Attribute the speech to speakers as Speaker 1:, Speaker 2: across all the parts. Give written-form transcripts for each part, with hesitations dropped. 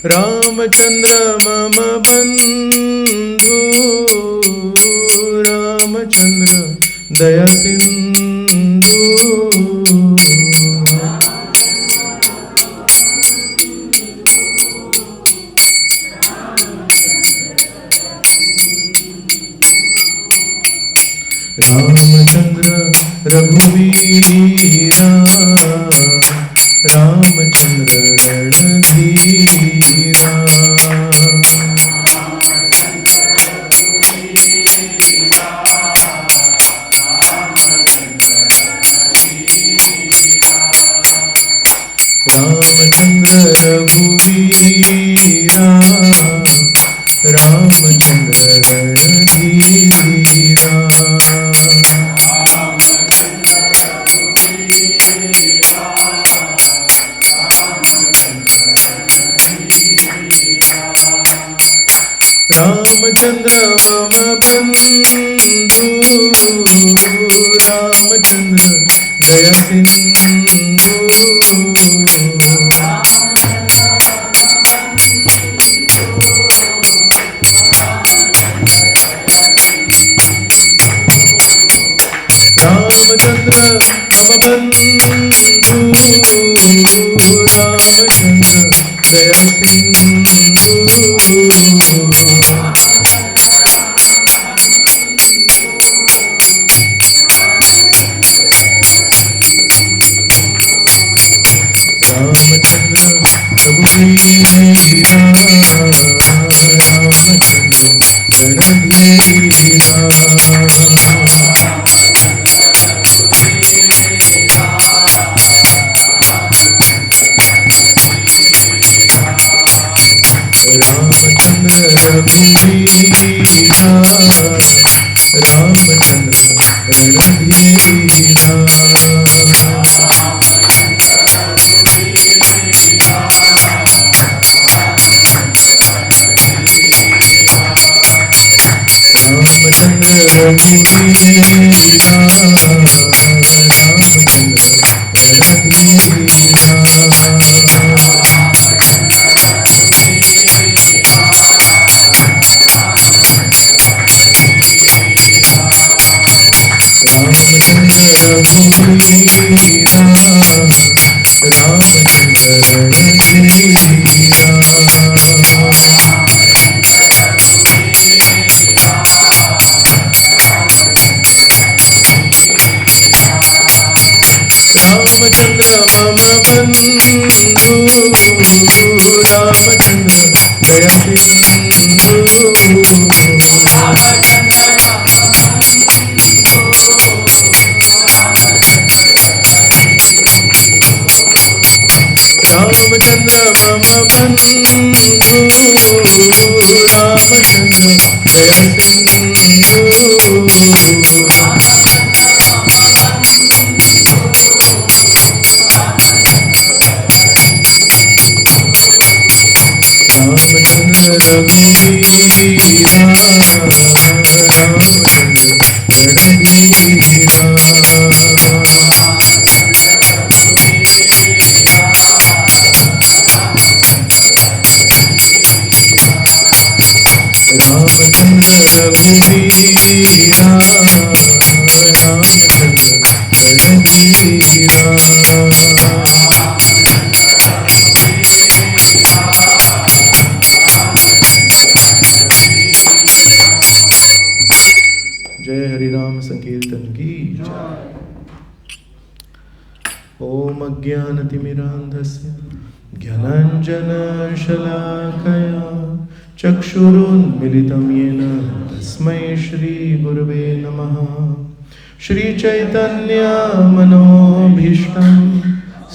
Speaker 1: रामचंद्र मम बंधु, रामचंद्र दया सिंधु। रामचंद्र रघुवीरा, रामचंद्र रणधीरा। रामचंद्र रघुवीरा, रामचंद्र रणधीरा। रामचंद्र मम बंधु, रामचंद्र दया सिंधु। रामचंद्र मम बंधु, रामचंद्र दया सिंधु। रामचंद्र रघुवीरा, रामचंद्र रणधीरा। रामचंद्र रघुवीरा, रामचंद्र रणधीरा। रामचंद्र रघुवीरा, रामचंद्र रणधीरा। रामचंद्र रघुवीरा, रामचंद्र रणधीरा। रामचंद्र मम बंधु, रामचंद्र दया सिंधु। रामचंद्र मम बंधु, रामचंद्र दया सिंधु। रामचंद्र रघुवीरा, रामचंद्र रणधीरा। रामचंद्र रघुवीरा, रामचंद्र रणधीरा। जय हरिनाम संकीर्तन की जय। ओम अज्ञानतिमिरान्धस्य ज्ञानाञ्जनशलाकया चक्षुरुन्मिलितं येन तस्मै श्रीगुरवे नमः। श्रीचैतन्यमनोभीष्टं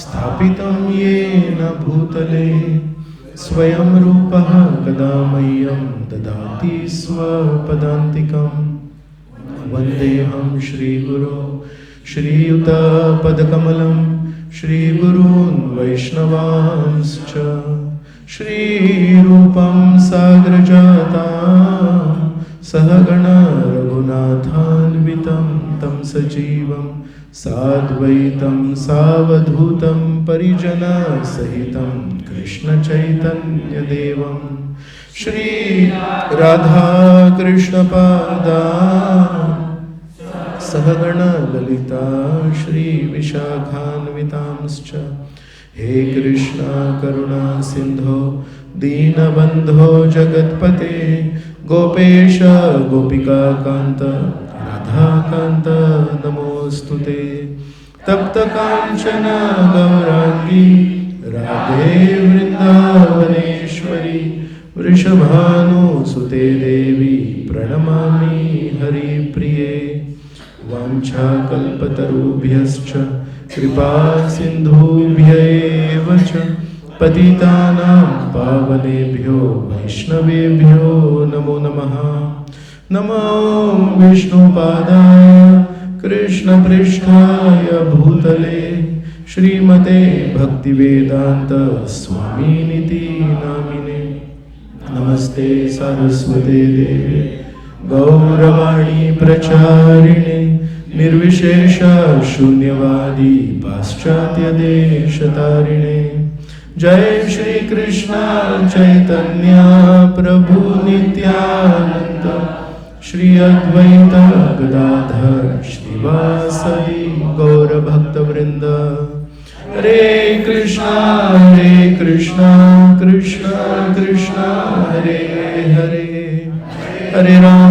Speaker 1: स्थापितं येन भूतले स्वयं रूपः कदा मह्यं ददाति स्वपदान्तिकं। वन्देऽहं श्रीगुरो श्रीयुतपदकमलं श्रीगुरून् वैष्णवांश्च श्रीरूपं साग्रजातं सहगण रघुनाथान्वितं तं सजीवं साद्वैतं सावधूतं परिजनसहितं कृष्णचैतन्यदेवं श्री राधाकृष्णपादा सहगण ललिता श्रीविशाखान्वितांश्च हे कृष्णा करुणा सिंधो दीनबंधो जगत्पते गोपेश गोपिकाकांत राधाकांत नमोस्तुते तप्त कांचन गौरांगी राधे वृंदावनेश्वरी वृषभानुसुते देवी प्रणमामि हरिप्रिये वाञ्छाकल्पतरुभ्यश्च कृपा सिन्धुभ्यैव च पतितानां पावनेभ्यो वैष्णवेभ्यो नमो नमः। नमो विष्णुपादाय कृष्णपृष्ठाय भूतले श्रीमते भक्तिवेदान्त स्वामिनिति नामिने नमस्ते सरस्वते देवे गौरवाणी प्रचारिणे निर्विशेष शून्यवादी पाश्चात्य देशतारिणे जय श्री कृष्ण चैतन्य प्रभु नित्यानंद श्री अद्वैत गदाधर श्रीवासदि गौर भक्तवृंद हरे कृष्णा कृष्णा कृष्णा हरे हरे हरे राम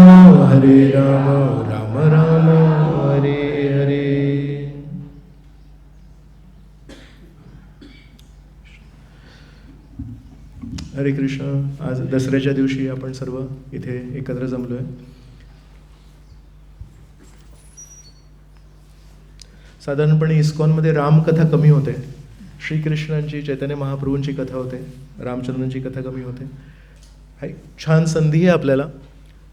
Speaker 1: राम राम हरे हरे। हरे कृष्ण। आज दसऱ्याच्या दिवशी आपण सर्व इथे एकत्र जमलोय। साधारणपणे इस्कॉनमध्ये रामकथा कमी होते, श्रीकृष्णांची चैतन्य महाप्रभूंची कथा होते, रामचंद्रांची कथा कमी होते। छान संधी आहे आपल्याला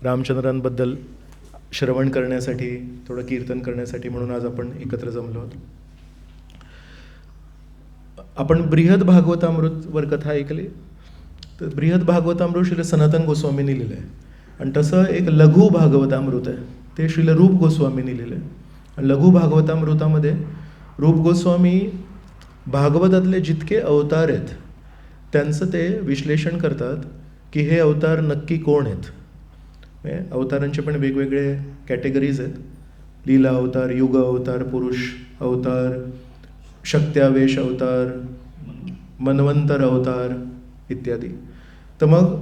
Speaker 1: रामचंद्रांबद्दल श्रवण करण्यासाठी, थोडं कीर्तन करण्यासाठी, म्हणून आज आपण एकत्र जमलो आहोत। आपण बृहद भागवतामृतवर कथा ऐकली, तर बृहद भागवतामृत श्री सनातन गोस्वामींनी लिहिलं आहे, आणि तसं एक लघु भागवतामृत आहे, ते श्रील रूप गोस्वामींनी लिहिलं आहे। आणि लघु भागवतामृतामध्ये रूप गोस्वामी भागवतातले जितके अवतार आहेत त्यांचं ते विश्लेषण करतात की हे अवतार नक्की कोण आहेत। अवतारांचे पण वेगवेगळे कॅटेगरीज आहेत, लीला अवतार, युग अवतार, पुरुष अवतार, शक्त्यावेश अवतार, मन्वंतर अवतार इत्यादी। तर मग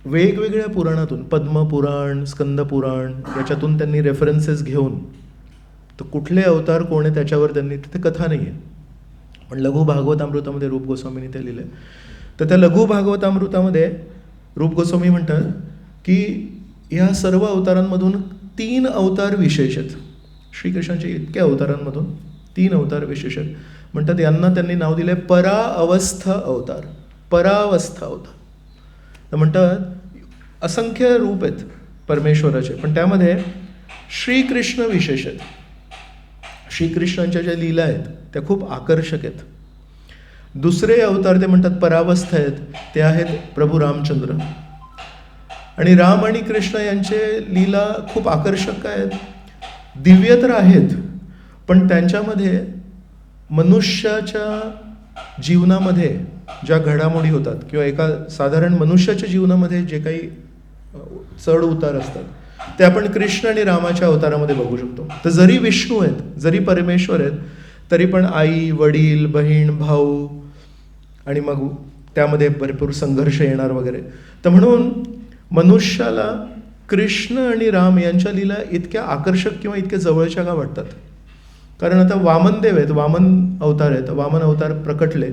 Speaker 1: वेगवेगळ्या पुराणातून, पद्मपुराण, स्कंदपुराण, याच्यातून त्यांनी रेफरन्सेस घेऊन, तर कुठले अवतार कोण आहे त्याच्यावर त्यांनी, तिथे कथा नाही आहे, पण लघु भागवतामृतामध्ये रूप गोस्वामींनी ते लिहिलं आहे। तर त्या लघु भागवतामृतामध्ये रूप गोस्वामी म्हणतात की या सर्व अवतारांमधून 3 अवतार विशेष आहेत। श्रीकृष्णांच्या इतक्या अवतारांमधून 3 अवतार विशेष आहेत। म्हणतात यांना त्यांनी नाव दिलं आहे परावस्था अवतार, परावस्था अवतार। तर म्हणतात असंख्य रूप आहेत परमेश्वराचे, पण त्यामध्ये श्रीकृष्ण विशेष आहेत। श्रीकृष्णांच्या ज्या लीला आहेत त्या खूप आकर्षक आहेत। दुसरे अवतार ते म्हणतात परावस्था आहेत, ते आहेत प्रभू रामचंद्र। आणि राम आणि कृष्ण यांचे लीला खूप आकर्षक आहेत, दिव्य तर आहेत, पण त्यांच्यामध्ये मनुष्याच्या जीवनामध्ये ज्या घडामोडी होतात किंवा एका साधारण मनुष्याच्या जीवनामध्ये जे काही चढ उतार असतात ते आपण कृष्ण आणि रामाच्या अवतारामध्ये बघू शकतो। तर जरी विष्णू आहेत, जरी परमेश्वर आहेत, तरी पण आई, वडील, बहीण, भाऊ, आणि मग त्यामध्ये भरपूर संघर्ष येणार वगैरे। तर म्हणून मनुष्याला कृष्ण आणि राम यांच्या लीला इतक्या आकर्षक किंवा इतक्या जवळच्या का वाटतात? कारण आता वामनदेव आहेत, वामन अवतार आहेत, वामन अवतार प्रकटले,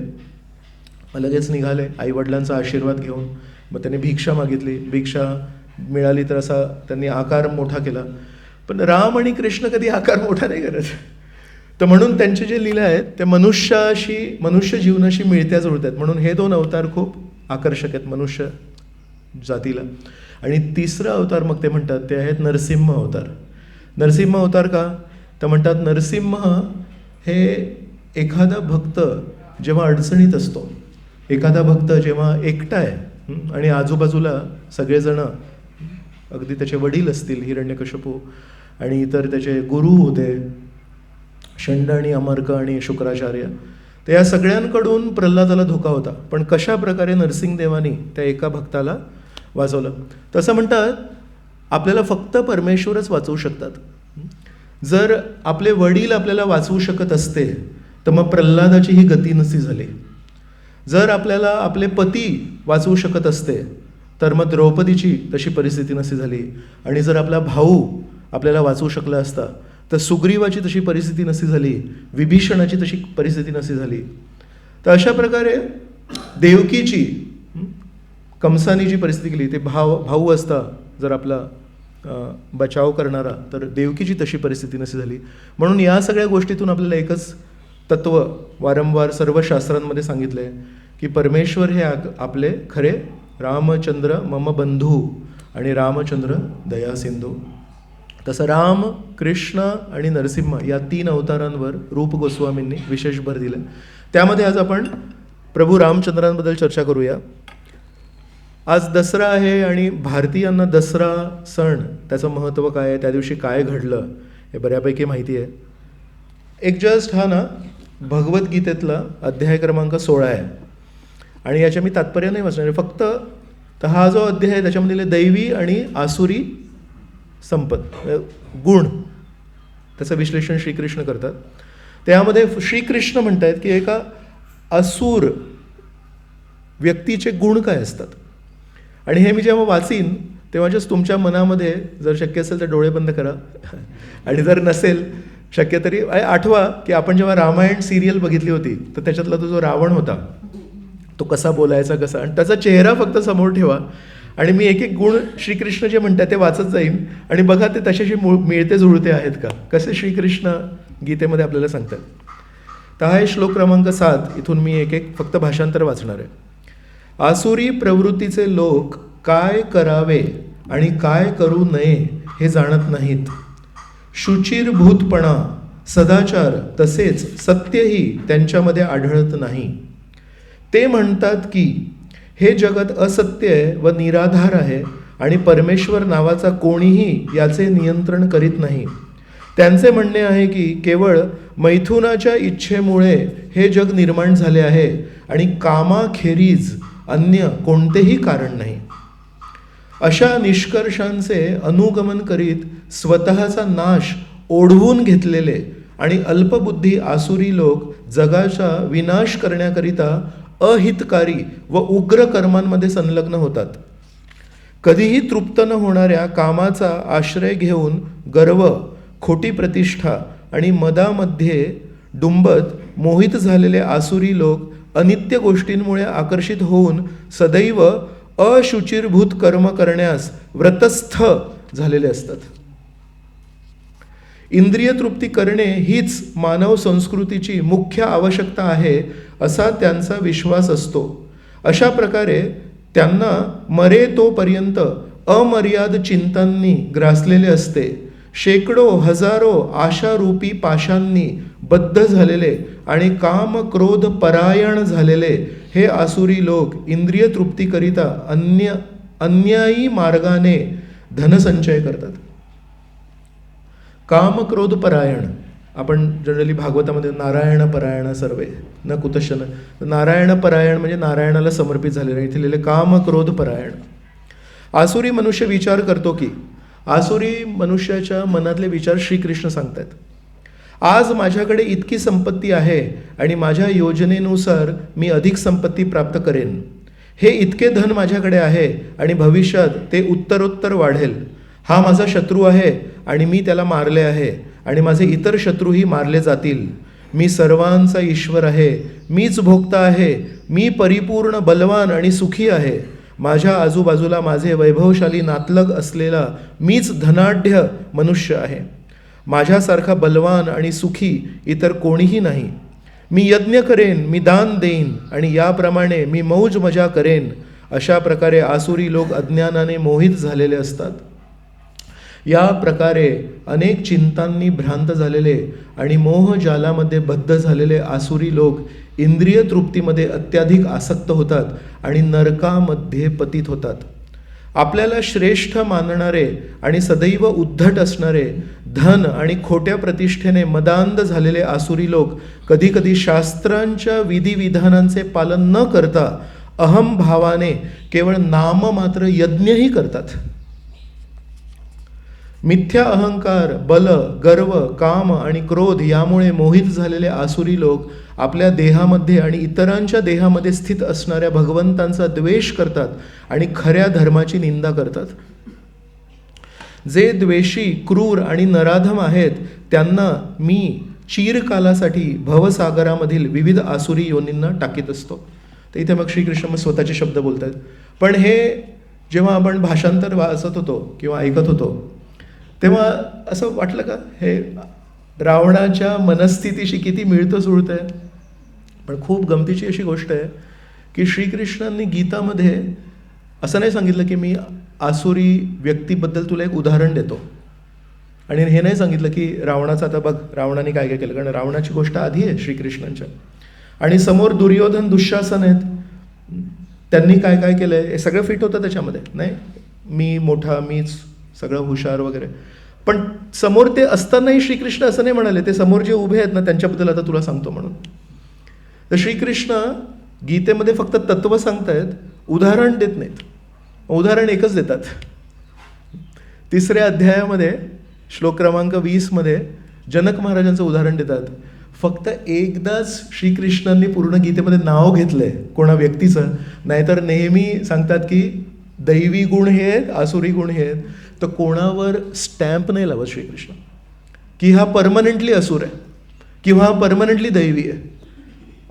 Speaker 1: लगेच निघाले आईवडिलांचा आशीर्वाद घेऊन, मग त्यांनी भिक्षा मागितली, भिक्षा मिळाली तर असा त्यांनी आकार मोठा केला। पण राम आणि कृष्ण कधी आकार मोठा नाही करत। तर म्हणून त्यांचे जे लीला आहेत ते मनुष्य जीवनाशी मिळत्या जुळतात, म्हणून हे 2 अवतार खूप आकर्षक आहेत मनुष्य जातीला। आणि तिसरा अवतार मग ते म्हणतात ते आहेत नरसिंह अवतार। नरसिंह अवतार का? तर म्हणतात नरसिंह हे एखादा भक्त जेव्हा अडचणीत असतो, एखादा भक्त जेव्हा एकटा आहे आणि आजूबाजूला सगळेजण अगदी त्याचे वडील असतील हिरण्यकशिपू आणि इतर त्याचे गुरु होते षंड आणि अमर्क आणि शुक्राचार्य, तर या सगळ्यांकडून प्रल्हादाला धोका होता. पण कशा प्रकारे नरसिंहदेवानी त्या एका भक्ताला वाचवलं. तसं म्हणतात आपल्याला फक्त परमेश्वरच वाचवू शकतात. जर आपले वडील आपल्याला वाचवू शकत असते तर मग प्रल्हादाची ही गती नसती झाली. जर आपल्याला आपले पती वाचवू शकत असते तर मग द्रौपदीची तशी परिस्थिती नसती झाली. आणि जर आपला भाऊ आपल्याला वाचवू शकला असता तर सुग्रीवाची तशी परिस्थिती नसती झाली, विभीषणाची तशी परिस्थिती नसती झाली. तर अशा प्रकारे देवकीची, कंसानी जी परिस्थिती केली, ते भाऊ असता जर आपला बचाव करणारा, तर देवकीची तशी परिस्थिती नसती झाली. म्हणून या सगळ्या गोष्टीतून आपल्याला एकच तत्व वारंवार सर्व शास्त्रांमध्ये सांगितलं आहे की परमेश्वर हे आपले खरे रामचंद्र मम बंधू आणि रामचंद्र दया सिंधू. तसं राम, कृष्ण आणि नरसिंह या 3 अवतारांवर रूप गोस्वामींनी विशेष भर दिला. त्यामध्ये आज आपण प्रभू रामचंद्रांबद्दल चर्चा करूया. आज दसरा आहे आणि भारतीयांना दसरा सण, त्याचं महत्त्व काय आहे, त्या दिवशी काय घडलं हे बऱ्यापैकी माहिती आहे. एक जस्ट हा ना भगवद्गीतेतला अध्याय क्रमांक 16 आहे आणि याच्या मी तात्पर्य नाही वाचणार, फक्त तर हा जो अध्याय आहे त्याच्यामध्ये दैवी आणि आसुरी संपत गुण त्याचं विश्लेषण श्रीकृष्ण करतात. त्यामध्ये श्रीकृष्ण म्हणतात की एका असुर व्यक्तीचे गुण काय असतात. आणि हे मी जेव्हा वाचीन तेव्हाच तुमच्या मनामध्ये जर शक्य असेल तर डोळे बंद करा आणि जर नसेल शक्य तरी आठवा की आपण जेव्हा रामायण सिरियल बघितली होती तर त्याच्यातला तो जो रावण होता तो कसा बोलायचा कसा, आणि त्याचा चेहरा फक्त समोर ठेवा आणि मी एक एक गुण श्रीकृष्ण जे म्हणतात ते वाचत जाईन आणि बघा ते तशाशी मिळते जुळते आहेत का, कसे श्रीकृष्ण गीतेमध्ये आपल्याला सांगतात. तर हा आहे श्लोक क्रमांक 7. इथून मी एक एक फक्त भाषांतर वाचणार आहे. आसुरी प्रवृत्तीचे लोक काय करावे आणि काय करू नये हे जाणत नाहीत. शुचिरभूतपणा, सदाचार तसेच सत्यही त्यांच्यामध्ये आढळत नाही. ते म्हणतात की हे जगत असत्य आहे व निराधार आहे आणि परमेश्वर नावाचा कोणीही याचे नियंत्रण करीत नाही. त्यांचे म्हणणे आहे की केवळ मैथुनाच्या इच्छेमुळे हे जग निर्माण झाले आहे आणि कामाखेरीज अन्य कोणतेही कारण नाही. अशा निष्कर्षांचे अनुगमन करीत स्वतःचा नाश ओढवून घेतलेले आणि अल्पबुद्धी आसुरी लोक जगाचा विनाश करण्याकरिता अहितकारी व उग्र कर्मांमध्ये संलग्न होतात. कधीही तृप्त न होणाऱ्या कामाचा आश्रय घेऊन गर्व, खोटी प्रतिष्ठा आणि मदामध्ये डुंबत मोहित झालेले आसुरी लोक अनित्य गोष्टींमुळे आकर्षित होऊन सदैव अशुचिरभूत कर्म करण्यास व्रतस्थ झालेले असतात. इंद्रिय तृप्ती करणे हीच मानव संस्कृतीची मुख्य आवश्यकता आहे असा त्यांचा विश्वास असतो. अशा प्रकारे त्यांना मरे तोपर्यंत अमर्याद चिंतांनी ग्रासलेले असते. शेकडो हजारो आशारूपी पाशांनी बद्ध झालेले आणि काम क्रोध परायण झालेले हे आसुरी लोक इंद्रिय तृप्तीकरिता अन्यायी मार्गाने धनसंचय करतात. काम क्रोध परायण, आपण जनरली भागवतामध्ये नारायण परायण सर्वे न कुतशन, नारायण परायण म्हणजे नारायणाला समर्पित झालेले. इथे लिहिले काम क्रोध परायण. आसुरी मनुष्य विचार करतो की, आसुरी मनुष्याच्या मनातले विचार श्रीकृष्ण सांगतात. आज माझ्याकडे इतकी संपत्ती आहे आणि माझ्या योजनेनुसार मी अधिक संपत्ती प्राप्त करेन. हे इतके धन माझ्याकडे आहे आणि भविष्यात ते उत्तरोत्तर वाढेल. हा माझा शत्रू आहे आणि मी त्याला मारले आहे आणि माझे इतर शत्रूही मारले जातील. मी सर्वांचा ईश्वर आहे, मीच भोक्ता आहे, मी परिपूर्ण बलवान आणि सुखी आहे. माझ्या आजूबाजूला माझे वैभवशाली नातलग असलेला मीच धनाढ्य मनुष्य आहे. माझ्यासारखा बलवान आणि सुखी इतर कोणीही नाही. मी यज्ञ करेन, मी दान देईन आणि याप्रमाणे मी मौज मजा करेन. अशा प्रकारे आसुरी लोक अज्ञानाने मोहित झालेले असतात. या प्रकारे अनेक चिंतांनी भ्रांत झालेले आणि मोहजालामध्ये बद्ध झालेले आसुरी लोक इंद्रिय तृप्तीमध्ये अत्याधिक आसक्त होतात आणि नरकामध्ये पतित होतात. आपल्याला श्रेष्ठ मानणारे आणि सदैव उद्धट असणारे, धन आणि खोट्या प्रतिष्ठेने मदांध झालेले आसुरी लोक कधी कधी शास्त्रांच्या विधिविधानांचे पालन न करता अहम भावाने केवळ नाममात्र यज्ञही करतात. मिथ्या अहंकार, बल, गर्व, काम आणि क्रोध यामुळे मोहित झालेले आसुरी लोक आपल्या देहामध्ये आणि इतरांच्या देहामध्ये स्थित असणाऱ्या भगवंतांचा द्वेष करतात आणि खऱ्या धर्माची निंदा करतात. जे द्वेषी, क्रूर आणि नराधम आहेत त्यांना मी चिरकालासाठी भवसागरामधील विविध आसुरी योनींना टाकीत असतो. तर इथे मग श्रीकृष्ण मग स्वतःचे शब्द बोलत आहेत. पण हे जेव्हा आपण भाषांतर वाचत होतो किंवा ऐकत होतो तेव्हा असं वाटलं का हे रावणाच्या मनस्थितीशी किती मिळतं जुळतं आहे. पण खूप गमतीची अशी गोष्ट आहे की श्रीकृष्णांनी गीतामध्ये असं नाही सांगितलं की मी आसुरी व्यक्तीबद्दल तुला एक उदाहरण देतो आणि हे नाही सांगितलं की रावणाचं आता बघ रावणाने काय काय केलं, कारण रावणाची गोष्ट आधी आहे श्रीकृष्णांच्या आणि समोर दुर्योधन, दुःशासन आहेत, त्यांनी काय काय केलं आहे हे सगळं फिट होतं त्याच्यामध्ये. नाही मी मोठा, मीच सगळं हुशार वगैरे, पण समोर ते असतानाही श्रीकृष्ण असं नाही म्हणाले, ते समोर जे उभे आहेत ना त्यांच्याबद्दल आता तुला सांगतो म्हणून. तर श्रीकृष्ण गीतेमध्ये फक्त तत्व सांगतायत, उदाहरण देत नाहीत. उदाहरण एकच देतात. 3ऱ्या अध्यायामध्ये श्लोक क्रमांक 20 मध्ये जनक महाराजांचं उदाहरण देतात. फक्त एकदाच श्रीकृष्णांनी पूर्ण गीतेमध्ये नाव घेतलंय कोणा व्यक्तीचं, नाहीतर नेहमी सांगतात की दैवी गुण हे आहेत, आसुरी गुण हे आहेत. तर कोणावर स्टॅम्प नाही लावत श्रीकृष्ण की हा परमनंटली असुर आहे किंवा हा परमनंटली दैवी आहे.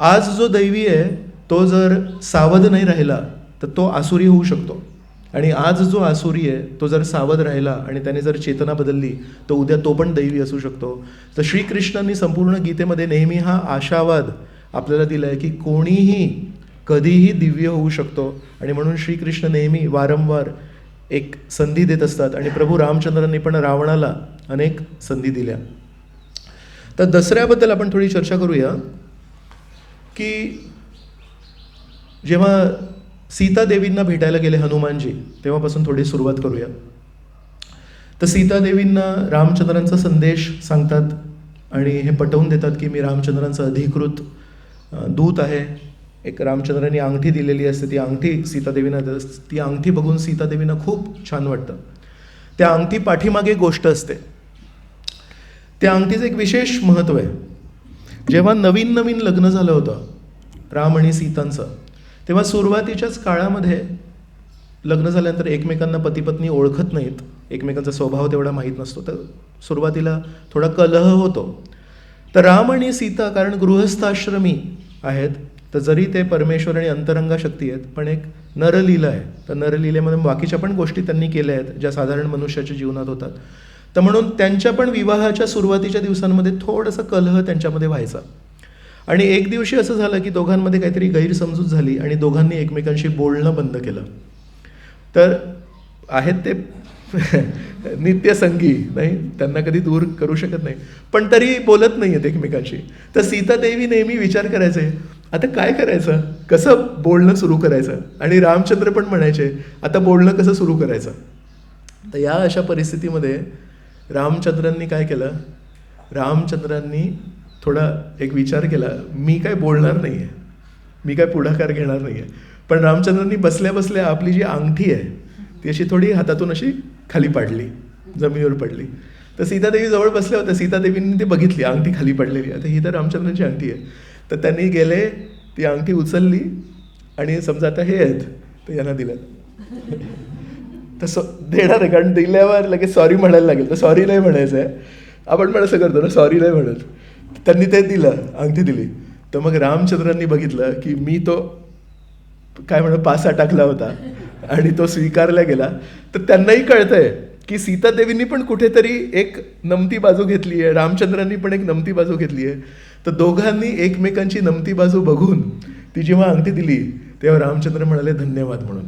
Speaker 1: आज जो दैवी आहे तो जर सावध नाही राहिला तर तो आसुरी होऊ शकतो, आणि आज जो आसुरी आहे तो जर सावध राहिला आणि त्याने जर चेतना बदलली तर उद्या तो पण दैवी असू शकतो. तर श्रीकृष्णांनी संपूर्ण गीतेमध्ये नेहमी हा आशावाद आपल्याला दिला आहे की कोणीही कधीही दिव्य होऊ शकतो. आणि म्हणून श्रीकृष्ण नेहमी वारंवार एक संधी देत असतात आणि प्रभू रामचंद्रांनी पण रावणाला अनेक संधी दिल्या. तर दसऱ्याबद्दल आपण थोडी चर्चा करूया की जेव्हा सीतादेवींना भेटायला गेले हनुमानजी तेव्हापासून थोडी सुरुवात करूया. तर सीतादेवींना रामचंद्रांचा संदेश सांगतात आणि हे पटवून देतात की मी रामचंद्रांचा अधिकृत दूत आहे. एक रामचंद्रांनी अंगठी दिलेली असते, ती अंगठी सीतादेवींना, ती अंगठी बघून सीतादेवींना खूप छान वाटतं. त्या अंगठी पाठीमागे एक गोष्ट असते. त्या अंगठीचं एक विशेष महत्त्व आहे. जेव्हा नवीन नवीन लग्न झालं होतं राम आणि सीतांचं, तेव्हा सुरुवातीच्याच काळामध्ये लग्न झाल्यानंतर एकमेकांना पती-पत्नी ओळखत नाहीत, एकमेकांचा स्वभाव तेवढा माहीत नसतो, तर सुरुवातीला थोडा कलह होतो. तर राम आणि सीता कारण गृहस्थाश्रमी आहेत, तर जरी ते परमेश्वर आणि अंतरंगा शक्ती आहेत पण एक नरलीला आहे. तर नरलीलेमध्ये बाकीच्या पण गोष्टी त्यांनी केल्या आहेत ज्या साधारण मनुष्याच्या जीवनात होतात. तर म्हणून त्यांच्या पण विवाहाच्या सुरुवातीच्या दिवसांमध्ये थोडंसं कलह त्यांच्यामध्ये व्हायचा. आणि एक दिवशी असं झालं की दोघांमध्ये काहीतरी गैरसमजूत झाली आणि दोघांनी एकमेकांशी बोलणं बंद केलं. तर आहेत ते नित्यसंगी, नाही त्यांना कधी दूर करू शकत नाही, पण तरी बोलत नाही आहेत एकमेकांशी. तर सीतादेवी नेहमी विचार करायचे आता काय करायचं, कसं बोलणं सुरू करायचं, आणि रामचंद्र पण म्हणायचे आता बोलणं कसं सुरू करायचं. तर या अशा परिस्थितीमध्ये रामचंद्रांनी काय केलं, रामचंद्रांनी थोडा एक विचार केला, मी काय बोलणार नाही आहे, मी काय पुढाकार घेणार नाही आहे. पण रामचंद्रांनी बसल्या बसल्या आपली जी अंगठी आहे ती अशी थोडी हातातून अशी खाली पाडली, जमिनीवर पडली. तर सीतादेवी जवळ बसल्या होत्या, सीतादेवींनी ते बघितली अंगठी खाली पडलेली, आता ही तर रामचंद्रांची अंगठी आहे. तर त्यांनी गेले, ती अंगठी उचलली आणि समजा आता हे आहेत तर यांना दिलं. तर देणार आहे, कारण दिल्यावर लगेच सॉरी म्हणायला लागेल, तर सॉरी नाही म्हणायचं आहे, आपण पण असं करतो ना, सॉरी नाही म्हणत. त्यांनी ते दिलं, अंगठी दिली. तर मग रामचंद्रांनी बघितलं की मी तो काय म्हणू पासा टाकला होता आणि तो स्वीकारला गेला. तर त्यांनाही कळतंय की सीतादेवींनी पण कुठेतरी एक नमती बाजू घेतली आहे, रामचंद्रांनी पण एक नमती बाजू घेतली आहे. तर दोघांनी एकमेकांची नमती बाजू बघून ती जेव्हा अंगठी दिली तेव्हा रामचंद्र म्हणाले धन्यवाद म्हणून.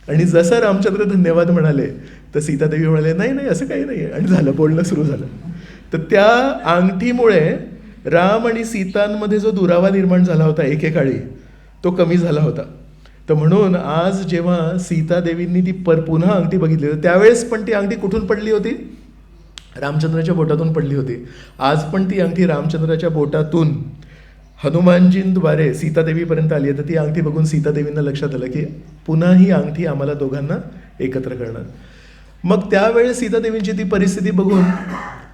Speaker 1: आणि जसं रामचंद्र धन्यवाद म्हणाले तर सीतादेवी म्हणाले नाही नाही असं काही नाही आहे, आणि झालं, बोलणं सुरू झालं. तर त्या अंगठीमुळे राम आणि सीतांमध्ये जो दुरावा निर्माण झाला होता एकेकाळी तो कमी झाला होता. तर म्हणून आज जेव्हा सीतादेवींनी ती पुन्हा अंगठी बघितली तर त्यावेळेस पण ती अंगठी कुठून पडली होती? रामचंद्राच्या बोटातून पडली होती. आज पण ती अंगठी रामचंद्राच्या बोटातून हनुमानजींद्वारे सीतादेवीपर्यंत आली आहे. तर ती अंगठी बघून सीतादेवींना लक्षात आलं की पुन्हा ही अंगठी आम्हाला दोघांना एकत्र करणार. मग त्यावेळेस सीतादेवींची ती परिस्थिती बघून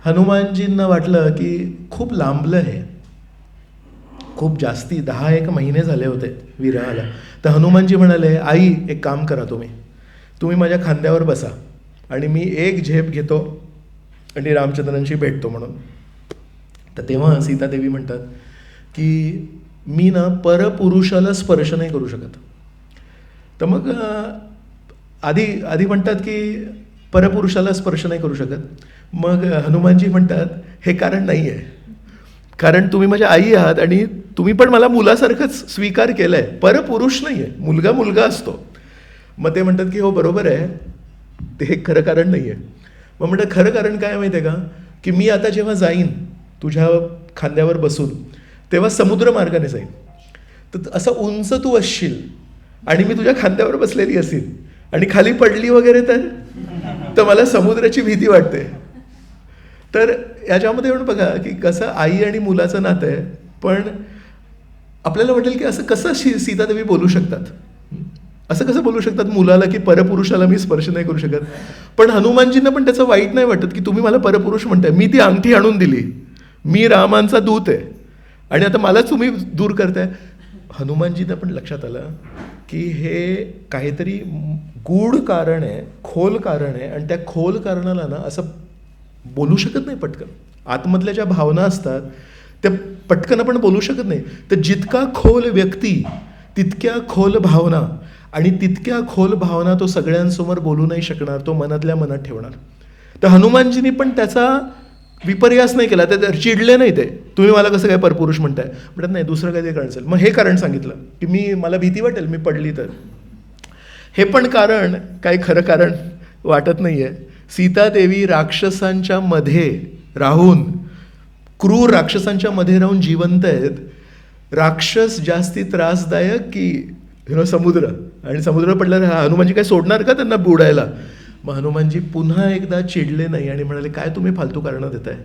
Speaker 1: हनुमानजींना वाटलं की खूप लांबलं आहे, खूप जास्ती 10-1 महिने झाले होते विरहाला. तर हनुमानजी म्हणाले, आई एक काम करा, तुम्ही माझ्या खांद्यावर बसा आणि मी एक झेप घेतो आणि रामचंद्रांशी भेटतो म्हणून. तर तेव्हा सीतादेवी म्हणतात की मी ना परपुरुषाला स्पर्श नाही करू शकत. तर मग आधी म्हणतात की परपुरुषाला स्पर्श नाही करू शकत. मग हनुमानजी म्हणतात हे कारण नाही आहे, कारण तुम्ही माझ्या आई आहात आणि तुम्ही पण मला मुलासारखंच स्वीकार केलं आहे, परपुरुष नाही आहे, मुलगा मुलगा असतो. मग ते म्हणतात की हो बरोबर आहे, ते हे खरं कारण नाही आहे. मग म्हणतात खरं कारण काय माहिती आहे का, की मी आता जेव्हा जाईन तुझ्या खांद्यावर बसून तेव्हा समुद्र मार्गाने जाईन. तर असं उंच तू असशील आणि मी तुझ्या खांद्यावर बसलेली असेल आणि खाली पडली वगैरे तर मला समुद्राची भीती वाटते. तर याच्यामध्ये पण बघा की कसं आई आणि मुलाचं नातं आहे. पण आपल्याला वाटेल की असं कसं सीतादेवी बोलू शकतात, असं कसं बोलू शकतात मुलाला की परपुरुषाला मी स्पर्श नाही करू शकत. पण हनुमानजींना पण त्याचं वाईट नाही वाटत की तुम्ही मला परपुरुष म्हणताय, मी ती अंगठी आणून दिली, मी रामांचा दूत आहे आणि आता मलाच तुम्ही दूर करताय. हनुमानजींना पण लक्षात आलं की हे काहीतरी गूढ कारण आहे, खोल कारण आहे आणि त्या खोल कारणाला ना असं बोलू शकत नाही पटकन. आतमधल्या ज्या भावना असतात त्या पटकन आपण बोलू शकत नाही. तर जितका खोल व्यक्ती तितक्या खोल भावना आणि तितक्या खोल भावना तो सगळ्यांसमोर बोलू नाही शकणार, तो मनातल्या मनात ठेवणार. तर हनुमानजींनी पण त्याचा विपर्यास नाही केला, ते चिडले नाही. ते तुम्ही मला कसं काय परपुरुष म्हणताय, म्हणत नाही दुसरं काही कारण असेल. मग हे कारण सांगितलं की मला भीती वाटेल मी पडली तर. हे पण कारण काही खरं कारण वाटत नाही आहे. सीतादेवी राक्षसांच्या मध्ये राहून, क्रूर राक्षसांच्या मध्ये राहून जिवंत आहेत. राक्षस जास्ती त्रासदायक की समुद्र, आणि समुद्र पडल्यावर हनुमानजी काय सोडणार का त्यांना बुडायला. मग हनुमानजी पुन्हा एकदा चिडले नाही आणि म्हणाले काय तुम्ही फालतू कारणं देताय.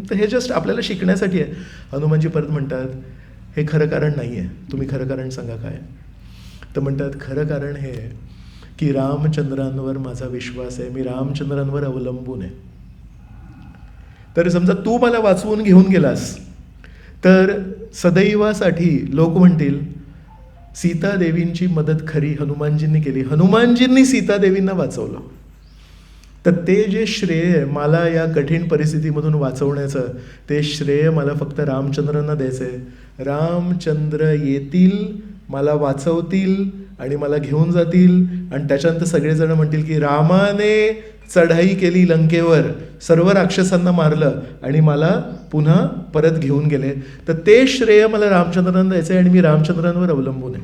Speaker 1: तर हे जस्ट आपल्याला शिकण्यासाठी आहे. हनुमानजी परत म्हणतात हे खरं कारण नाही आहे, तुम्ही खरं कारण सांगा काय. तर म्हणतात खरं कारण हे की रामचंद्रांवर माझा विश्वास आहे, मी रामचंद्रांवर अवलंबून आहे. तर समजा तू मला वाचवून घेऊन गेलास तर सदैवासाठी लोक म्हणतील सीतादेवींची मदत खरी हनुमानजींनी केली, हनुमानजींनी सीतादेवींना वाचवलं. तर ते जे श्रेय आहे मला या कठीण परिस्थितीमधून वाचवण्याचं, ते श्रेय मला फक्त रामचंद्रांना द्यायचं आहे. रामचंद्र येतील, मला वाचवतील आणि मला घेऊन जातील आणि त्याच्यानंतर सगळेजण म्हणतील की रामाने चढाई केली लंकेवर, सर्व राक्षसांना मारलं आणि मला पुन्हा परत घेऊन गेले. तर ते श्रेय मला रामचंद्रांना द्यायचं आहे आणि मी रामचंद्रांवर अवलंबून आहे.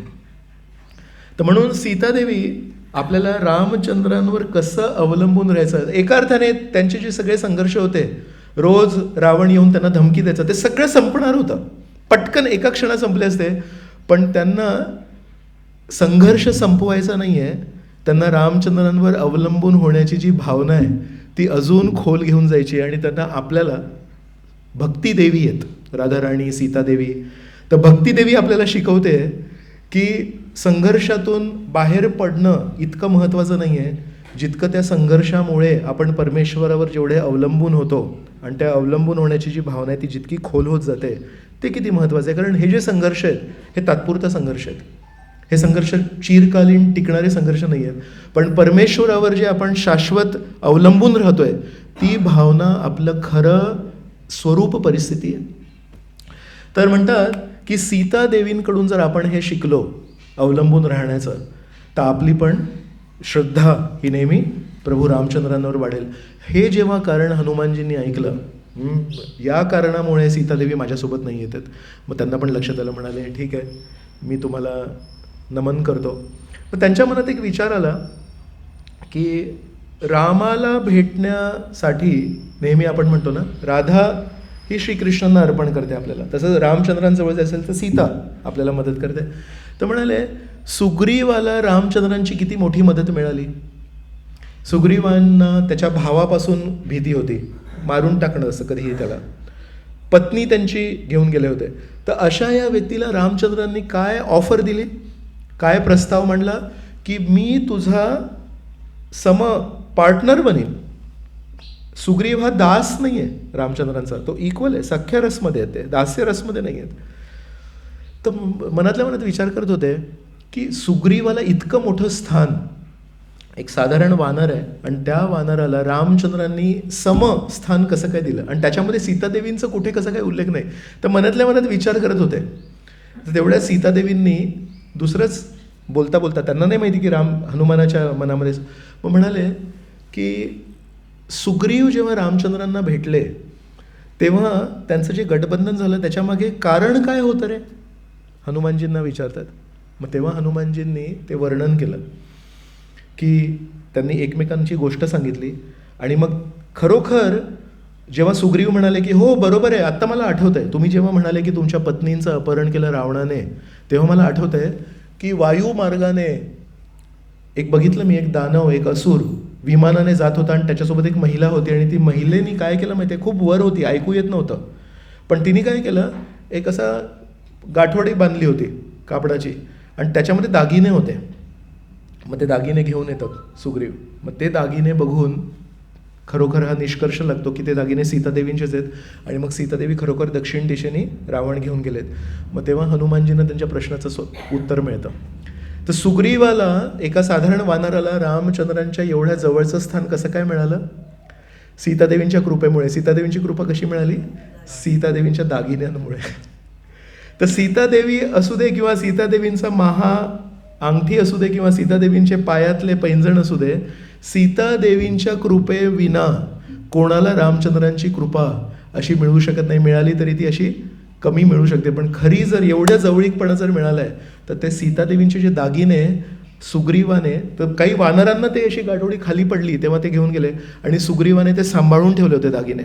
Speaker 1: तर म्हणून सीतादेवी आपल्याला रामचंद्रांवर कसं अवलंबून राहायचं, एका अर्थाने त्यांचे जे सगळे संघर्ष होते, रोज रावण येऊन त्यांना धमकी द्यायचं, ते सगळं संपणार होतं, पटकन एका क्षणात संपले असते. पण त्यांना संघर्ष संपवायचा नाही आहे, त्यांना रामचंद्रांवर अवलंबून होण्याची जी भावना आहे ती अजून खोल घेऊन जायची. आणि त्यांना आपल्याला भक्तिदेवी आहेत, राधाराणी, सीतादेवी. तर भक्तिदेवी आपल्याला शिकवते की संघर्षातून बाहेर पडणं इतकं महत्त्वाचं नाही आहे जितकं त्या संघर्षामुळे आपण परमेश्वरावर जेवढे अवलंबून होतो आणि त्या अवलंबून होण्याची जी भावना आहे ती जितकी खोल होत जाते ते किती महत्त्वाचं आहे. कारण हे जे संघर्ष आहेत हे तात्पुरता संघर्ष आहेत, हे संघर्ष चिरकालीन टिकणारे संघर्ष नाही आहेत. पण परमेश्वरावर जे आपण शाश्वत अवलंबून राहतोय ती भावना आपलं खरं स्वरूप परिस्थिती आहे. तर म्हणतात की सीतादेवींकडून जर आपण हे शिकलो अवलंबून राहण्याचं, तर आपली पण श्रद्धा ही नेहमी प्रभू रामचंद्रांवर वाढेल. हे जेव्हा कारण हनुमानजींनी ऐकलं, या कारणामुळे सीतादेवी माझ्यासोबत नाही येतात, मग त्यांना पण लक्षात आलं, म्हणाले ठीक आहे मी तुम्हाला नमन करतो. तर त्यांच्या मनात एक विचार आला की रामाला भेटण्यासाठी नेहमी आपण म्हणतो ना राधा ही श्रीकृष्णांना अर्पण करते आपल्याला, तसं रामचंद्रांजवळ असेल तर सीता आपल्याला मदत करते. तर म्हणाले सुग्रीवाला रामचंद्रांची किती मोठी मदत मिळाली. सुग्रीवांना त्याच्या भावापासून भीती होती, मारून टाकणं असं कधीही त्याला. पत्नी त्यांची घेऊन गेले होते. तर अशा या व्यक्तीला रामचंद्रांनी काय ऑफर दिली, काय प्रस्ताव मांडला की मी तुझा सम पार्टनर बनीन. सुग्रीव हा दास नाही आहे रामचंद्रांचा, तो इक्वल आहे, सख्य रसमध्ये येते, दास्य रसमध्ये नाही आहेत. तर मनातल्या मनात विचार करत होते की सुग्रीवाला इतकं मोठं स्थान, एक साधारण वानर आहे आणि त्या वानराला रामचंद्रांनी सम स्थान कसं काय दिलं आणि त्याच्यामध्ये सीतादेवींचं कुठे कसं काय उल्लेख नाही. तर मनातल्या मनात विचार करत होते. तर तेवढ्या सीतादेवींनी दुसरंच बोलता बोलता, त्यांना नाही माहिती की हनुमानाच्या मनामध्ये, मग म्हणाले की सुग्रीव जेव्हा रामचंद्रांना भेटले तेव्हा त्यांचं जे गठबंधन झालं त्याच्यामागे कारण काय होतं रे, हनुमानजींना विचारतात. मग तेव्हा हनुमानजींनी ते वर्णन केलं की त्यांनी एकमेकांची गोष्ट सांगितली. आणि मग खरोखर जेव्हा सुग्रीव म्हणाले की हो बरोबर आहे, आत्ता मला आठवतं आहे, तुम्ही जेव्हा म्हणाले की तुमच्या पत्नींचं अपहरण केलं रावणाने, तेव्हा मला आठवतं आहे की वायुमार्गाने एक बघितलं मी, एक दानव, एक असुर विमानाने जात होता आणि त्याच्यासोबत एक महिला होती आणि ती महिलेनी काय केलं माहिती आहे, खूप वर होती, ऐकू येत नव्हतं, पण तिने काय केलं, एक असा गाठोडी बांधली होती कापडाची आणि त्याच्यामध्ये दागिने होते. मग ते दागिने घेऊन येतात सुग्रीव. मग ते दागिने बघून खरोखर हा निष्कर्ष लागतो की ते दागिने सीतादेवींचेच आहेत आणि मग सीतादेवी खरोखर दक्षिण दिशेने रावण घेऊन गेलेत. मग तेव्हा हनुमानजींना त्यांच्या प्रश्नाचं उत्तर मिळतं. तर सुग्रीवाला, एका साधारण वानराला रामचंद्रांच्या एवढ्या जवळचं स्थान कसं काय मिळालं, सीतादेवींच्या कृपेमुळे. सीतादेवींची कृपा कशी मिळाली, सीतादेवींच्या दागिन्यांमुळे. तर सीतादेवी असू दे किंवा सीतादेवींचा अंगठी असू दे किंवा सीतादेवींचे पायातले पैंजण असू दे, सीतादेवींच्या कृपेविना कोणाला रामचंद्रांची कृपा अशी मिळू शकत नाही. मिळाली तरी ती अशी कमी मिळू शकते, पण खरी जर एवढ्या जवळीकपणा जर मिळाला आहे तर ते सीतादेवींचे जे दागिने सुग्रीवाने, तर काही वानरांना ते अशी गाठोडी खाली पडली तेव्हा ते घेऊन गेले आणि सुग्रीवाने ते सांभाळून ठेवले होते दागिने.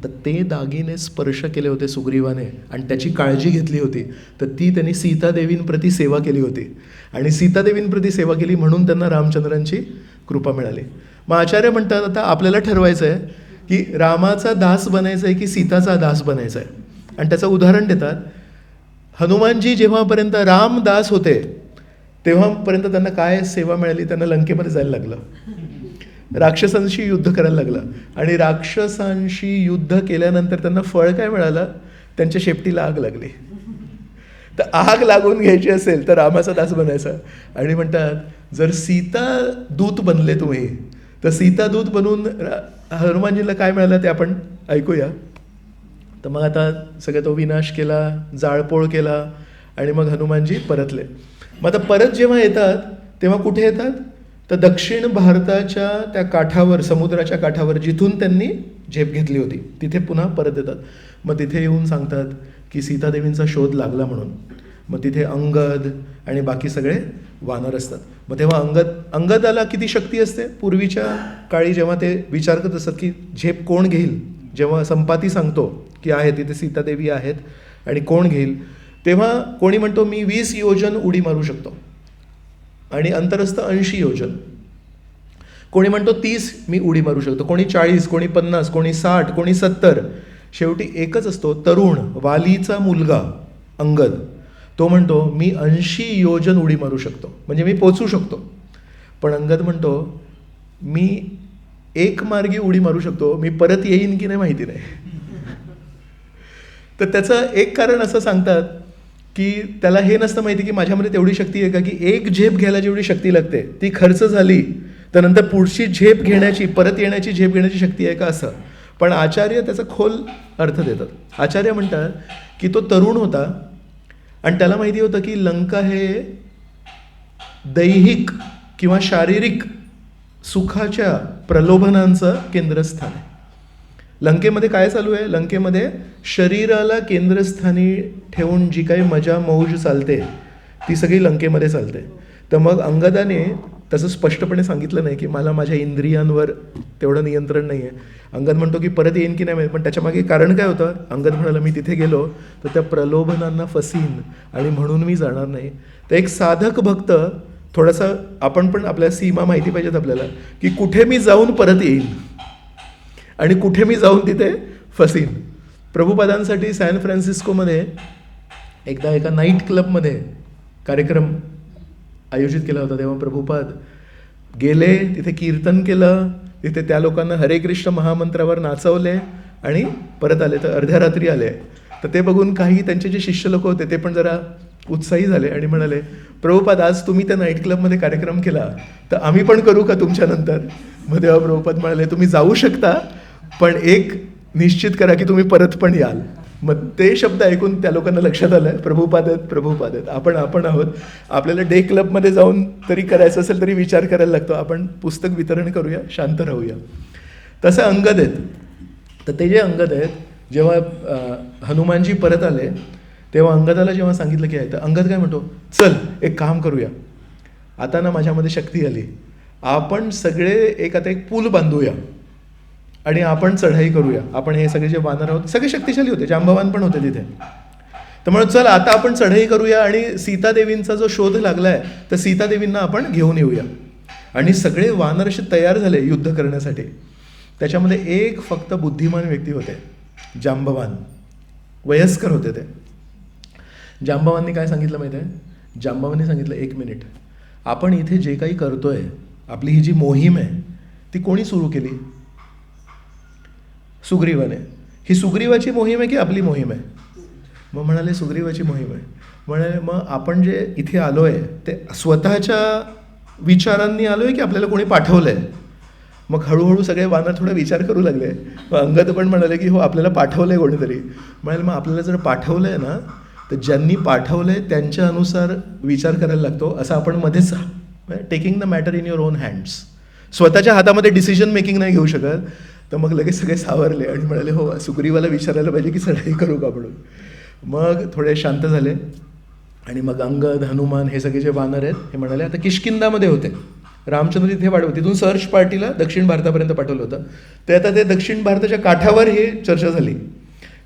Speaker 1: तर ते दागिने स्पर्श केले होते सुग्रीवाने आणि त्याची काळजी घेतली होती, तर ती त्यांनी सीतादेवींप्रती सेवा केली होती आणि सीतादेवींप्रती सेवा केली म्हणून त्यांना रामचंद्रांची कृपा मिळाली. मग आचार्य म्हणतात आता आपल्याला ठरवायचं आहे की रामाचा दास बनायचं आहे की सीताचा दास बनायचा आहे. आणि त्याचं उदाहरण देतात, हनुमानजी जेव्हापर्यंत रामदास होते तेव्हापर्यंत त्यांना काय सेवा मिळाली, त्यांना लंकेमध्ये जायला लागलं, राक्षसांशी युद्ध करायला लागलं आणि राक्षसांशी युद्ध केल्यानंतर त्यांना फळ काय मिळालं, त्यांच्या शेपटीला आग लागली. तर आग लागून घ्यायची असेल तर रामाचा दास बनायचा. आणि म्हणतात जर सीता दूत बनले तुम्ही, तर सीता दूत बनून हनुमानजीला काय मिळालं ते आपण ऐकूया. तर मग आता सगळं तो विनाश केला, जाळपोळ केला आणि मग हनुमानजी परतले. मग आता परत जेव्हा येतात तेव्हा कुठे येतात, तर दक्षिण भारताच्या त्या काठावर, समुद्राच्या काठावर जिथून त्यांनी झेप घेतली होती तिथे पुन्हा परत येतात. मग तिथे येऊन सांगतात की सीतादेवींचा शोध लागला म्हणून. मग तिथे अंगद आणि बाकी सगळे वानर असतात. मग तेव्हा अंगदाला किती शक्ती असते, पूर्वीच्या काळी जेव्हा ते विचार करत असतात की झेप कोण घेईल, जेव्हा संपाती सांगतो की आहे तिथे सीतादेवी आहेत आणि कोण घेईल, तेव्हा कोणी म्हणतो मी 20 योजन उडी मारू शकतो आणि अंतर असतं 80 योजन. कोणी म्हणतो 30 मी उडी मारू शकतो, कोणी 40, कोणी 50, कोणी 60, कोणी 70. शेवटी एकच असतो तरुण वालीचा मुलगा अंगद, तो म्हणतो मी 80 योजन उडी मारू शकतो, म्हणजे मी पोचू शकतो. पण अंगद म्हणतो मी एक मार्गी उडी मारू शकतो, मी परत येईन की नाही माहिती नाही. तर त्याचं एक कारण असं सांगतात की त्याला हे नसतं माहिती की माझ्यामध्ये तेवढी शक्ती आहे का, की एक झेप घ्यायला जेवढी शक्ती लागते ती खर्च झाली तर नंतर पुढची झेप घेण्याची, परत येण्याची झेप घेण्याची शक्ती आहे का, असं. पण आचार्य त्याचा खोल अर्थ देतात. आचार्य म्हणतात की तो तरुण होता आणि त्याला माहिती होतं की लंका हे दैहिक किंवा शारीरिक सुखाच्या प्रलोभनांचं केंद्रस्थान आहे. लंकेमध्ये काय चालू आहे, लंकेमध्ये शरीराला केंद्रस्थानी ठेवून जी काही मजा मौज चालते ती सगळी लंकेमध्ये चालते. तर मग अंगदाने तसं स्पष्टपणे सांगितलं नाही की मला माझ्या इंद्रियांवर तेवढं नियंत्रण नाही आहे. अंगद म्हणतो की परत येईन की नाही माहीत, पण त्याच्यामागे कारण काय होतं? अंगद म्हणाला मी तिथे गेलो तर त्या प्रलोभनांना फसीन आणि म्हणून मी जाणार नाही. तर एक साधक भक्त थोडासा, आपण पण आपल्या सीमा माहिती पाहिजेत आपल्याला की कुठे मी जाऊन परत येईन आणि कुठे मी जाऊन तिथे फसीन. प्रभुपादांसाठी सॅन फ्रान्सिस्कोमध्ये एकदा एका नाईट क्लबमध्ये कार्यक्रम आयोजित केला होता. तेव्हा प्रभुपाद गेले, तिथे कीर्तन केलं, तिथे त्या लोकांना हरे कृष्ण महामंत्रावर नाचवले आणि परत आले. तर अर्ध्या रात्री आले. तर ते बघून काही त्यांचे जे शिष्य लोक होते ते पण जरा उत्साही झाले आणि म्हणाले, प्रभुपाद आज तुम्ही त्या नाईट क्लबमध्ये कार्यक्रम केला तर आम्ही पण करू का तुमच्यानंतर? मग तेव्हा प्रभुपाद म्हणाले, तुम्ही जाऊ शकता, पण एक निश्चित करा की तुम्ही परत पण याल. मग ते शब्द ऐकून त्या लोकांना लक्षात आलं, प्रभुपाद आहेत, आपण आहोत. आपल्याला डे क्लबमध्ये जाऊन तरी करायचं असेल तरी विचार करायला लागतो, आपण पुस्तक वितरण करूया, शांत राहूया. तसं अंगद आहेत. तर ते जे अंगद आहेत, जेव्हा हनुमानजी परत आले तेव्हा अंगदाला जेव्हा सांगितलं की आहे, तर अंगद काय म्हणतो, चल एक काम करूया, आता ना माझ्यामध्ये शक्ती आली, आपण सगळे आता एक पूल बांधूया आणि आपण चढाई करूया. आपण हे सगळे जे वानर आहोत सगळे शक्तिशाली होते, जांबवान पण होते तिथे. तर म्हणून चल आता आपण चढाई करूया आणि सीतादेवींचा जो शोध लागलाय तर सीतादेवींना आपण घेऊन येऊया. आणि सगळे वानर असे तयार झाले युद्ध करण्यासाठी. त्याच्यामध्ये एक फक्त बुद्धिमान व्यक्ती होते, जांबवान, वयस्कर होते ते. जांबवांनी काय सांगितलं माहिती आहे? जांबवांनी सांगितलं, 1 मिनिट, आपण इथे जे काही करतोय, आपली ही जी मोहीम आहे ती कोणी सुरू केली? सुग्रीवाने. ही सुग्रीवाची मोहीम आहे की आपली मोहीम आहे? मग म्हणाले सुग्रीवाची मोहीम आहे. म्हणाले मग आपण जे इथे आलो आहे ते स्वतःच्या विचारांनी आलो आहे की आपल्याला कोणी पाठवलं आहे? मग हळूहळू सगळे वानर थोडा विचार करू लागले. मग अंगद पण म्हणाले की हो आपल्याला पाठवलं आहे कोणीतरी. म्हणाले मग आपल्याला जर पाठवलं आहे ना तर ज्यांनी पाठवलं आहे त्यांच्या अनुसार विचार करायला लागतो. असं आपण मध्येच taking the matter in your on hands, स्वतःच्या हातामध्ये डिसिजन मेकिंग नाही घेऊ शकत. तर मग लगेच सगळे सावरले आणि म्हणाले हो सुग्रीवाला विचारायला पाहिजे की चढाई करू का म्हणून. मग थोडे शांत झाले आणि मग अंगद, हनुमान हे सगळे जे वानर आहेत हे म्हणाले आता किष्किंधामध्ये होते. रामचंद्र तिथे वाढवते, तिथून सर्च पार्टीला दक्षिण भारतापर्यंत पाठवलं होतं. ते आता ते दक्षिण भारताच्या काठावर ही चर्चा झाली.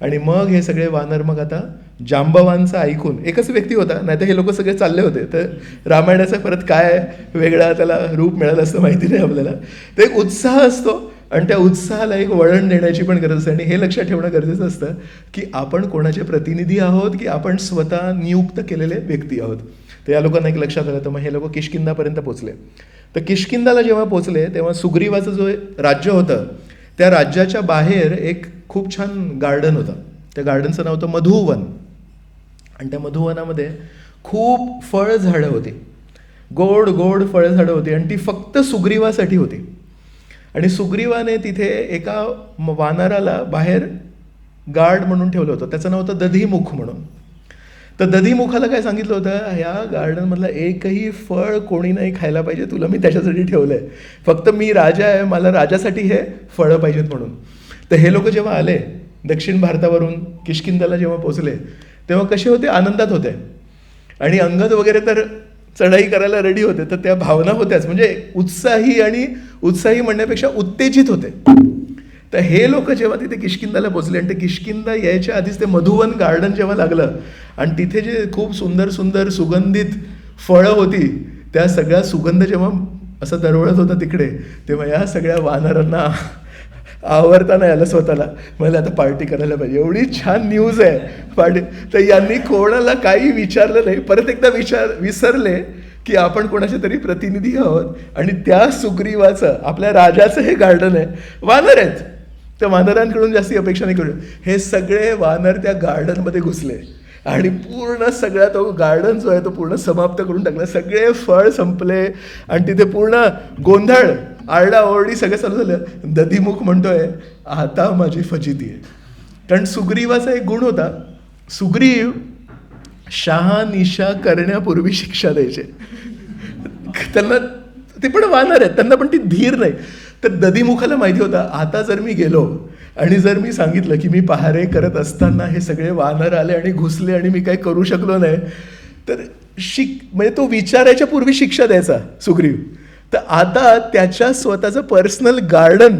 Speaker 1: आणि मग हे सगळे वानर मग आता जांबवांचं ऐकून, एकच व्यक्ती होता, नाही तर हे लोक सगळे चालले होते. तर रामायणाचा परत काय वेगळा त्याला रूप मिळालं असतं माहिती नाही आपल्याला. तर एक उत्साह असतो आणि त्या उत्साहाला एक वळण देण्याची पण गरज असते. आणि हे लक्षात ठेवणं गरजेचं असतं की आपण कोणाचे प्रतिनिधी आहोत की आपण स्वतः नियुक्त केलेले व्यक्ती आहोत. तर या लोकांना एक लक्षात आलं. तर मग हे लोक किष्किंधापर्यंत पोचले. तर किष्किंधाला जेव्हा पोचले तेव्हा सुग्रीवाचं जो राज्य होतं त्या राज्याच्या बाहेर एक खूप छान गार्डन होतं. त्या गार्डनचं नाव होतं मधुवन. आणि त्या मधुवनामध्ये खूप फळझाडं होती, गोड गोड फळझाडं होती आणि ती फक्त सुग्रीवासाठी होती. आणि सुग्रीवाने तिथे एका वानराला बाहेर गार्ड म्हणून ठेवलं होतं, त्याचं नाव होतं दधीमुख म्हणून. तर दधीमुखाला काय सांगितलं होतं, ह्या गार्डनमधलं एकही फळ कोणी नाही खायला पाहिजे, तुला मी त्याच्यासाठी ठेवलं आहे, फक्त मी राजा आहे, मला राजासाठी हे फळं पाहिजेत म्हणून. तर हे लोक जेव्हा आले दक्षिण भारतावरून किष्किंधाला जेव्हा पोचले तेव्हा कसे होते, आनंदात होते. आणि अंगद वगैरे तर चढाई करायला रेडी होते. तर त्या भावना होत्याच, म्हणजे उत्साही, आणि उत्साही म्हणण्यापेक्षा उत्तेजित होते. तर हे लोक जेव्हा तिथे किष्किंधाला पोचले आणि ते किष्किंधा यायच्या आधीच ते मधुवन गार्डन जेव्हा लागलं आणि तिथे जे खूप सुंदर सुंदर सुगंधित फळं होती, त्या सगळ्या सुगंध जेव्हा असं दरवळत होता तिकडे, तेव्हा या सगळ्या वानरांना आवरता नाही आलं स्वतःला. मला आता पार्टी करायला पाहिजे, एवढी छान न्यूज आहे पार्टी. तर यांनी कोणाला काही विचारलं नाही, परत एकदा विसरले की आपण कोणाचे तरी प्रतिनिधी आहोत आणि त्या सुग्रीवाचं, आपल्या राजाचं हे गार्डन आहे. वानर आहेत, त्या वानरांकडून जास्ती अपेक्षा नाही करू. हे सगळे वानर त्या गार्डनमध्ये घुसले आणि पूर्ण सगळा तो गार्डन जो आहे तो पूर्ण समाप्त करून टाकला. सगळे फळ संपले आणि तिथे पूर्ण गोंधळ, आरडाओरडी सगळं चालू झालं. दधीमुख म्हणतोय आता माझी फजिती आहे. कारण सुग्रीवाचा एक गुण होता, सुग्रीव शहानिशा करण्यापूर्वी शिक्षा द्यायचे. त्यांना, ते पण वानर आहेत, त्यांना पण ती धीर नाही. तर दधीमुखाला माहिती होता आता जर मी गेलो आणि जर मी सांगितलं की मी पहारे करत असताना हे सगळे वानर आले आणि घुसले आणि मी काही करू शकलो नाही, तर म्हणजे तो विचारायच्या पूर्वी शिक्षा द्यायचा सुग्रीव. तर आता त्याच्या स्वतःचं पर्सनल गार्डन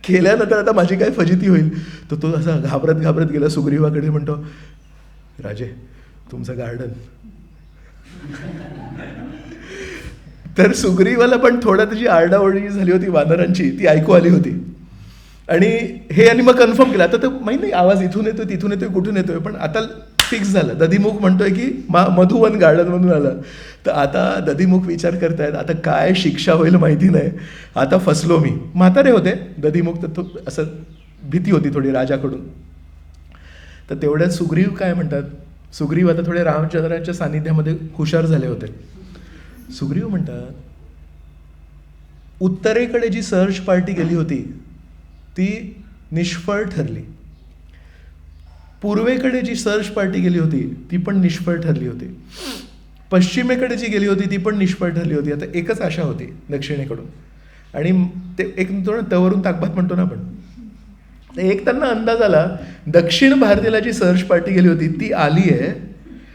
Speaker 1: केल्यानंतर आता माझी काय फजिती होईल. तर तो असा घाबरत घाबरत गेला सुग्रीवाकडे, म्हणतो राजे तुमचं गार्डन. तर सुग्रीवाला पण थोडा त्याची आरडाओरडी झाली होती वानरांची, ती ऐकू आली होती. आणि हे यांनी मग कन्फर्म केलं. आता तर माहीत नाही आवाज इथून येतोय तिथून येतोय कुठून येतोय, पण आता फिक्स झालं. दधीमुख म्हणतोय की मधुवन गार्डनमधून आलं. तर आता दधीमुख विचार करतायत आता काय शिक्षा होईल माहिती नाही, आता फसलो मी. म्हातारे होते दधीमुख, तर तो असं भीती होती थोडी राजाकडून. तर तेवढ्यात सुग्रीव काय म्हणतात, सुग्रीव आता थोडे रामचंद्राच्या सानिध्यामध्ये हुशार झाले होते. सुग्रीव म्हणतात उत्तरेकडे जी सर्च पार्टी गेली होती ती निष्फळ ठरली, पूर्वेकडे जी सर्च पार्टी गेली होती ती पण निष्फळ ठरली होती, पश्चिमेकडे जी गेली होती ती पण निष्फळ ठरली होती. आता एकच आशा होती दक्षिणेकडून. आणि ते एक तवरून ताकबात म्हणतो ना आपण, एक त्यांना अंदाज आला दक्षिण भारतीला जी सर्च पार्टी गेली होती ती आली आहे,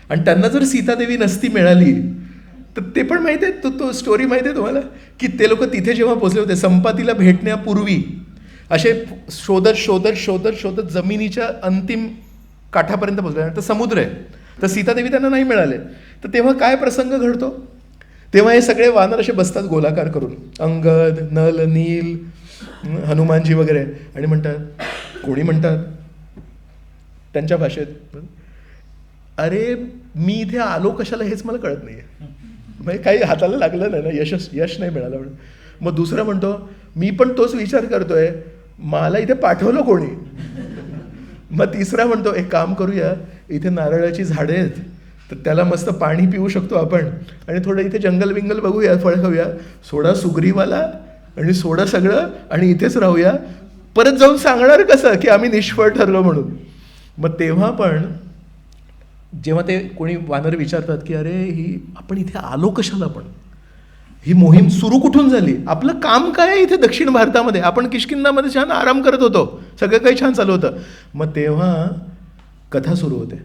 Speaker 1: आणि त्यांना जर सीतादेवी नसती मिळाली तर ते पण माहिती आहे, तो स्टोरी माहिती आहे तुम्हाला, की ते लोक तिथे जेव्हा पोचले होते संपातीला भेटण्यापूर्वी असे शोधत शोधत शोधत शोधत जमिनीच्या अंतिम काठापर्यंत पोचले, तर समुद्र आहे, तर सीतादेवी त्यांना नाही मिळाले. तर तेव्हा काय प्रसंग घडतो, तेव्हा हे सगळे वानर असे बसतात गोलाकार करून, अंगद, नल, नील, हनुमानजी वगैरे, आणि म्हणतात, कोणी म्हणतात त्यांच्या भाषेत, अरे मी इथे आलो कशाला हेच मला कळत नाही आहे, म्हणजे काही हाताला लागलं नाही ना, यश नाही मिळालं म्हणून. मग दुसरा म्हणतो मी पण तोच विचार करतोय, मला इथे पाठवलं कोणी. मग तिसरा म्हणतो एक काम करूया, इथे नारळाची झाडे आहेत तर त्याला मस्त पाणी पिऊ शकतो आपण, आणि थोडं इथे जंगल बिंगल बघूया, फळ खाऊया, सोडा सुग्रीवाला आणि सोडा सगळं आणि इथेच राहूया, परत जाऊन सांगणार कसं की आम्ही निष्फळ ठरलो म्हणून. मग तेव्हा पण जेव्हा ते कोणी वानर विचारतात की अरे ही आपण इथे आलो कशाला, पण ही मोहीम सुरू कुठून झाली, आपलं काम काय आहे इथे दक्षिण भारतामध्ये, आपण किष्किंधामध्ये छान आराम करत होतो, सगळं काही छान चालू होतं. मग तेव्हा कथा सुरू होते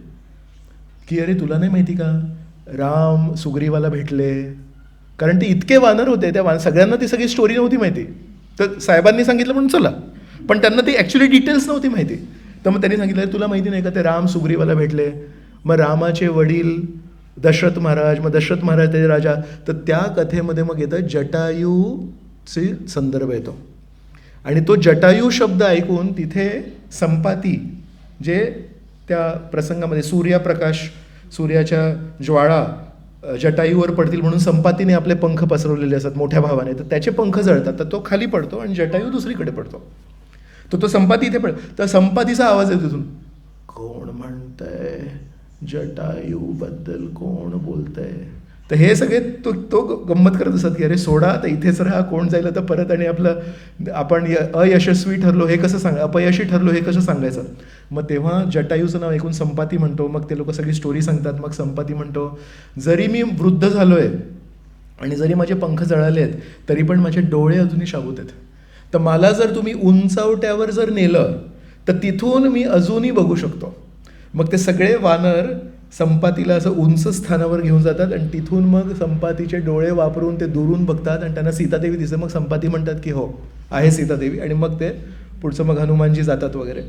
Speaker 1: की अरे तुला नाही माहिती का राम सुग्रीवाला भेटले, कारण ते इतके वानर होते त्या सगळ्यांना ती सगळी स्टोरी नव्हती माहिती. तर साहेबांनी सांगितलं म्हणून चला, पण त्यांना ती ॲक्च्युली डिटेल्स नव्हती माहिती. तर मग त्यांनी सांगितलं तुला माहिती नाही का ते राम सुग्रीवाला भेटले. मग रामाचे वडील दशरथ महाराज, मग दशरथ महाराज ते राजा, तर त्या कथेमध्ये मग येतं जटायूचे संदर्भ येतो, आणि तो जटायू शब्द ऐकून तिथे संपाती जे त्या प्रसंगामध्ये सूर्यप्रकाश सूर्याच्या ज्वाळा जटायूवर पडतील म्हणून संपातीने आपले पंख पसरवलेले असतात मोठ्या भावाने, तर त्याचे पंख जळतात, तर तो खाली पडतो आणि जटायू दुसरीकडे पडतो. तो संपाती इथे पडतो, तर संपातीचा आवाज येतो तिथून, कोण म्हणतंय जटायूबद्दल, कोण बोलतंय. तर हे सगळे तो गंमत करत असतात की अरे सोडा तर इथेच राहा, कोण जाईल तर परत, आणि आपलं आपण अयशस्वी ठरलो हे कसं अपयशी ठरलो हे कसं सांगायचं. मग तेव्हा जटायूचं नाव ऐकून संपाती म्हणतो, मग ते लोक सगळी स्टोरी सांगतात. मग संपाती म्हणतो जरी मी वृद्ध झालो आहे आणि जरी माझे पंख जळाले आहेत तरी पण माझे डोळे अजूनही शाबूत आहेत, तर मला जर तुम्ही उंचावट्यावर जर नेलं तर तिथून मी अजूनही बघू शकतो. मग ते सगळे वानर संपातीला असं उंच स्थानावर घेऊन जातात आणि तिथून मग संपातीचे डोळे वापरून ते दुरून बघतात आणि त्यांना सीतादेवी दिसते. मग संपाती म्हणतात की हो आहे सीतादेवी, आणि मग ते पुढचं मग हनुमानजी जातात वगैरे.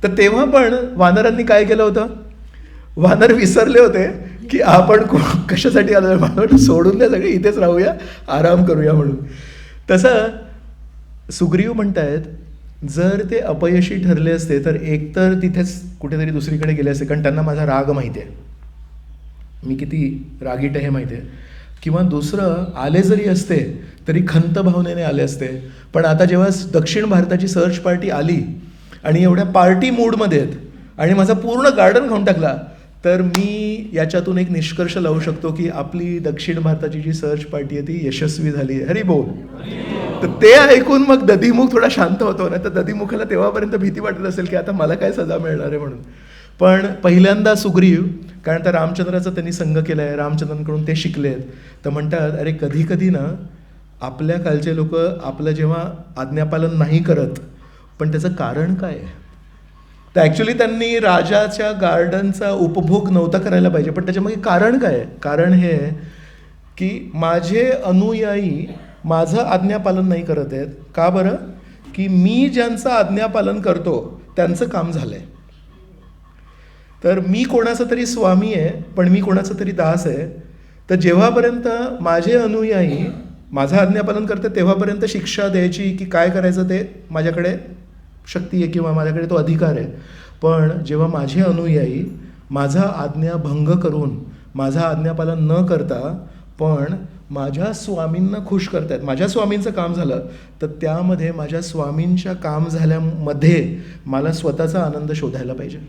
Speaker 1: तर तेव्हा पण वानरांनी काय केलं होतं, वानर विसरले होते की आपण कशासाठी आलो, मला सोडून द्या सगळे इथेच राहूया, आराम करूया म्हणून. तसं सुग्रीव म्हणतायत जर ते अपयशी ठरले असते तर एकतर तिथेच कुठेतरी दुसरीकडे गेले असते, कारण त्यांना माझा राग माहिती आहे, मी किती रागीट आहे हे माहिती आहे, किंवा दुसरं आले जरी असते तरी खंत भावनेने आले असते. पण आता जेव्हा दक्षिण भारताची सर्च पार्टी आली आणि एवढ्या पार्टी मूडमध्ये आहेत आणि माझा पूर्ण गार्डन खाऊन टाकला, तर मी याच्यातून एक निष्कर्ष लावू शकतो की आपली दक्षिण भारताची जी सर्च पार्टी आहे ती यशस्वी झाली आहे. हरी बोल. तर ते ऐकून मग दधीमुख थोडा शांत होतो ना, तर दधीमुखाला तेव्हापर्यंत भीती वाटत असेल की आता मला काय सजा मिळणार आहे म्हणून. पण पहिल्यांदा सुग्रीव, कारण तर रामचंद्राचा त्यांनी संग केला आहे, रामचंद्रांकडून ते शिकलेत, तर म्हणतात अरे कधी कधी ना आपल्या कालचे लोक आपलं जेव्हा आज्ञापालन नाही करत, पण त्याचं कारण काय आहे, तर ॲक्च्युली त्यांनी राजाच्या गार्डनचा उपभोग नव्हता करायला पाहिजे, पण त्याच्यामागे कारण काय आहे. कारण हे की माझे अनुयायी माझं आज्ञापालन नाही करत आहेत. का बरं? की मी ज्यांचं आज्ञापालन करतो त्यांचं काम झालं आहे. तर मी कोणाचा तरी स्वामी आहे, पण मी कोणाचा तरी दास आहे. तर जेव्हापर्यंत माझे अनुयायी माझं आज्ञापालन करतात तेव्हापर्यंत शिक्षा द्यायची की काय करायचं ते माझ्याकडे शक्ती आहे किंवा माझ्याकडे तो अधिकार आहे. पण जेव्हा माझे अनुयायी माझा आज्ञाभंग करून माझं आज्ञापालन न करता पण माझ्या स्वामींना खुश करतायत, माझ्या स्वामींचं काम झालं, तर त्यामध्ये माझ्या स्वामींच्या काम झाल्यामध्ये मला स्वतःचा आनंद शोधायला पाहिजे.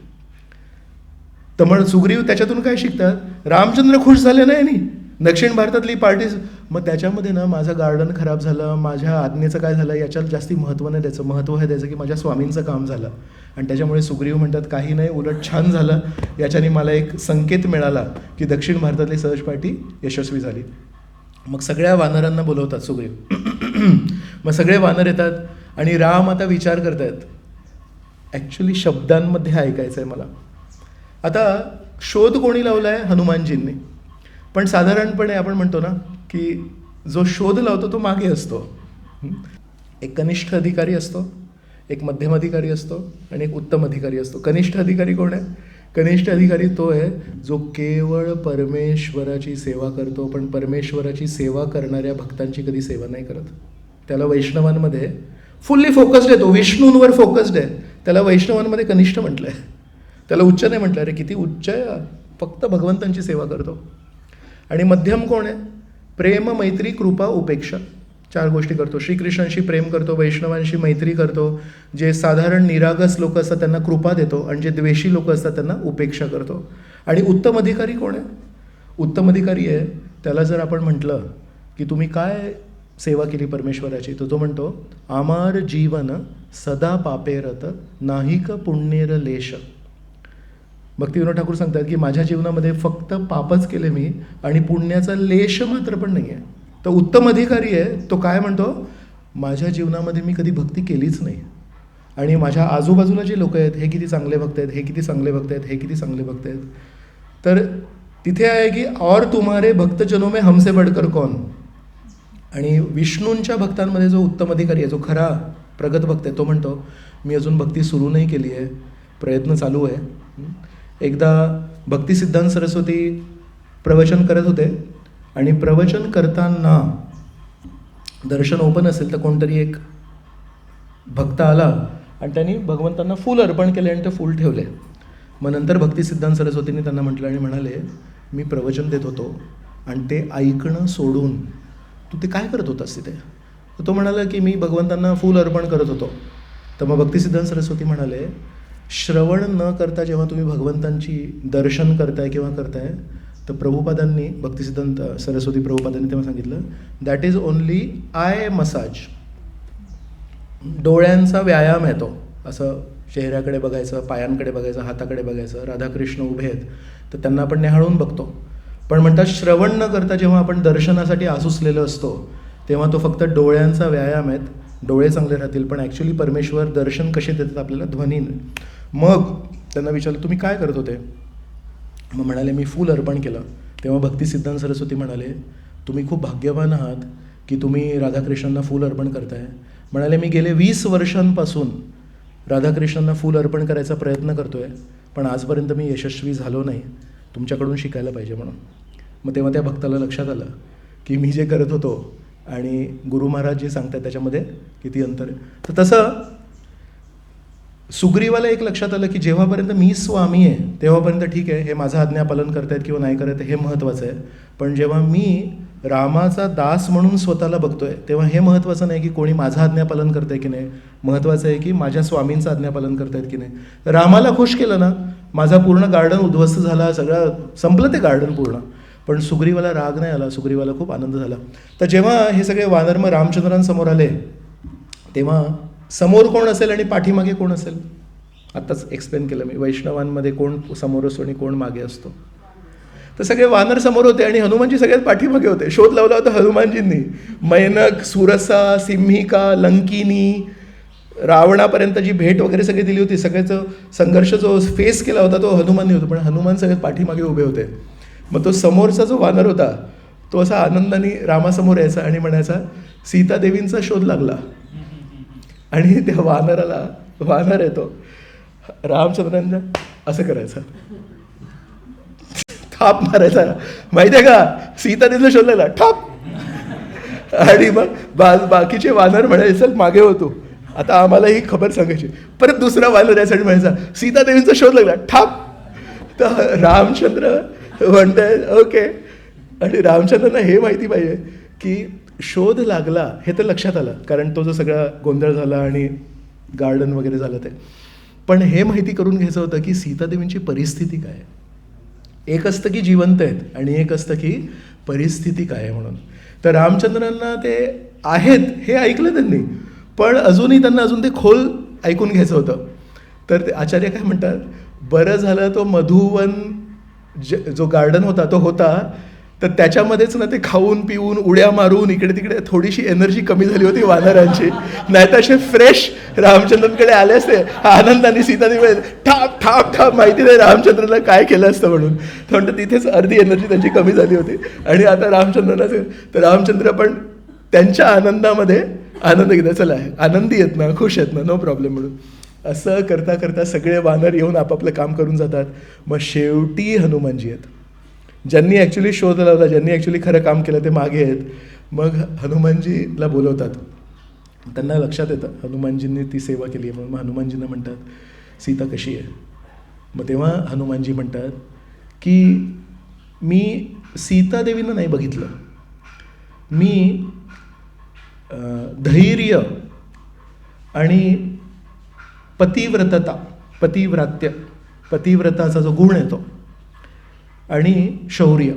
Speaker 1: तर मग सुग्रीव त्याच्यातून काय शिकतात? रामचंद्र खुश झाले नाही, दक्षिण भारतातली पार्टी, मग त्याच्यामध्ये ना माझं गार्डन खराब झालं, माझ्या आज्ञेचं काय झालं याच्यात जास्ती महत्त्व नाही द्यायचं. महत्त्व हे द्यायचं की माझ्या स्वामींचं काम झालं. आणि त्याच्यामुळे सुग्रीव म्हणतात काही नाही, उलट छान झालं, याच्याने मला एक संकेत मिळाला की दक्षिण भारतातली सहज पार्टी यशस्वी झाली. मग सगळ्या वानरांना बोलवतात सुग्रीव. मग सगळे वानर येतात आणि राम आता विचार करतायत. ॲक्च्युली शब्दांमध्ये ऐकायचं आहे मला. आता शोध कोणी लावला आहे? हनुमानजींनी. पण साधारणपणे आपण म्हणतो ना की जो शोध लावतो तो मागे असतो. एक कनिष्ठ अधिकारी असतो, एक मध्यम अधिकारी असतो आणि एक उत्तम अधिकारी असतो. कनिष्ठ अधिकारी कोण आहे? कनिष्ठ अधिकारी तो आहे जो केवळ परमेश्वराची सेवा करतो, पण परमेश्वराची सेवा करणाऱ्या भक्तांची कधी सेवा नाही करत. त्याला वैष्णवांमध्ये फुल्ली फोकस्ड आहे, तो विष्णूंवर फोकस्ड आहे. त्याला वैष्णवांमध्ये कनिष्ठ म्हटलं आहे. त्याला उच्च नाही म्हटलं. अरे किती उच्च आहे, फक्त भगवंतांची सेवा करतो. आणि मध्यम कोण आहे? प्रेम, मैत्री, कृपा, उपेक्षा, 4 गोष्टी करतो. श्रीकृष्णांशी प्रेम करतो, वैष्णवांशी मैत्री करतो, जे साधारण निरागस लोक असतात त्यांना कृपा देतो आणि जे द्वेषी लोक असतात त्यांना उपेक्षा करतो. आणि उत्तम अधिकारी कोण आहे? उत्तम अधिकारी आहे त्याला जर आपण म्हटलं की तुम्ही काय सेवा केली परमेश्वराची, तर तो म्हणतो आमार जीवन सदा पापेरत नाहिक पुण्येर लेश. भक्तिविनोद ठाकूर सांगतात की माझ्या जीवनामध्ये फक्त पापच केले मी आणि पुण्याचा लेश मात्र पण नाही आहे. तर उत्तम अधिकारी आहे तो काय म्हणतो? माझ्या जीवनामध्ये मी कधी भक्ती केलीच नाही आणि माझ्या आजूबाजूला जे लोक आहेत हे किती चांगले भक्त आहेत, हे किती चांगले भक्त आहेत, हे किती चांगले भक्त आहेत. तर तिथे आहे की और तुम्हारे भक्तजनों में हमसे बढ़कर कौन. आणि विष्णूंच्या भक्तांमध्ये जो उत्तम अधिकारी आहे, जो खरा प्रगत भक्त आहे, तो म्हणतो मी अजून भक्ती सुरू नाही केली आहे, प्रयत्न चालू आहे. एकदा भक्तिसिद्धांत सरस्वती प्रवचन करत होते आणि प्रवचन करताना दर्शन ओपन असेल तर कोणतरी एक भक्त आला आणि त्यांनी भगवंतांना फूल अर्पण केले आणि ते फूल ठेवले. मग नंतर भक्तिसिद्धांत सरस्वतींनी त्यांना म्हटलं आणि म्हणाले मी प्रवचन देत होतो आणि ते ऐकणं सोडून तू ते काय करत होतास तिथे? तर तो म्हणाला की मी भगवंतांना फूल अर्पण करत होतो. तर मग भक्तिसिद्धांत सरस्वती म्हणाले श्रवण न करता जेव्हा तुम्ही भगवंतांची दर्शन करताय किंवा करताय तर प्रभुपादांनी, भक्तिसिद्धांत सरस्वती प्रभुपादांनी तेव्हा सांगितलं that is only I massage. डोळ्यांचा व्यायाम आहे तो. असं चेहऱ्याकडे बघायचं, पायांकडे बघायचं, हाताकडे बघायचं. राधाकृष्ण उभे आहेत तर त्यांना आपण निहाळून बघतो. पण म्हणतात श्रवण न करता जेव्हा आपण दर्शनासाठी आसुसलेलो असतो तेव्हा तो फक्त डोळ्यांचा व्यायाम आहेत. डोळे चांगले राहतील पण ॲक्च्युली परमेश्वर दर्शन कसे देतात आपल्याला? ध्वनीने. मग त्यांना विचारलं तुम्ही काय करत होते? मग म्हणाले मी फूल अर्पण केलं. तेव्हा भक्तिसिद्धांत सरस्वती म्हणाले तुम्ही खूप भाग्यवान आहात की तुम्ही राधाकृष्णांना फूल अर्पण करताय. म्हणाले मी गेले 20 वर्षांपासून राधाकृष्णांना फूल अर्पण करायचा प्रयत्न करतो आहे पण आजपर्यंत मी यशस्वी झालो नाही, तुमच्याकडून शिकायला पाहिजे म्हणून. मग तेव्हा त्या भक्ताला लक्षात आलं की मी जे करत होतो आणि गुरु महाराज जे सांगतात त्याच्यामध्ये किती अंतर आहे. तर तसं सुग्रीवाला एक लक्षात आलं की जेव्हापर्यंत मी स्वामी आहे तेव्हापर्यंत ठीक आहे, हे माझं आज्ञापालन करतायत किंवा नाही करत हे महत्त्वाचं आहे. पण जेव्हा मी रामाचा दास म्हणून स्वतःला बघतोय तेव्हा हे महत्त्वाचं नाही की कोणी माझं आज्ञापालन करतंय की नाही, महत्त्वाचं आहे की माझ्या स्वामींचं आज्ञापालन करतायत की नाही. रामाला खुश केलं ना, माझा पूर्ण गार्डन उद्ध्वस्त झाला, सगळं संपलं ते गार्डन पूर्ण. पण सुग्रीवाला राग नाही आला, सुग्रीवाला खूप आनंद झाला. तर जेव्हा हे सगळे वानर मग रामचंद्रांसमोर आले तेव्हा समोर कोण असेल आणि पाठीमागे कोण असेल? आत्ताच एक्सप्लेन केलं मी. वैष्णवांमध्ये कोण समोर असतो आणि कोण मागे असतो. तर सगळे वानर समोर होते आणि हनुमानजी सगळ्यात पाठीमागे होते. शोध लावला होता हनुमानजींनी. मैनक, सुरसा, सिंहिका, लंकिनी, रावणापर्यंत जी भेट वगैरे सगळी दिली होती, सगळ्याचं संघर्ष जो फेस केला होता तो हनुमाननी होता. पण हनुमान सगळ्यात पाठीमागे उभे होते. मग तो समोरचा जो वानर होता तो असा आनंदाने रामासमोर यायचा आणि म्हणायचा सीतादेवींचा शोध लागला. आणि त्या वानर येतो रामचंद्रांना असं करायचं, थाप मारायचा, माहिती आहे का सीतादेवीचा शोध लागला, ठाप. आणि मग बाकीचे वानर म्हणायचे चल मागे होतो, आता आम्हाला ही खबर सांगायची. परत दुसरा वानर यासाठी म्हणायचा सीतादेवींचा शोध लागला, ठाप. तर रामचंद्र म्हणताय ओके. आणि रामचंद्रांना हे माहिती पाहिजे की शोध लागला हे तर लक्षात आलं, कारण तो जो सगळा गोंधळ झाला आणि गार्डन वगैरे झालं ते. पण हे माहिती करून घ्यायचं होतं की सीतादेवींची परिस्थिती काय आहे. एक असतं की जिवंत आहेत आणि एक असतं की परिस्थिती काय आहे म्हणून. तर रामचंद्रांना ते आहेत हे ऐकलं त्यांनी, पण अजूनही त्यांना अजून ते खोल ऐकून घ्यायचं होतं. तर ते आचार्य काय म्हणतात, बरं झालं तो मधुवन जो गार्डन होता तो होता, तर त्याच्यामध्येच ना ते खाऊन पिऊन उड्या मारून इकडे तिकडे थोडीशी एनर्जी कमी झाली होती वानरांची. नाही तर असे फ्रेश रामचंद्रांकडे आले असते आनंदाने. सीतादेवी ठाप ठाप ठाप, माहिती नाही रामचंद्राला काय केलं असतं म्हणून. म्हणतं तिथेच अर्धी एनर्जी त्यांची कमी झाली होती. आणि आता रामचंद्रांना तर रामचंद्र पण त्यांच्या आनंदामध्ये आनंद घेतात, चला आनंदी आहेत ना, खुश आहेत ना, नो प्रॉब्लेम म्हणून. असं करता करता सगळे वानर येऊन आपापलं काम करून जातात. मग शेवटी हनुमानजी आहेत, ज्यांनी ॲक्च्युली शोध लावला, ज्यांनी ॲक्च्युली खरं काम केलं ते मागे आहेत. मग हनुमानजीला बोलवतात. त्यांना लक्षात येतं हनुमानजींनी ती सेवा केली आहे म्हणून. मग हनुमानजींना म्हणतात सीता कशी आहे. मग तेव्हा हनुमानजी म्हणतात की मी सीतादेवींना नाही बघितलं, मी धैर्य आणि पतिव्रताचा जो गुण येतो आणि शौर्य,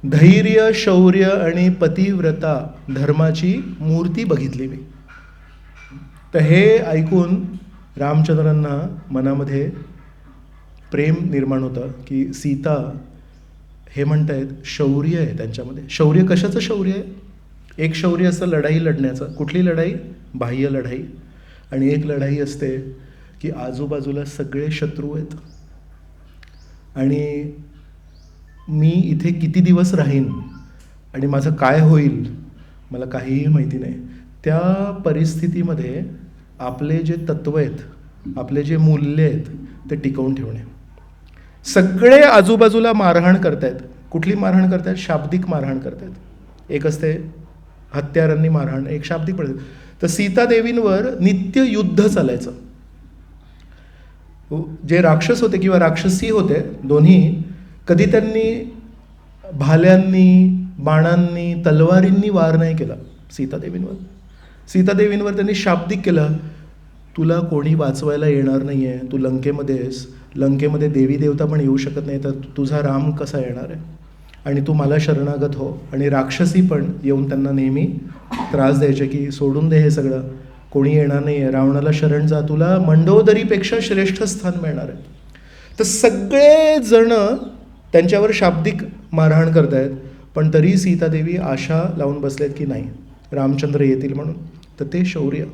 Speaker 1: धैर्य शौर्य आणि पतिव्रता धर्माची मूर्ती बघितली मी. तर हे ऐकून रामचंद्रांना मनामध्ये प्रेम निर्माण होतं की सीता हे म्हणतायत शौर्य आहे त्यांच्यामध्ये. शौर्य कशाचं शौर्य आहे. एक शौर्य असतं लढाई लढण्याचं. कुठली लढाई, बाह्य लढाई. आणि एक लढाई असते की आजूबाजूला सगळे शत्रू आहेत आणि मी इथे किती दिवस राहीन आणि माझं काय होईल मला काहीही माहिती नाही. त्या परिस्थितीमध्ये आपले जे तत्व आहेत, आपले जे मूल्य आहेत ते टिकवून ठेवणे. सगळे आजूबाजूला मारहाण करतायत. कुठली मारहाण करतायत, शाब्दिक मारहाण करतायत. एक असते हत्यारांनी मारहाण, एक शाब्दिक पडते. तर सीतादेवींवर नित्य युद्ध चालायचं. जे राक्षस होते किंवा राक्षसी होते दोन्ही, कधी त्यांनी भाल्यांनी, बाणांनी, तलवारींनी वार नाही केला सीतादेवींवर. सीतादेवींवर त्यांनी शाब्दिक केलं, तुला कोणी वाचवायला येणार नाही आहे, तू लंकेमध्ये आहेस, लंकेमध्ये देवी देवता पण येऊ शकत नाही, तर तुझा राम कसा येणार आहे, आणि तू मला शरणागत हो. आणि राक्षसी पण येऊन त्यांना नेहमी त्रास द्यायचे की सोडून दे हे सगळं, कोणी येणार नाही आहे, रावणाला शरण जा, तुला मंडोदरीपेक्षा श्रेष्ठ स्थान मिळणार आहे. तर सगळे जण त्यांच्यावर शाब्दिक मारहाण करतायत, पण तरी सीतादेवी आशा लावून बसलेत की नाही रामचंद्र येतील म्हणून. तर ते शौर्य.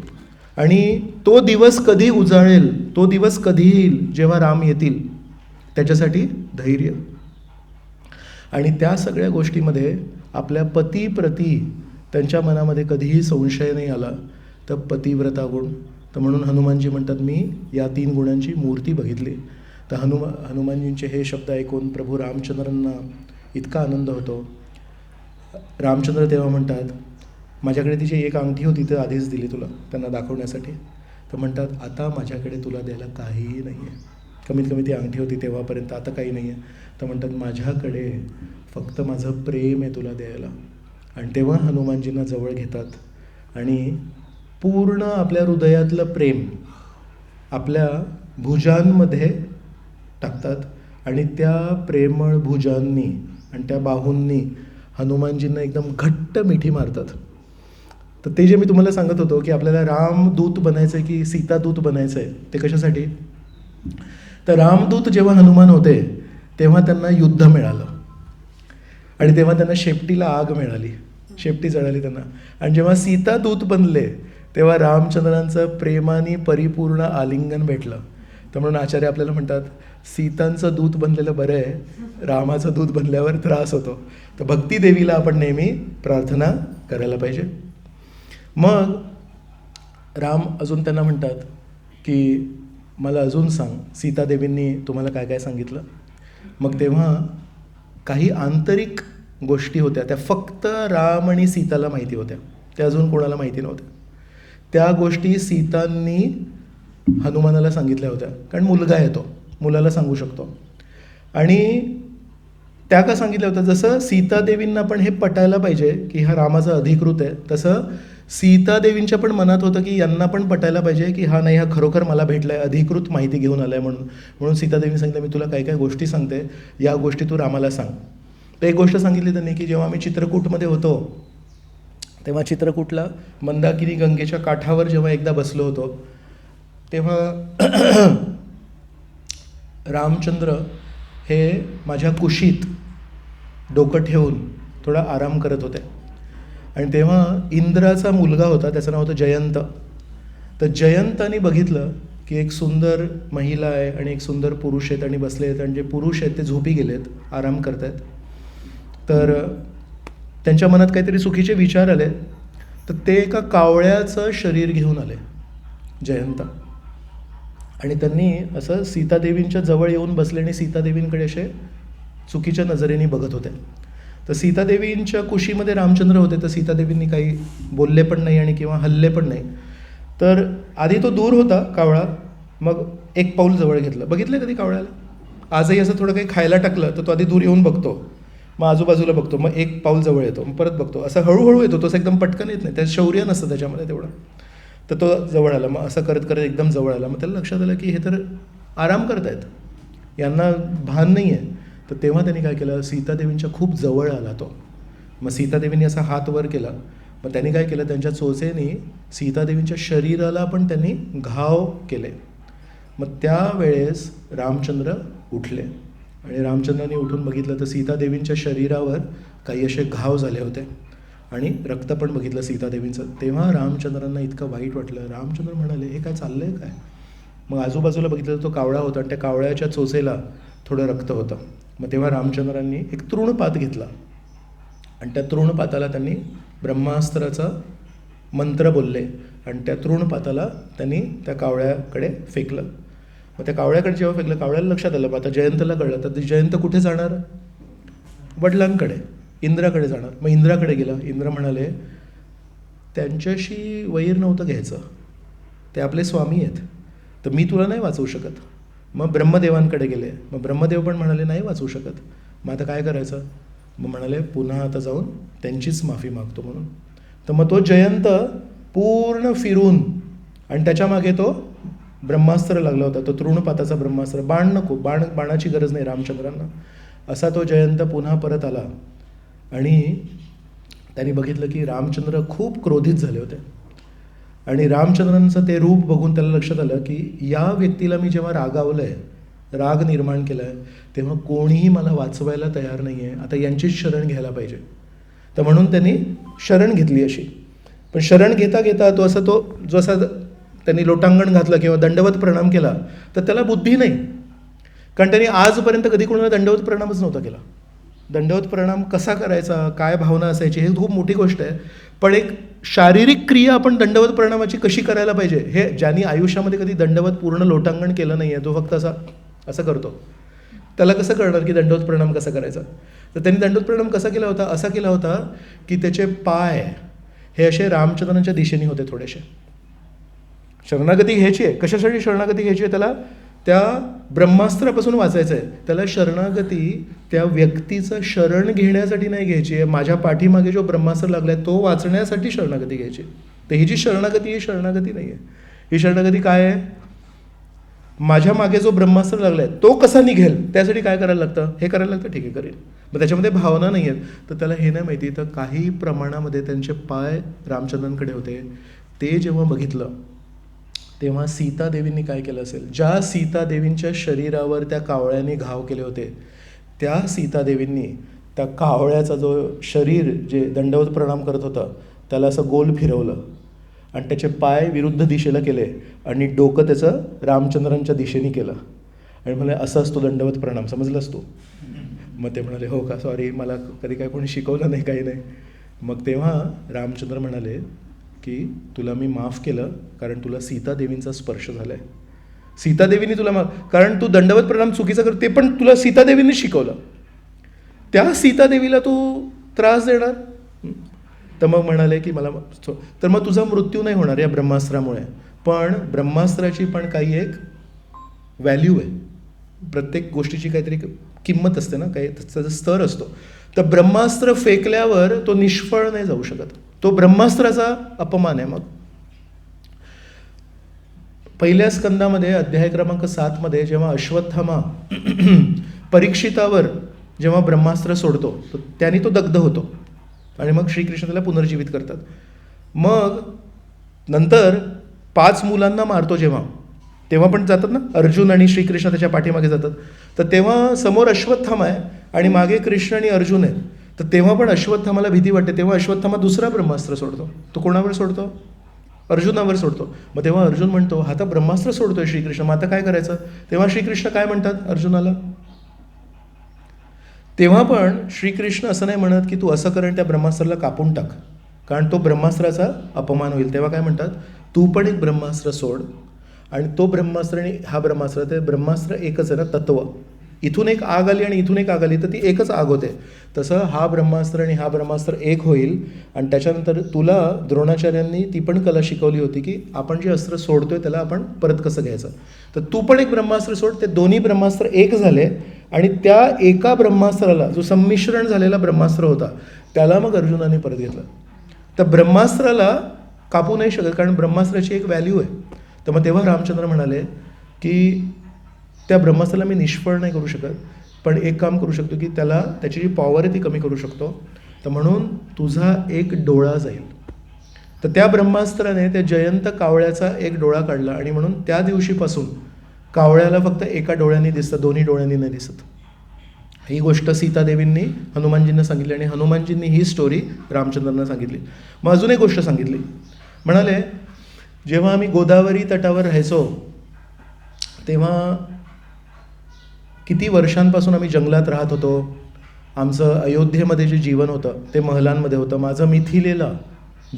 Speaker 1: आणि तो दिवस कधी उजाळेल, तो दिवस कधी येईल जेव्हा राम येतील, त्याच्यासाठी धैर्य. आणि त्या सगळ्या गोष्टीमध्ये आपल्या पतीप्रती त्यांच्या मनामध्ये कधीही संशय नाही आला. तर पतिव्रता गुण. तर म्हणून हनुमानजी म्हणतात मी या 3 गुणांची मूर्ती बघितली. तर हनुमानजींचे हे शब्द ऐकून प्रभू रामचंद्रांना इतका आनंद होतो. रामचंद्र तेव्हा म्हणतात माझ्याकडे तिची एक अंगठी होती तर आधीच दिली तुला त्यांना दाखवण्यासाठी. तर म्हणतात आता माझ्याकडे तुला द्यायला काहीही नाही आहे, कमीत कमी ती अंगठी होती तेव्हापर्यंत, आता काही नाही आहे. तर म्हणतात माझ्याकडे फक्त माझं प्रेम आहे तुला द्यायला. आणि तेव्हा हनुमानजींना जवळ घेतात आणि पूर्ण आपल्या हृदयातलं प्रेम आपल्या भुजांमध्ये टाकतात. आणि त्या प्रेमळ भुजांनी आणि त्या बाहूंनी हनुमानजींना एकदम घट्ट मिठी मारतात. तर ते जे मी तुम्हाला सांगत होतो की आपल्याला रामदूत बनायचं आहे की सीतादूत बनायचं आहे, ते कशासाठी. तर रामदूत जेव्हा हनुमान होते तेव्हा त्यांना युद्ध मिळालं आणि तेव्हा त्यांना शेपटीला आग मिळाली, शेपटी जळाली त्यांना. आणि जेव्हा सीतादूत बनले तेव्हा रामचंद्रांचं प्रेमाने परिपूर्ण आलिंगन भेटलं. तर म्हणून आचार्य आपल्याला म्हणतात सीतांचं दूत बनलेलं बरं आहे, रामाचं दूध बनल्यावर त्रास होतो. तर भक्ती देवीला आपण नेहमी प्रार्थना करायला पाहिजे. मग राम अजून त्यांना म्हणतात की मला अजून सांग, सीतादेवींनी तुम्हाला काय काय सांगितलं. मग तेव्हा काही आंतरिक गोष्टी होत्या, त्या फक्त राम आणि सीताला माहिती होत्या, त्या अजून कोणाला माहिती नव्हत्या. त्या गोष्टी सीतांनी हनुमानाला सांगितल्या होत्या, कारण मुलगा आहे तो, मुलाला सांगू शकतो. आणि त्या का सांगितल्या होत्या, जसं सीतादेवींना पण हे पटायला पाहिजे की हा रामाचा अधिकृत आहे, तसं सीतादेवींच्या पण मनात होतं की यांना पण पटायला पाहिजे की हा नाही, हा खरोखर मला भेटला आहे, अधिकृत माहिती घेऊन आला आहे म्हणून सीतादेवींनी सांगितलं मी तुला काय काय गोष्टी सांगते, या गोष्टी तू रामाला सांग. तर एक गोष्ट सांगितली त्यांनी की जेव्हा आम्ही चित्रकूटमध्ये होतो तेव्हा चित्रकूटला मंदाकिनी गंगेच्या काठावर जेव्हा एकदा बसलो होतो तेव्हा रामचंद्र हे माझ्या कुशीत डोकं ठेवून थोडा आराम करत होते. आणि तेव्हा इंद्राचा मुलगा होता, त्याचं नाव होतं जयंत. तर जयंताने बघितलं की एक सुंदर महिला आहे आणि एक सुंदर पुरुष आहेत आणि बसले आहेत, आणि जे पुरुष आहेत ते झोपी गेलेत, आराम करत आहेत. तर त्यांच्या मनात काहीतरी चुकीचे विचार आले. तर ते एका कावळ्याचं शरीर घेऊन आले जयंत, आणि त्यांनी असं सीतादेवींच्या जवळ येऊन बसले आणि सीतादेवींकडे असे चुकीच्या नजरेने बघत होते. तर सीतादेवींच्या कुशीमध्ये रामचंद्र होते, तर सीतादेवींनी काही बोलले पण नाही आणि किंवा हल्ले पण नाही. तर आधी तो दूर होता कावळा, मग एक पाऊल जवळ घेतलं. बघितलं कधी कावळ्याला? आजही असं थोडं काही खायला टाकलं तर तो आधी दूर येऊन बघतो, मग आजूबाजूला बघतो, मग एक पाऊल जवळ येतो, मग परत बघतो, असं हळूहळू येतो. तो असं एकदम पटकन येत नाही, त्यात शौर्य नसतं त्याच्यामध्ये तेवढं. तर तो जवळ आला, मग असं करत करत एकदम जवळ आला. मग त्याला लक्षात आलं की हे तर आराम करतायत, यांना भान नाही आहे. तर तेव्हा त्यांनी काय केलं, सीतादेवींच्या खूप जवळ आला तो. मग सीतादेवींनी असा हात वर केला. मग त्यांनी काय केलं, त्यांच्या चोचेने सीतादेवींच्या शरीराला पण त्यांनी घाव केले. मग त्यावेळेस रामचंद्र उठले आणि रामचंद्रांनी उठून बघितलं तर सीतादेवींच्या शरीरावर काही असे घाव झाले होते आणि रक्त पण बघितलं सीतादेवींचं. तेव्हा रामचंद्रांना इतकं वाईट वाटलं. रामचंद्र म्हणाले हे काय चाललं आहे काय. मग आजूबाजूला बघितलं तर तो कावळा होता आणि त्या कावळ्याच्या चोचेला थोडं रक्त होतं. मग तेव्हा रामचंद्रांनी एक तृणपात घेतला आणि त्या तृणपाताला त्यांनी ब्रह्मास्त्राचा मंत्र बोलले आणि त्या तृणपाताला त्यांनी त्या कावळ्याकडे फेकलं. मग त्या कावळ्याकडे जेव्हा फेकलं, कावळ्याला लक्षात आलं, आता जयंतला कळलं. तर जयंत कुठे जाणार, वडिलांकडे, इंद्राकडे जाणार. मग इंद्राकडे गेला. इंद्र म्हणाले त्यांच्याशी वैर नव्हतं घ्यायचं, ते आपले स्वामी आहेत, तर मी तुला नाही वाचवू शकत. मग ब्रह्मदेवांकडे गेले. मग ब्रह्मदेव पण म्हणाले नाही वाचवू शकत. मग आता काय करायचं. मग म्हणाले पुन्हा आता जाऊन त्यांचीच माफी मागतो म्हणून. तर मग तो जयंत पूर्ण फिरून आणि त्याच्या मागे तो ब्रह्मास्त्र लागला होता, तो तृणपाताचा ब्रह्मास्त्र. बाण नको, बाणाची गरज नाही रामचंद्रांना. असा तो जयंत पुन्हा परत आला आणि त्यांनी बघितलं की रामचंद्र खूप क्रोधित झाले होते. आणि रामचंद्रांचं ते रूप बघून त्याला लक्षात आलं की या व्यक्तीला मी जेव्हा रागावलं आहे, राग निर्माण केला आहे, तेव्हा कोणीही मला वाचवायला तयार नाही आहे, आता यांचीच शरण घ्यायला पाहिजे. तर म्हणून त्यांनी शरण घेतली अशी. पण शरण घेता घेता तो जो असा त्यांनी लोटांगण घातलं किंवा दंडवत प्रणाम केला, तर त्याला बुद्धी नाही, कारण त्यांनी आजपर्यंत कधी कोणाला दंडवत प्रणामच नव्हता केला. दंडवत प्रणाम कसा करायचा, काय भावना असायची, हे खूप मोठी गोष्ट आहे. पण एक शारीरिक क्रिया आपण दंडवत प्रणामाची कशी करायला पाहिजे, हे ज्यांनी आयुष्यामध्ये कधी दंडवत पूर्ण लोटांगण केलं नाही आहे, तो फक्त असं करतो, त्याला कसं कळणार की दंडवत प्रणाम कसा करायचा. तर त्यांनी दंडवत प्रणाम कसा केला होता, असा केला होता की त्याचे पाय हे असे रामचंद्रांच्या दिशेने होते थोडेसे. शरणागती घ्यायची आहे. कशासाठी शरणागती घ्यायची आहे, त्याला त्या ब्रह्मास्त्रापासून वाचायचं आहे. त्याला शरणागती त्या व्यक्तीचं शरण घेण्यासाठी नाही घ्यायची आहे. माझ्या पाठीमागे जो ब्रह्मास्त्र लागला आहे तो वाचण्यासाठी शरणागती घ्यायची. तर ही जी शरणागती ही शरणागती नाही आहे. ही शरणागती काय आहे, माझ्या मागे जो ब्रह्मास्त्र लागला आहे तो कसा निघेल, त्यासाठी काय करायला लागतं, हे करायला लागतं, ठीक आहे करेल. मग त्याच्यामध्ये भावना नाही आहेत, तर त्याला हे नाही माहिती. तर काही प्रमाणामध्ये त्यांचे पाय रामचंद्रांकडे होते. ते जेव्हा बघितलं तेव्हा सीतादेवींनी काय केलं असेल, ज्या सीतादेवींच्या शरीरावर त्या कावळ्याने घाव केले होते, त्या सीतादेवींनी त्या कावळ्याचा जो शरीर जे दंडवत प्रणाम करत होतं त्याला असं गोल फिरवलं आणि त्याचे पाय विरुद्ध दिशेला केले आणि डोकं त्याचं रामचंद्रांच्या दिशेने केलं आणि म्हणजे असं असतो दंडवत प्रणाम. समजलंस तू. मग ते म्हणाले हो का, सॉरी, मला कधी काय कोणी शिकवलं नाही, काही नाही. मग तेव्हा रामचंद्र म्हणाले की तुला मी माफ केलं कारण तुला सीतादेवींचा स्पर्श झाला आहे. सीतादेवींनी तुला कारण तू दंडवत प्रणाम चुकीचं कर, ते पण तुला सीतादेवींनी शिकवलं, त्या सीतादेवीला तू त्रास देणार. तर मग म्हणाले की मला तर मग तुझा मृत्यू नाही होणार या ब्रह्मास्त्रामुळे, पण ब्रह्मास्त्राची पण काही एक व्हॅल्यू आहे, प्रत्येक गोष्टीची काहीतरी किंमत असते ना, काही त्याचा स्तर असतो. तर ब्रह्मास्त्र फेकल्यावर तो निष्फळ नाही जाऊ शकत, तो ब्रह्मास्त्राचा अपमान आहे. मग पहिल्या स्कंदामध्ये अध्याय क्रमांक 7 जेव्हा अश्वत्थामा परीक्षितावर जेव्हा ब्रह्मास्त्र सोडतो तर त्याने तो दग्ध होतो आणि मग श्रीकृष्ण त्याला पुनर्जीवित करतात. मग नंतर 5 मुलांना मारतो जेव्हा, तेव्हा पण जातात ना अर्जुन आणि श्रीकृष्ण त्याच्या पाठीमागे जातात, तर तेव्हा समोर अश्वत्थामा आहे आणि मागे कृष्ण आणि अर्जुन आहे. तर तेव्हा पण अश्वत्थामाला भीती वाटते, तेव्हा अश्वत्थामा दुसरा ब्रह्मास्त्र सोडतो. तो कोणावर सोडतो? अर्जुनावर सोडतो. मग तेव्हा अर्जुन म्हणतो हा तर ब्रह्मास्त्र सोडतोय श्रीकृष्ण, मग आता काय करायचं? तेव्हा श्रीकृष्ण काय म्हणतात अर्जुनाला? तेव्हा पण श्रीकृष्ण असं नाही म्हणत की तू असं कर आणि त्या ब्रह्मास्त्राला कापून टाक, कारण तो ब्रह्मास्त्राचा अपमान होईल. तेव्हा काय म्हणतात, तू पण एक ब्रह्मास्त्र सोड, आणि तो ब्रह्मास्त्र आणि हा ब्रह्मास्त्र, ते ब्रह्मास्त्र एकच आहे ना, तत्व. इथून एक आग आली आणि इथून एक आग आली तर ती एकच आग होते. तसं हा ब्रह्मास्त्र आणि हा ब्रह्मास्त्र एक होईल. आणि त्याच्यानंतर तुला द्रोणाचार्यांनी ती पण कला शिकवली होती की आपण जे अस्त्र सोडतोय त्याला आपण परत कसं घ्यायचं. तर तू पण एक ब्रह्मास्त्र सोड, ते दोन्ही ब्रह्मास्त्र एक झाले आणि त्या एका ब्रह्मास्त्राला, जो संमिश्रण झालेला ब्रह्मास्त्र होता, त्याला मग अर्जुनाने परत घेतलं. तर ब्रह्मास्त्राला कापू नाही शकत, कारण ब्रह्मास्त्राची एक व्हॅल्यू आहे. तर मग तेव्हा रामचंद्र म्हणाले की त्या ब्रह्मास्त्राला मी निष्फळ नाही करू शकत, पण एक काम करू शकतो की त्याला त्याची जी पॉवर आहे ती कमी करू शकतो. तर म्हणून तुझा एक डोळा जाईल. तर त्या ब्रह्मास्त्राने त्या जयंत कावळ्याचा एक डोळा काढला आणि म्हणून त्या दिवशीपासून कावळ्याला फक्त एका डोळ्यांनी दिसतं, दोन्ही डोळ्यांनी नाही दिसत. ही गोष्ट सीतादेवींनी हनुमानजींना सांगितली आणि हनुमानजींनी ही स्टोरी रामचंद्रांना सांगितली. मग अजून एक गोष्ट सांगितली. म्हणाले जेव्हा आम्ही गोदावरी तटावर राहायचो तेव्हा किती वर्षांपासून आम्ही जंगलात राहत होतो. आमचं अयोध्येमध्ये जे जीवन होतं ते महलांमध्ये होतं. माझं मिथिलेला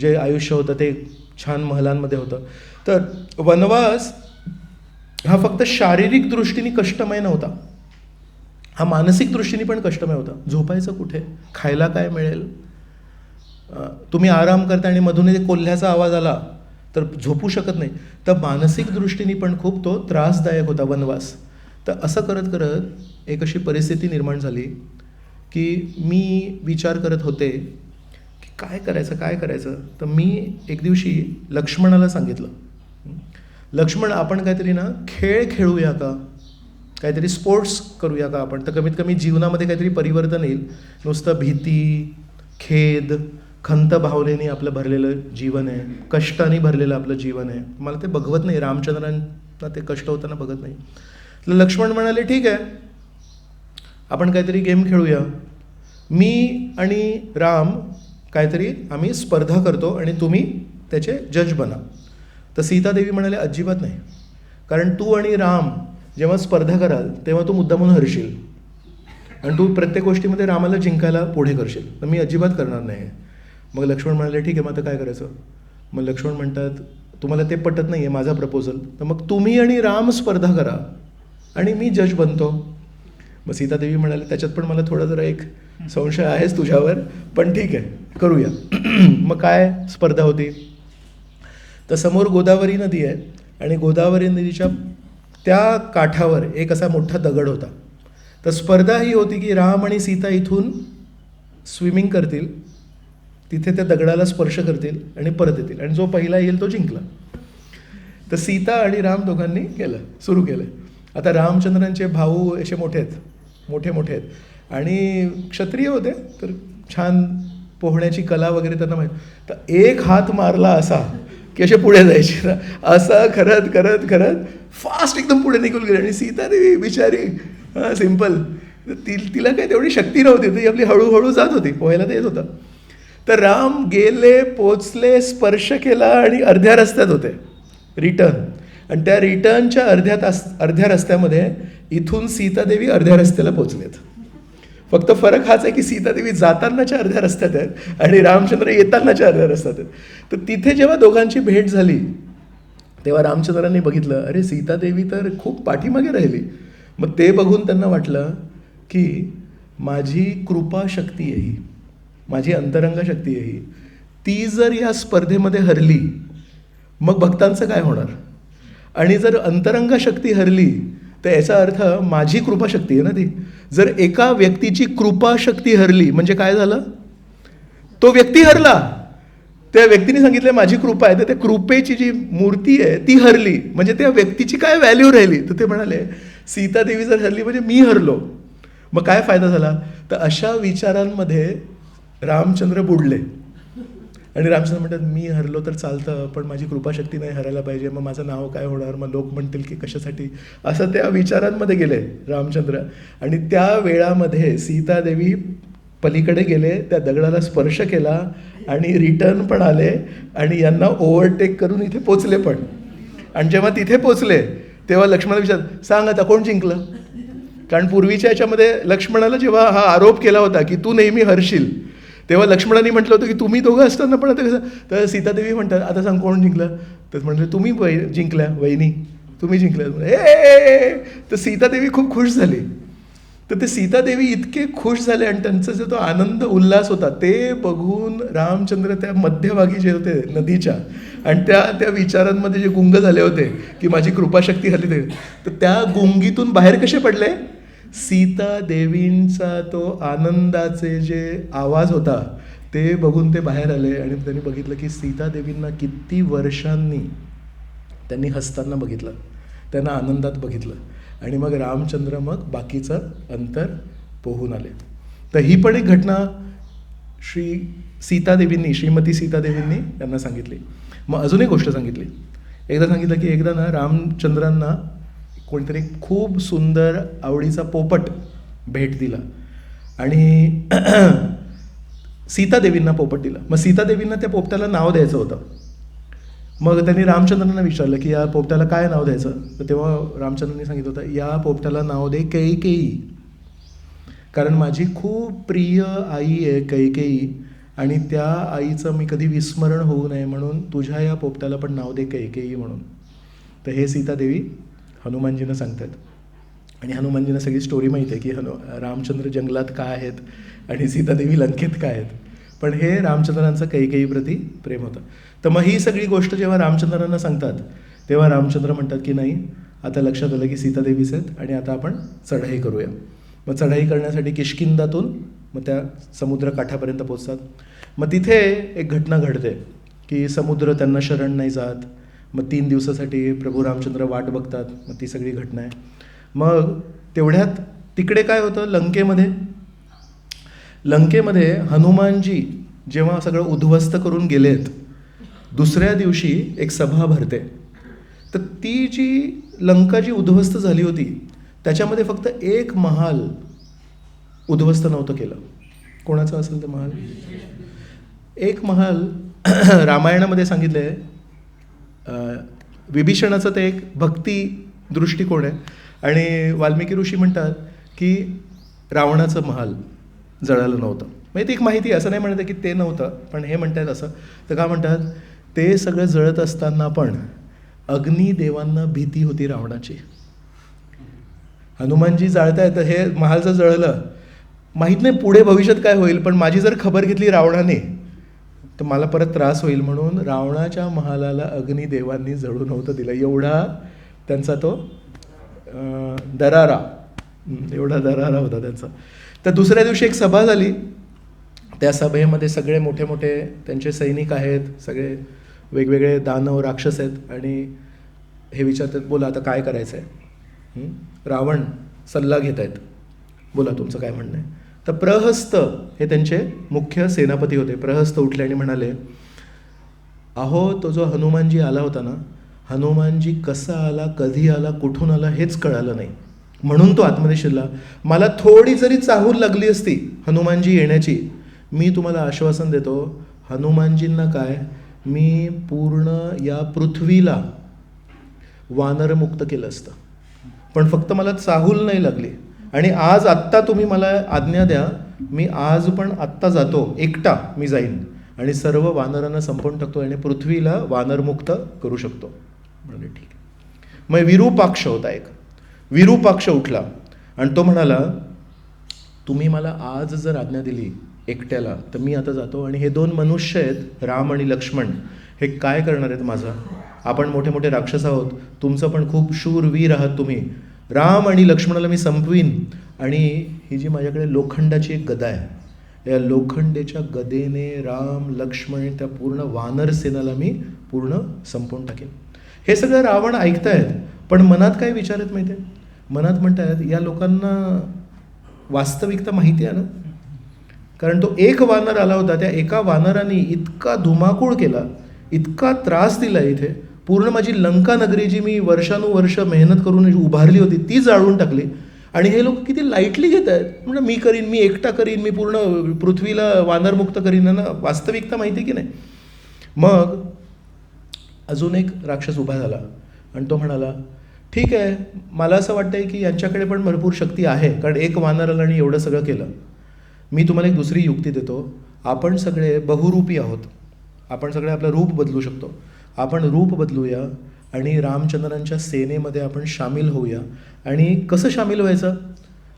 Speaker 1: जे आयुष्य होतं ते छान महलांमध्ये होतं. तर वनवास हा फक्त शारीरिक दृष्टीने कष्टमय नव्हता, हा मानसिक दृष्टीने पण कष्टमय होता. झोपायचं कुठे, खायला काय मिळेल, तुम्ही आराम करता आणि मधून एक कोल्ह्याचा आवाज आला तर झोपू शकत नाही. तर मानसिक दृष्टीने पण खूप तो त्रासदायक होता वनवास. तर असं करत करत एक अशी परिस्थिती निर्माण झाली की मी विचार करत होते की काय करायचं. तर मी एक दिवशी लक्ष्मणाला सांगितलं, लक्ष्मण आपण काहीतरी ना खेळ खेळूया का, काहीतरी स्पोर्ट्स करूया का आपण, तर कमीत कमी जीवनामध्ये काहीतरी परिवर्तन येईल. नुसतं भीती, खेद, खंत भावनेने आपलं भरलेलं जीवन आहे, कष्टाने भरलेलं आपलं जीवन आहे. मला ते बघवत नाही, रामचंद्रांना ते कष्ट होताना बघत नाही. लक्ष्मण म्हणाले ठीक आहे, आपण काहीतरी गेम खेळूया. मी आणि राम काहीतरी आम्ही स्पर्धा करतो आणि तुम्ही त्याचे जज बना. तर सीतादेवी म्हणाले अजिबात नाही, कारण तू आणि राम जेव्हा स्पर्धा कराल तेव्हा तू मुद्दामून हरशील आणि तू प्रत्येक गोष्टीमध्ये रामाला जिंकायला पुढे करशील, तर मी अजिबात करणार नाही. मग लक्ष्मण म्हणाले ठीक आहे, मग आता काय करायचं. मग लक्ष्मण म्हणतात तुम्हाला ते पटत नाही आहे माझा प्रपोजल, तर मग तुम्ही आणि राम स्पर्धा करा आणि मी जज बनतो. मग सीतादेवी म्हणाले त्याच्यात पण मला थोडा जरा एक संशय आहेच तुझ्यावर, पण ठीक आहे करूया. मग काय स्पर्धा होती, तर समोर गोदावरी नदी आहे आणि गोदावरी नदीच्या त्या काठावर एक असा मोठा दगड होता. तर स्पर्धा ही होती की राम आणि सीता इथून स्विमिंग करतील, तिथे त्या दगडाला स्पर्श करतील आणि परत येतील आणि जो पहिला येईल तो जिंकला. तर सीता आणि राम दोघांनी सुरू केलं. आता रामचंद्रांचे भाऊ असे मोठे आहेत आणि क्षत्रिय होते, तर छान पोहण्याची कला वगैरे त्यांना माहीत. तर एक हात मारला असा की असे पुढे जायचे, असं करत फास्ट एकदम पुढे निघून गेले. आणि सीतादेवी बिचारी सिम्पल, तिला काही तेवढी शक्ती नव्हती, ती आपली हळूहळू जात होती, पोहायला ते येत होतं. तर राम गेले, पोचले, स्पर्श केला आणि अर्ध्या रस्त्यात होते रिटर्न. आणि त्या रिटर्नच्या अर्ध्या रस्त्यामध्ये इथून सीतादेवी अर्ध्या रस्त्याला पोचलेत. फक्त फरक हाच आहे की सीतादेवी जातानाच्या अर्ध्या रस्त्यात आहेत आणि रामचंद्र येतानाच्या अर्ध्या रस्त्यात आहेत. तर तिथे जेव्हा दोघांची भेट झाली तेव्हा रामचंद्रांनी बघितलं, अरे सीतादेवी तर खूप पाठीमागे राहिली. मग ते बघून त्यांना वाटलं की माझी कृपा शक्ती आहे ही, माझी अंतरंग शक्ती आहे ही, ती जर या स्पर्धेमध्ये हरली मग भक्तांचं काय होणार. आणि जर अंतरंग शक्ती हरली तर याचा अर्थ माझी कृपाशक्ती आहे ना ती. जर एका व्यक्तीची कृपाशक्ती हरली म्हणजे काय झालं, तो व्यक्ती हरला. त्या व्यक्तीने सांगितलं माझी कृपा आहे, तर त्या कृपेची जी मूर्ती आहे ती हरली म्हणजे त्या व्यक्तीची काय व्हॅल्यू राहिली. तर ते म्हणाले सीतादेवी जर हरली म्हणजे मी हरलो, मग काय फायदा झाला. तर अशा विचारांमध्ये रामचंद्र बुडले आणि रामचंद्र म्हणतात मी हरलो तर चालतं पण माझी कृपाशक्ती नाही हरायला पाहिजे, मग माझं नाव काय होणार, मग लोक म्हणतील की कशासाठी, असं त्या विचारांमध्ये गेले रामचंद्र. आणि त्या वेळामध्ये सीतादेवी पलीकडे गेले, त्या दगडाला स्पर्श केला आणि रिटर्न पण आले आणि यांना ओव्हरटेक करून इथे पोचले पण. आणि जेव्हा तिथे पोचले तेव्हा लक्ष्मणाला विचार सांग आता कोण जिंकलं. कारण पूर्वीच्या याच्यामध्ये लक्ष्मणाला जेव्हा हा आरोप केला होता की तू नेहमी हरशील तेव्हा लक्ष्मणाने म्हटलं होतं की तुम्ही दोघं असताना पण आता कसं. तर सीतादेवी म्हणतात आता सांग कोण जिंकलं. तर म्हटलं तुम्ही जिंकल्या वहिनी, तुम्ही जिंकल्या. ए तर सीतादेवी खूप खुश झाली. तर ते सीतादेवी इतके खुश झाले आणि त्यांचा जो तो आनंद उल्हास होता ते बघून रामचंद्र त्या मध्यभागी जे होते नदीच्या आणि त्या विचारांमध्ये जे गुंग झाले होते की माझी कृपाशक्ती हल्ली ते, तर त्या गुंगीतून बाहेर कसे पडले. सीतादेवींचा तो आनंदाचे जे आवाज होता ते बघून ते बाहेर आले आणि त्यांनी बघितलं की सीतादेवींना किती वर्षांनी त्यांनी हसताना बघितलं, त्यांना आनंदात बघितलं. आणि मग रामचंद्र मग बाकीचं अंतर पोहून आले. तर ही पण एक घटना श्रीमती सीतादेवींनी त्यांना सांगितली. मग अजून एक गोष्ट सांगितली. एकदा सांगितलं की एकदा ना रामचंद्रांना कोणीतरी खूप सुंदर आवडीचा पोपट भेट दिला आणि सीतादेवींना पोपट दिला. मग सीतादेवींना त्या पोपटाला नाव द्यायचं होतं. मग त्यांनी रामचंद्रांना विचारलं की या पोपटाला काय नाव द्यायचं. तर तेव्हा रामचंद्रांनी सांगितलं होतं या पोपटाला नाव दे कैकेयी, कारण माझी खूप प्रिय आई आहे कैकेयी आणि त्या आईचं मी कधी विस्मरण होऊ नये म्हणून तुझ्या या पोपटाला पण नाव दे कैकेयी म्हणून. तर हे सीतादेवी हनुमानजींना सांगतात आणि हनुमानजींना सगळी स्टोरी माहिती आहे की रामचंद्र जंगलात काय आहेत आणि सीतादेवी लंकेत काय आहेत. पण हे रामचंद्रांचं कैकेयीप्रती प्रेम होतं. तर मग ही सगळी गोष्ट जेव्हा रामचंद्रांना सांगतात तेव्हा रामचंद्र म्हणतात की नाही आता लक्षात आलं की सीतादेवीच आहेत आणि आता आपण चढाई करूया. मग चढाई करण्यासाठी किष्किंधातून मग त्या समुद्र काठापर्यंत पोचतात. मग तिथे एक घटना घडते की समुद्र त्यांना शरण नाही जात. मग 3 दिवसासाठी प्रभू रामचंद्र वाट बघतात. मग ती सगळी घटना आहे. मग तेवढ्यात तिकडे काय होतं लंकेमध्ये हनुमानजी जेव्हा सगळं उद्ध्वस्त करून गेलेत दुसऱ्या दिवशी एक सभा भरते. तर ती जी लंका जी उद्ध्वस्त झाली होती त्याच्यामध्ये फक्त एक महाल उद्ध्वस्त नव्हतं केलं. कोणाचं असेल ते महाल. एक महाल रामायणामध्ये सांगितलं आहे विभीषणाचं ते एक भक्ती दृष्टिकोन आहे आणि वाल्मिकी ऋषी म्हणतात की रावणाचं महाल जळालं नव्हतं. म्हणजे ती एक माहिती आहे, असं नाही म्हणत की ते नव्हतं, पण हे म्हणतात असं. तर का म्हणतात ते सगळं जळत असताना पण अग्निदेवांना भीती होती रावणाची. हनुमानजी जाळतायत हे महाल जर जळलं माहीत नाही पुढे भविष्यात काय होईल, पण माझी जर खबर घेतली रावणाने तर मला परत त्रास होईल म्हणून रावणाच्या महालाला अग्निदेवांनी जळू नव्हतं दिलं. एवढा त्यांचा तो दरारा होता त्यांचा. तर दुसऱ्या दिवशी एक सभा झाली. त्या सभेमध्ये सगळे मोठे मोठे त्यांचे सैनिक आहेत, सगळे वेगवेगळे दानव राक्षस आहेत आणि हे विचारतात बोला आता काय करायचं आहे. रावण सल्ला घेत आहेत, बोला तुमचं काय म्हणणं आहे. तर प्रहस्त हे त्यांचे मुख्य सेनापती होते. प्रहस्त उठले आणि म्हणाले अहो तो जो हनुमानजी आला होता ना, हनुमानजी कसा आला, कधी आला, कुठून आला हेच कळालं नाही म्हणून तो आतमध्ये शिरला. मला थोडी जरी चाहूल लागली असती हनुमानजी येण्याची, मी तुम्हाला आश्वासन देतो हनुमानजींना काय मी पूर्ण या पृथ्वीला वानरमुक्त केलं असतं. पण फक्त मला चाहूल नाही लागली आणि आज आत्ता तुम्ही मला आज्ञा द्या, मी आज पण आत्ता जातो, एकटा मी जाईन आणि सर्व वानरांना संपवून टाकतो आणि पृथ्वीला वानरमुक्त करू शकतो. म्हणजे ठीक आहे. मग विरूपाक्ष होता एक. विरूपाक्ष उठला आणि तो म्हणाला, तुम्ही मला आज जर आज्ञा दिली एकट्याला तर मी आता जातो आणि हे 2 मनुष्य आहेत, राम आणि लक्ष्मण, हे काय करणार आहेत माझा? आपण मोठे मोठे राक्षस आहोत, तुमचं पण खूप शूरवीर आहात तुम्ही. राम आणि लक्ष्मणाला मी संपवीन आणि ही जी माझ्याकडे लोखंडाची एक गदा आहे, या लोखंडेच्या गदेने राम लक्ष्मण त्या पूर्ण वानर सेनाला मी पूर्ण संपवून टाकेन. हे सगळं रावण ऐकतायत, पण मनात काय विचार आहेत माहिती आहे? मनात म्हणतायत, या लोकांना वास्तविकता माहिती आहे ना, कारण तो एक वानर आला होता, त्या एका वानराने इतका धुमाकूळ केला, इतका त्रास दिला, इथे पूर्ण माझी लंका नगरी जी मी वर्षानुवर्ष मेहनत करून उभारली होती ती जाळून टाकली. आणि हे लोक किती लाईटली घेत आहेत, म्हणजे मी करीन, मी एकटा करीन, मी पूर्ण पृथ्वीला वानरमुक्त करीन ना. वास्तविकता माहिती की नाही? मग अजून एक राक्षस उभा झाला आणि तो म्हणाला, ठीक आहे, मला असं वाटतंय की यांच्याकडे पण भरपूर शक्ती आहे, कारण एक वानर आला आणि एवढं सगळं केलं. मी तुम्हाला एक दुसरी युक्ती देतो. आपण सगळे बहुरूपी आहोत, आपण सगळे आपलं रूप बदलू शकतो. आपण रूप बदलूया आणि रामचंद्रांच्या सेनेमध्ये आपण सामील होऊया. आणि कसं सामील व्हायचं?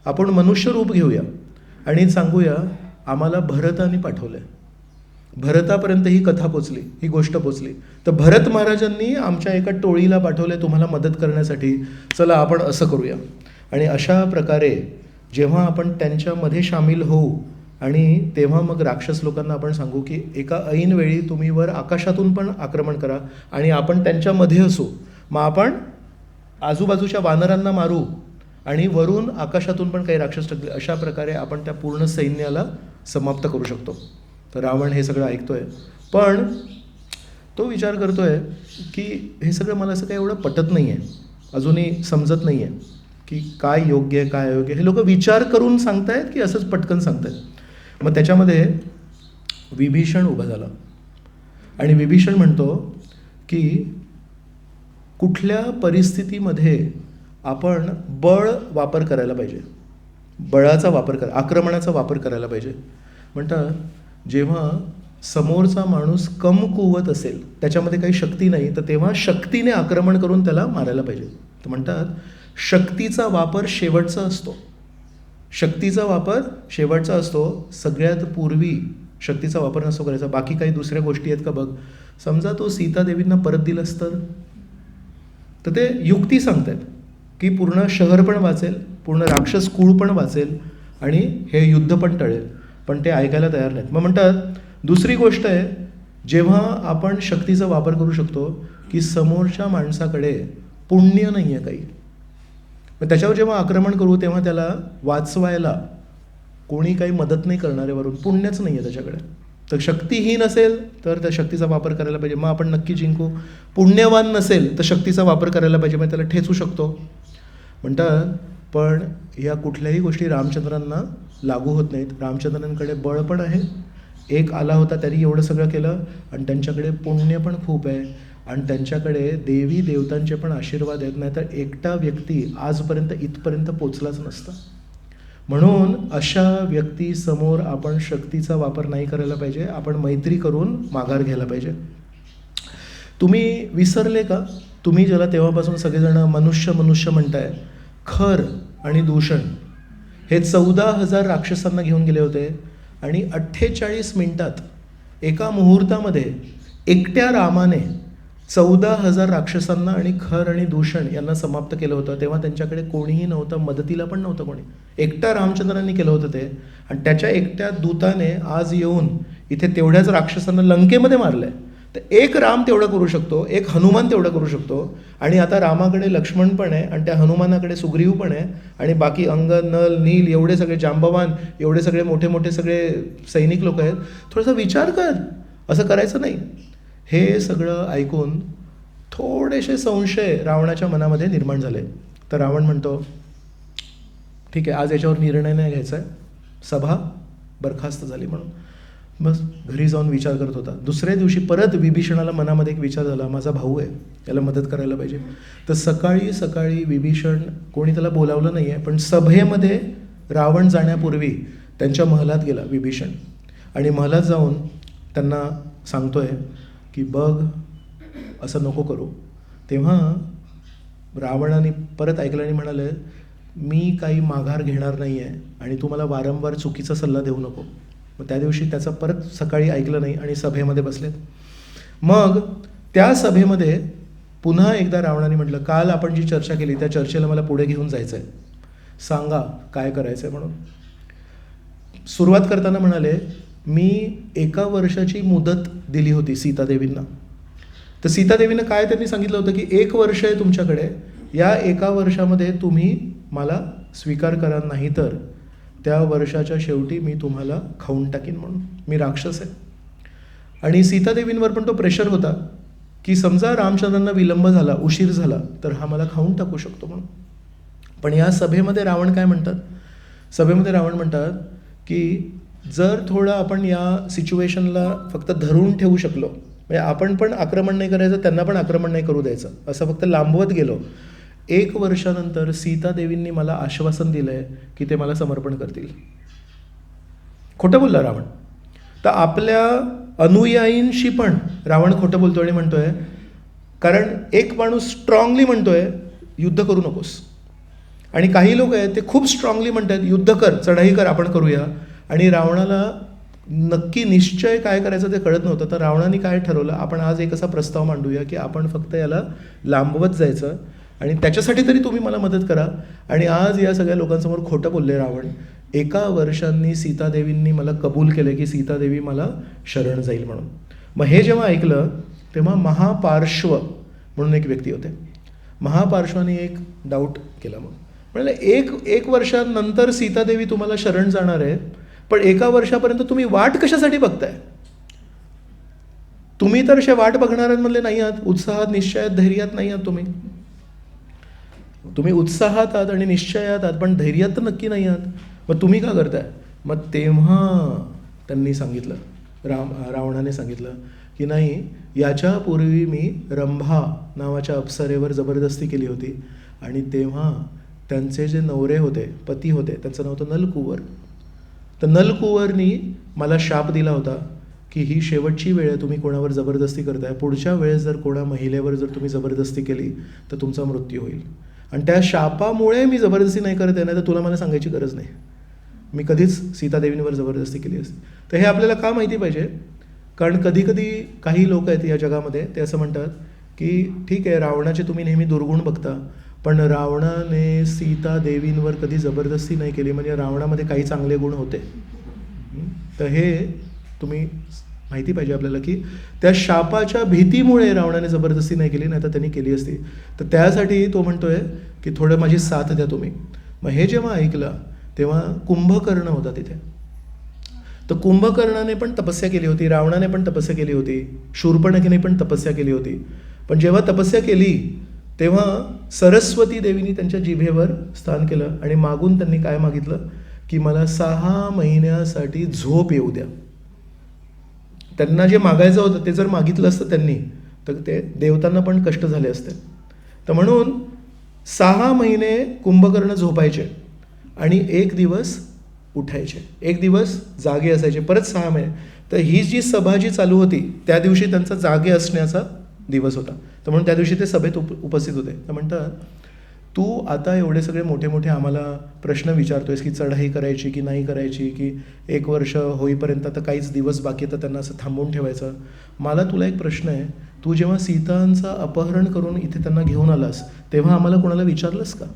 Speaker 1: आपण मनुष्य रूप घेऊया आणि सांगूया, आम्हाला भरताने पाठवलं आहे, भरतापर्यंत ही कथा पोचली, ही गोष्ट पोचली, तर भरत महाराजांनी आमच्या एका टोळीला पाठवलं तुम्हाला मदत करण्यासाठी, चला आपण असं करूया. आणि अशा प्रकारे जेव्हा आपण त्यांच्यामध्ये सामील होऊ आणि तेव्हा मग राक्षस लोकांना आपण सांगू की एका ऐन वेळी तुम्ही वर आकाशातून पण आक्रमण करा आणि आपण त्यांच्यामध्ये असू, मग आपण आजूबाजूच्या वानरांना मारू आणि वरून आकाशातून पण काही राक्षस टाकले. अशा प्रकारे आपण त्या पूर्ण सैन्याला समाप्त करू शकतो. तर रावण हे सगळं ऐकतोय, पण तो विचार करतोय की हे सगळं मला असं काही एवढं पटत नाही आहे, अजूनही समजत नाही आहे की काय योग्य आहे काय अयोग्य. हे लोक विचार करून सांगतायत की असंच पटकन सांगतायत. मग त्याच्यामध्ये विभीषण उभा झाला आणि विभीषण म्हणतो की कुठल्या परिस्थितीमध्ये आपण बळ वापर करायला पाहिजे, बळाचा वापर आक्रमणाचा वापर करायला पाहिजे. म्हणतात, जेव्हा समोरचा माणूस कमकुवत असेल, त्याच्यामध्ये काही शक्ती नाही, तर तेव्हा शक्तीने आक्रमण करून त्याला मारायला पाहिजे. तर म्हणतात, शक्तीचा वापर शेवटचा असतो, शक्तीचा वापर शेवटचा असतो. सगळ्यात पूर्वी शक्तीचा वापर नसतो करायचा. बाकी काही दुसऱ्या गोष्टी आहेत का बघ. समजा तो सीतादेवींना परत दिलंस तर ते युक्ती सांगतात की पूर्ण शहर पण वाचेल, पूर्ण राक्षस कुळ पण वाचेल आणि हे युद्ध पण टळेल, पण ते ऐकायला तयार नाहीत. मग म्हणतात, दुसरी गोष्ट आहे, जेव्हा आपण शक्तीचा वापर करू शकतो की समोरच्या माणसाकडे पुण्य नाही आहे काही, मग त्याच्यावर जेव्हा आक्रमण करू तेव्हा त्याला वाचवायला कोणी काही मदत नाही करणारे, वरून पुण्यच नाही आहे त्याच्याकडे, तर शक्तीहीन असेल तर त्या शक्तीचा वापर करायला पाहिजे, मग आपण नक्की जिंकू. पुण्यवान नसेल तर शक्तीचा वापर करायला पाहिजे, मग त्याला ठेचू शकतो. म्हणतात, पण या कुठल्याही गोष्टी रामचंद्रांना लागू होत नाहीत. रामचंद्रांकडे बळ पण आहे, एक आला होता त्यांनी एवढं सगळं केलं, आणि त्यांच्याकडे पुण्य पण खूप आहे, आणि त्यांच्याकडे देवी देवतांचे पण आशीर्वाद आहेत, नाही तर एकटा व्यक्ती आजपर्यंत इथपर्यंत पोचलाच नसता. म्हणून अशा व्यक्तीसमोर आपण शक्तीचा वापर नाही करायला पाहिजे, आपण मैत्री करून माघार घ्यायला पाहिजे. तुम्ही विसरले का, तुम्ही ज्याला तेव्हापासून सगळेजण मनुष्य मनुष्य म्हणताय, खर आणि दूषण हे 14,000 राक्षसांना घेऊन गेले होते आणि 48 मिनिटात एका मुहूर्तामध्ये एकट्या रामाने 14,000 राक्षसांना आणि खर आणि दूषण यांना समाप्त केलं होतं. तेव्हा त्यांच्याकडे कोणीही नव्हतं, मदतीला पण नव्हतं कोणी, एकटा रामचंद्रांनी केलं होतं ते. आणि त्याच्या एकट्या दूताने आज येऊन इथे तेवढ्याच राक्षसांना लंकेमध्ये मारलंय. तर एक राम तेवढं करू शकतो, एक हनुमान तेवढं करू शकतो, आणि आता रामाकडे लक्ष्मण पण आहे आणि त्या हनुमानाकडे सुग्रीव पण आहे, आणि बाकी अंगद, नल, नील एवढे सगळे, जांबवान एवढे सगळे मोठे मोठे सगळे सैनिक लोक आहेत. थोडासा विचार कर, असं करायचं नाही. हे सगळं ऐकून थोडेसे संशय रावणाच्या मनामध्ये निर्माण झाले. तर रावण म्हणतो, ठीक आहे, आज याच्यावर निर्णय नाही घ्यायचा आहे, सभा बरखास्त झाली म्हणून. बस घरी जाऊन विचार करत होता. दुसऱ्या दिवशी परत विभीषणाला मनामध्ये एक विचार झाला, माझा भाऊ आहे, याला मदत करायला पाहिजे. तर सकाळी सकाळी विभीषण, कोणी त्याला बोलावलं नाही आहे, पण सभेमध्ये रावण जाण्यापूर्वी त्यांच्या महलात गेला विभीषण आणि महलात जाऊन त्यांना सांगतोय की बघ असं नको करू. तेव्हा रावणाने परत ऐकलं आणि म्हणाले, मी काही माघार घेणार नाही आहे आणि तू मला वारंवार चुकीचा सल्ला देऊ नको. मग त्या दिवशी त्याचं परत सकाळी ऐकलं नाही आणि सभेमध्ये बसलेत. मग त्या सभेमध्ये पुन्हा एकदा रावणाने म्हटलं, काल आपण जी चर्चा केली त्या चर्चेला मला पुढे घेऊन जायचं आहे, सांगा काय करायचं आहे म्हणून. सुरुवात करताना म्हणाले, मी 1 वर्षाची मुदत दिली होती सीतादेवींना. तर सीतादेवीनं काय त्यांनी सांगितलं होतं की 1 वर्ष आहे तुमच्याकडे, या 1 वर्षामध्ये तुम्ही मला स्वीकार करा, नाही तर त्या वर्षाच्या शेवटी मी तुम्हाला खाऊन टाकीन म्हणून, मी राक्षस आहे. आणि सीतादेवींवर पण तो प्रेशर होता की समजा रामचंद्रांना विलंब झाला, उशीर झाला, तर हा मला खाऊन टाकू शकतो म्हणून. पण या सभेमध्ये रावण काय म्हणतात, सभेमध्ये रावण म्हणतात की जर थोडं आपण या सिच्युएशनला फक्त धरून ठेवू शकलो, म्हणजे आपण पण आक्रमण नाही करायचं, त्यांना पण आक्रमण नाही करू द्यायचं, असं फक्त लांबवत गेलो, 1 वर्षानंतर सीतादेवींनी मला आश्वासन दिलं आहे की ते मला समर्पण करतील. खोटं बोलला रावण. तर आपल्या अनुयायींशी पण रावण खोटं बोलतो आणि म्हणतोय, कारण एक माणूस स्ट्रॉंगली म्हणतोय युद्ध करू नकोस, आणि काही लोक आहेत ते खूप स्ट्रॉंगली म्हणतात युद्ध कर, चढाई कर, आपण करूया. आणि रावणाला नक्की निश्चय काय करायचं ते कळत नव्हतं. तर रावणाने काय ठरवलं, आपण आज एक असा प्रस्ताव मांडूया की आपण फक्त याला लांबवत जायचं आणि त्याच्यासाठी तरी तुम्ही मला मदत करा. आणि आज या सगळ्या लोकांसमोर खोटं बोलले रावण. 1 वर्षांनी सीतादेवींनी मला कबूल केलं की सीतादेवी मला शरण जाईल म्हणून. मग हे जेव्हा ऐकलं तेव्हा महापार्श्व म्हणून एक व्यक्ती होते, महापार्श्वाने एक डाऊट केला. मग म्हणाले, एक वर्षानंतर सीतादेवी तुम्हाला शरण जाणार आहे, पण 1 वर्षापर्यंत तुम्ही वाट कशासाठी बघताय? तुम्ही तर अशा वाट बघणाऱ्यांमधले नाही आहात, उत्साहात, निश्चयात, धैर्यात नाही आहात. तुम्ही उत्साहात आहात आणि निश्चयात आहात, पण धैर्यात तर नक्की नाही आहात. मग तुम्ही का करताय? मग तेव्हा त्यांनी सांगितलं, रावणाने सांगितलं की नाही, याच्यापूर्वी मी रंभा नावाच्या अप्सरेवर जबरदस्ती केली होती आणि तेव्हा त्यांचे जे नवरे होते, पती होते, त्यांचं नाव होतं नलकुवर. तर नलकुवरनी मला शाप दिला होता की ही शेवटची वेळ आहे, तुम्ही कोणावर जबरदस्ती करताय, पुढच्या वेळेस जर कोणा महिलेवर जर तुम्ही जबरदस्ती केली तर तुमचा मृत्यू होईल. आणि त्या शापामुळे मी जबरदस्ती नाही करत आहे, नाही तर तुला मला सांगायची गरज नाही, मी कधीच सीतादेवींवर जबरदस्ती केली असती. तर हे आपल्याला का माहिती पाहिजे, कारण कधीकधी काही लोक आहेत या जगामध्ये, ते असं म्हणतात की ठीक आहे, रावणाचे तुम्ही नेहमी दुर्गुण बघता, पण रावणाने सीतादेवींवर कधी जबरदस्ती नाही केली, म्हणजे रावणामध्ये काही चांगले गुण होते. तर हे तुम्ही माहिती पाहिजे आपल्याला की त्या शापाच्या भीतीमुळे रावणाने जबरदस्ती नाही केली, नाही तर त्यांनी केली असती. तर त्यासाठी तो म्हणतोय की थोडं माझी साथ द्या तुम्ही. मग हे जेव्हा ऐकलं तेव्हा कुंभकर्ण होता तिथे. तर कुंभकर्णाने पण तपस्या केली होती, रावणाने पण तपस्या केली होती, शूर्पणखीने पण तपस्या केली होती. पण जेव्हा तपस्या केली तेव्हा सरस्वती देवीने त्यांच्या जिभेवर स्थान केलं आणि मागून त्यांनी काय मागितलं की मला 6 महिन्यासाठी झोप येऊ द्या. त्यांना जे मागायचं होतं ते जर मागितलं असतं त्यांनी, तर ते देवतांना पण कष्ट झाले असते. तर म्हणून 6 महिने कुंभकर्ण झोपायचे आणि 1 दिवस उठायचे, 1 दिवस जागे असायचे, परत 6 महिने. तर ही जी सभा जी चालू होती त्या दिवशी त्यांचा जागे असण्याचा दिवस होता. तर म्हणून त्या दिवशी ते सभेत उपस्थित होते. तर म्हणतात, तू आता एवढे सगळे मोठे मोठे आम्हाला प्रश्न विचारतोयस की चढाई करायची की नाही करायची, की 1 वर्ष होईपर्यंत आता काहीच दिवस बाकी तर त्यांना असं थांबवून ठेवायचं. मला तुला एक प्रश्न आहे, तू जेव्हा सीतांचं अपहरण करून इथे त्यांना घेऊन आलास तेव्हा आम्हाला कोणाला विचारलंस का?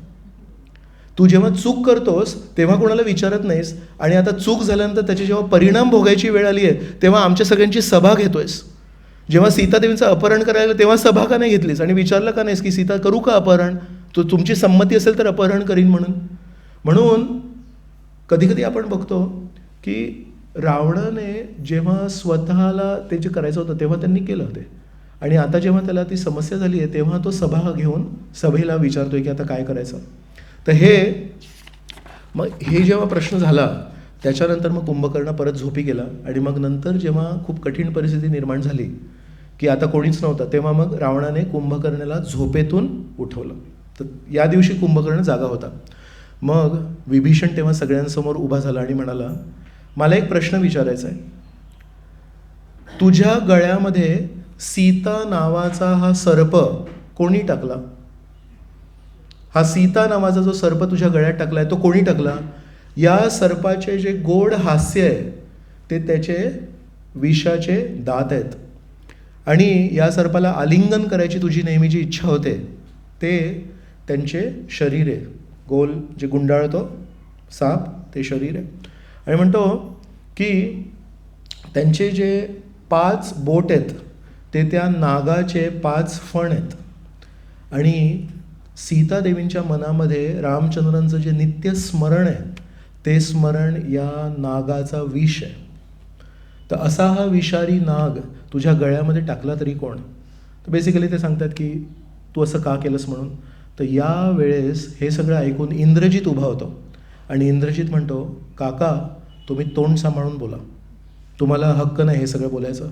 Speaker 1: तू जेव्हा चूक करतोस तेव्हा कोणाला विचारत नाहीस, आणि आता चूक झाल्यानंतर त्याचे जेव्हा परिणाम भोगायची वेळ आली आहे तेव्हा आमच्या सगळ्यांची सभा घेतोयस. जेव्हा सीतादेवींचं अपहरण करायला तेव्हा सभा का नाही घेतलीस आणि विचारलं का नाहीस की सीता करू का अपहरण, तो तुमची संमती असेल तर अपहरण करीन म्हणून. म्हणून कधीकधी आपण बघतो की रावणाने जेव्हा स्वतःला ते जे करायचं होतं तेव्हा त्यांनी केलं ते, आणि आता जेव्हा त्याला ती समस्या झाली आहे तेव्हा तो सभा घेऊन सभेला विचारतोय की आता काय करायचं. तर हे जेव्हा प्रश्न झाला त्याच्यानंतर मग कुंभकर्ण परत झोपी गेला आणि मग नंतर जेव्हा खूप कठीण परिस्थिती निर्माण झाली की आता कोणीच नव्हतं, तेव्हा मग रावणाने कुंभकर्णाला झोपेतून उठवलं. तर या दिवशी कुंभकर्ण जागा होता. मग विभीषण तेव्हा सगळ्यांसमोर उभा झाला आणि म्हणाला, मला एक प्रश्न विचारायचा आहे. तुझ्या गळ्यामध्ये सीता नावाचा हा सर्प कोणी टाकला? हा सीता नावाचा जो सर्प तुझ्या गळ्यात टाकलाय तो कोणी टाकला? या सर्पाचे जे गोड हास्य आहे ते त्याचे विषाचे दात आहेत आणि या सर्पाला आलिंगन करायची तुझी नेहमीची इच्छा होते ते त्यांचे शरीर आहे, गोल जे गुंडाळतो साप ते शरीर आहे. आणि म्हणतो की त्यांचे जे 5 बोट आहेत ते त्या नागाचे 5 फण आहेत आणि सीतादेवींच्या मनामध्ये रामचंद्रांचं जे नित्य स्मरण आहे ते स्मरण या नागाचा विष आहे. तर असा हा विषारी नाग तुझ्या गळ्यामध्ये टाकला तरी कोण? तर बेसिकली ते सांगतात की तू असं का केलंस म्हणून. तर या वेळेस हे सगळं ऐकून इंद्रजित उभा होतो आणि इंद्रजित म्हणतो, काका तुम्ही तोंड सांभाळून बोला, तुम्हाला हक्क नाही हे सगळं बोलायचं.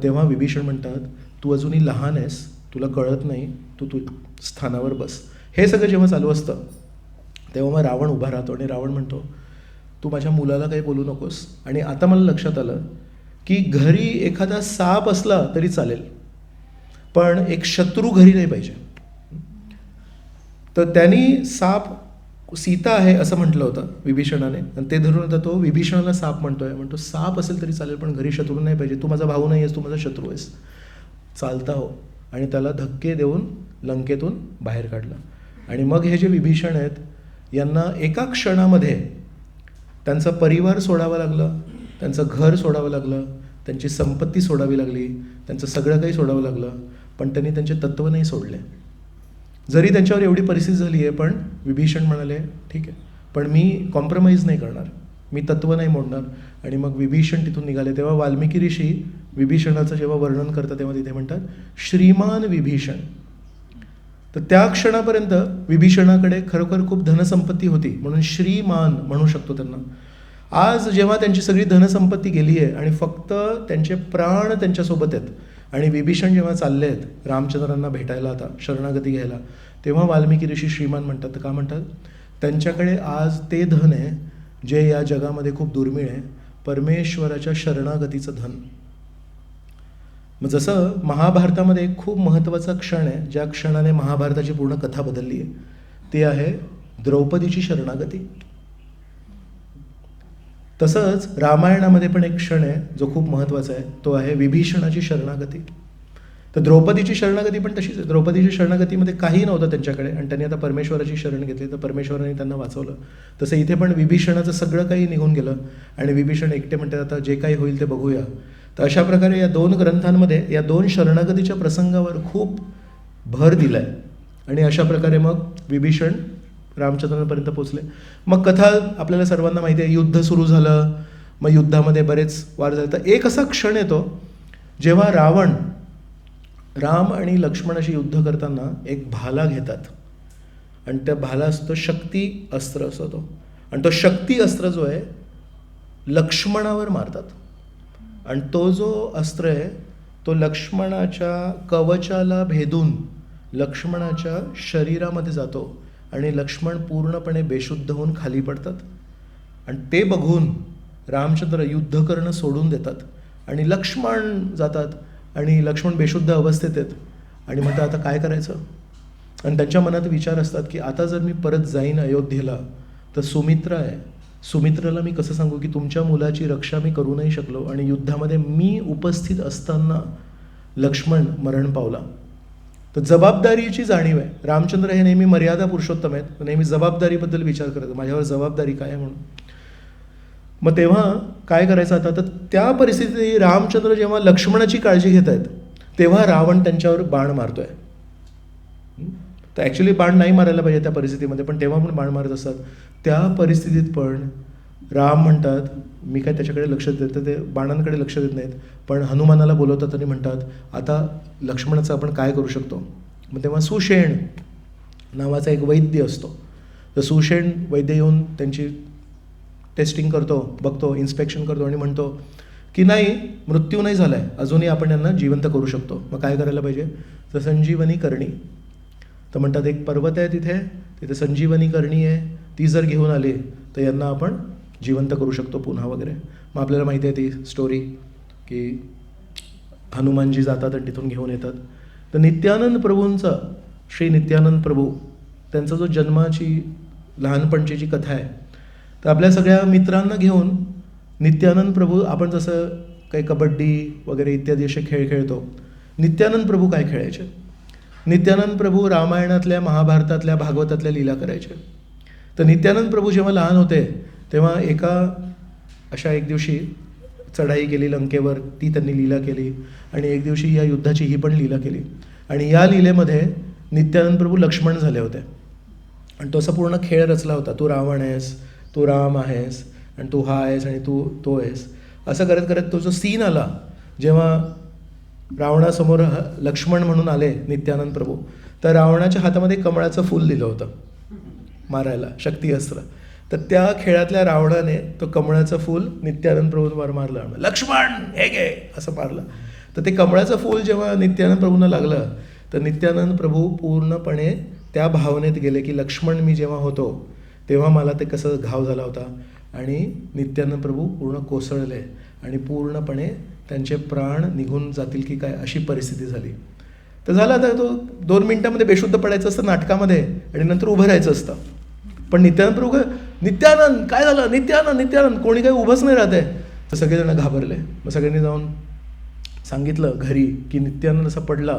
Speaker 1: तेव्हा विभीषण म्हणतात, तू अजूनही लहान आहेस, तुला कळत नाही, तू स्थानावर बस. हे सगळं जेव्हा चालू असतं तेव्हा मग रावण उभा राहतो आणि रावण म्हणतो, तू माझ्या मुलाला काही बोलू नकोस. आणि आता मला लक्षात आलं की घरी एखादा साप असला तरी चालेल पण एक शत्रू घरी नाही पाहिजे. तर त्यांनी साप सीता आहे असं म्हटलं होतं विभीषणाने आणि ते धरून आता तो विभीषणाला साप म्हणतो साप असेल तरी चालेल पण घरी शत्रू नाही पाहिजे, तू माझा भाऊ नाही आहेस, तू माझा शत्रू आहेस. चालता हो. आणि त्याला धक्के देऊन लंकेतून बाहेर काढलं. आणि मग हे जे विभीषण आहेत यांना एका क्षणामध्ये त्यांचा परिवार सोडावा लागलं, त्यांचं घर सोडावं लागलं, त्यांची संपत्ती सोडावी लागली, त्यांचं सगळं काही सोडावं लागलं, पण त्यांनी त्यांचे तत्त्व नाही सोडले. जरी त्यांच्यावर एवढी परिस्थिती झाली आहे पण विभीषण म्हणाले ठीक आहे पण मी कॉम्प्रोमाइज नाही करणार, मी तत्त्व नाही मोडणार. आणि मग विभीषण तिथून निघाले. तेव्हा वाल्मिकी ऋषी विभीषणाचं जेव्हा वर्णन करतात तेव्हा तिथे म्हणतात श्रीमान विभीषण. तर त्या क्षणापर्यंत विभीषणाकडे खरोखर खूप धनसंपत्ती होती म्हणून श्रीमान म्हणू शकतो त्यांना. आज जेव्हा त्यांची सगळी धनसंपत्ती गेली आहे आणि फक्त त्यांचे प्राण त्यांच्यासोबत आहेत आणि विभीषण जेव्हा चालले आहेत रामचंद्रांना भेटायला आता शरणागती घ्यायला, तेव्हा वाल्मिकी ऋषी श्रीमान म्हणतात. तर का म्हणतात? त्यांच्याकडे आज ते धन आहे जे या जगामध्ये खूप दुर्मिळ आहे, परमेश्वराच्या शरणागतीचं धन. मग जसं महाभारतामध्ये एक खूप महत्त्वाचा क्षण आहे ज्या क्षणाने महाभारताची पूर्ण कथा बदलली आहे, ते आहे द्रौपदीची शरणागती. तसंच रामायणामध्ये पण एक क्षण आहे जो खूप महत्त्वाचा आहे, तो आहे विभीषणाची शरणागती. तर द्रौपदीची शरणागती पण तशीच आहे. द्रौपदीच्या शरणागतीमध्ये काही नव्हतं त्यांच्याकडे आणि त्यांनी आता परमेश्वराची शरण घेतली तर परमेश्वराने त्यांना वाचवलं. तसं इथे पण विभीषणाचं सगळं काही निघून गेलं आणि विभीषण एकटे म्हणतात आता जे काही होईल ते बघूया. तर अशा प्रकारे या 2 ग्रंथांमध्ये या 2 शरणागतीच्या प्रसंगावर खूप भर दिला आहे आणि अशा प्रकारे मग विभीषण रामचंद्रांपर्यंत पोचले. मग कथा आपल्याला सर्वांना माहिती आहे, युद्ध सुरू झालं, मग युद्धामध्ये बरेच वार झाले. तर एक असा क्षण येतो जेव्हा राम आणि लक्ष्मणाशी युद्ध करताना एक भाला घेतात आणि त्या भाला असतो शक्ती अस्त्र असतो तो, आणि तो शक्ती अस्त्र जो आहे लक्ष्मणावर मारतात आणि तो जो अस्त्र आहे तो लक्ष्मणाच्या कवचाला भेदून लक्ष्मणाच्या शरीरामध्ये जातो आणि लक्ष्मण पूर्णपणे बेशुद्ध होऊन खाली पडतात. आणि ते बघून रामचंद्र युद्ध करणं सोडून देतात आणि लक्ष्मण जातात आणि लक्ष्मण बेशुद्ध अवस्थेत आहेत आणि म्हणतात आता काय करायचं. आणि त्यांच्या मनात विचार असतात की आता जर मी परत जाईन अयोध्येला तर सुमित्रा आहे, सुमित्राला मी कसं सांगू की तुमच्या मुलाची रक्षा मी करू नाही शकलो आणि युद्धामध्ये मी उपस्थित असताना लक्ष्मण मरण पावला. तर जबाबदारीची जाणीव आहे. रामचंद्र हे नेहमी मर्यादा पुरुषोत्तम आहेत, नेहमी जबाबदारीबद्दल विचार करतात, माझ्यावर जबाबदारी काय आहे म्हणून. मग तेव्हा काय करायचं आता, तर त्या परिस्थितीत रामचंद्र जेव्हा लक्ष्मणाची काळजी घेत आहेत तेव्हा रावण त्यांच्यावर बाण मारतोय. तर ॲक्च्युली बाण नाही मारायला पाहिजे त्या परिस्थितीमध्ये, पण तेव्हा पण बाण मारत असतात. त्या परिस्थितीत पण राम म्हणतात मी काय त्याच्याकडे लक्ष देत, ते बाणांकडे लक्ष देत नाहीत, पण हनुमानाला बोलवतात आणि म्हणतात आता लक्ष्मणाचं आपण काय करू शकतो. मग तेव्हा सुषेण नावाचा एक वैद्य असतो, तर सुषेण वैद्य येऊन त्यांची टेस्टिंग करतो, बघतो, इन्स्पेक्शन करतो आणि म्हणतो की नाही, मृत्यू नाही झाला आहे, अजूनही आपण यांना जिवंत करू शकतो. मग काय करायला पाहिजे? तर संजीवनी करणी. तर म्हणतात एक पर्वत आहे तिथे संजीवनी करणी आहे, ती जर घेऊन आली तर यांना आपण जिवंत करू शकतो पुन्हा वगैरे. मग आपल्याला माहिती आहे ती स्टोरी की हनुमानजी जातात आणि तिथून घेऊन येतात. तर नित्यानंद प्रभूंचा, श्री नित्यानंद प्रभू, त्यांचा जो जन्माची लहानपणची जी कथा आहे, तर आपल्या सगळ्या मित्रांना घेऊन नित्यानंद प्रभू, आपण जसं काही कबड्डी वगैरे इत्यादी असे खेळ खेळतो, नित्यानंद प्रभू काय खेळायचे? नित्यानंद प्रभू रामायणातल्या, महाभारतातल्या, भागवतातल्या लीला करायचे. तर नित्यानंद प्रभू जेव्हा लहान होते तेव्हा एक दिवशी चढाई केली लंकेवर, ती त्यांनी लीला केली. आणि एक दिवशी या युद्धाची ही पण लीला केली. आणि या लीलेमध्ये नित्यानंद प्रभू लक्ष्मण झाले होते. आणि तो असा पूर्ण खेळ रचला होता. तू रावण आहेस, तू राम आहेस, आणि तू हा आहेस, आणि तू तो आहेस. असं करत करत तो जो सीन आला, जेव्हा रावणासमोर लक्ष्मण म्हणून आले नित्यानंद प्रभू, तर रावणाच्या हातामध्ये कमळाचं फूल दिलं होतं मारायला, शक्तिअस्त्र. तर त्या खेळातल्या रावणाने तो कमळाचं फूल नित्यानंद प्रभूंवर मारलं. लक्ष्मण हे घे असं मारलं. तर ते कमळाचं फूल जेव्हा नित्यानंद प्रभूंना लागलं, तर नित्यानंद प्रभू पूर्णपणे त्या भावनेत गेले की लक्ष्मण मी जेव्हा होतो तेव्हा मला ते कसं घाव झाला होता. आणि नित्यानंद प्रभू पूर्ण कोसळले आणि पूर्णपणे त्यांचे प्राण निघून जातील की काय अशी परिस्थिती झाली. तर झालं, आता तो 2 मिनिटांमध्ये बेशुद्ध पडायचं असतं नाटकामध्ये आणि नंतर उभं राहायचं असतं. पण नित्यानंद प्रभू, नित्यानंद काय झालं, नित्यानंद नित्यानंद, कोणी काही उभंच नाही राहत आहे. तर सगळेजण घाबरले. मग सगळ्यांनी जाऊन सांगितलं घरी की नित्यानंद असा पडला.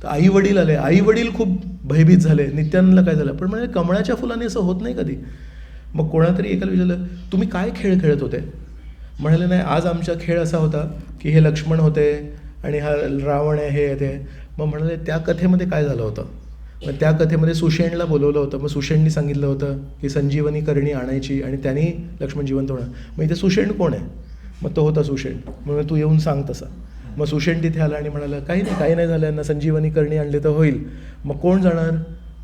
Speaker 1: तर आई वडील आले. आई वडील खूप भयभीत झाले, नित्यानंदला काय झालं. पण म्हणजे कमळाच्या फुलाने असं होत नाही कधी. मग कोणातरी एकाला विचारलं, तुम्ही काय खेळ खेळत होते? म्हणाले, नाही, आज आमचा खेळ असा होता की हे लक्ष्मण होते आणि हा रावण आहे, हे ते. मग म्हणाले, त्या कथेमध्ये काय झालं होतं? मग त्या कथेमध्ये सुषेणला बोलवलं होतं. मग सुषेणनी सांगितलं होतं की संजीवनी करणी आणायची आणि त्यांनी लक्ष्मण जिवंत होणार. मग इथे सुषेण कोण आहे? मग तो होता सुषेण. मग तू येऊन सांग तसं. मग सुषेण तिथे आला आणि म्हणाला, काही नाही झालं, यांना संजीवनी करणी आणली तर होईल. मग कोण जाणार?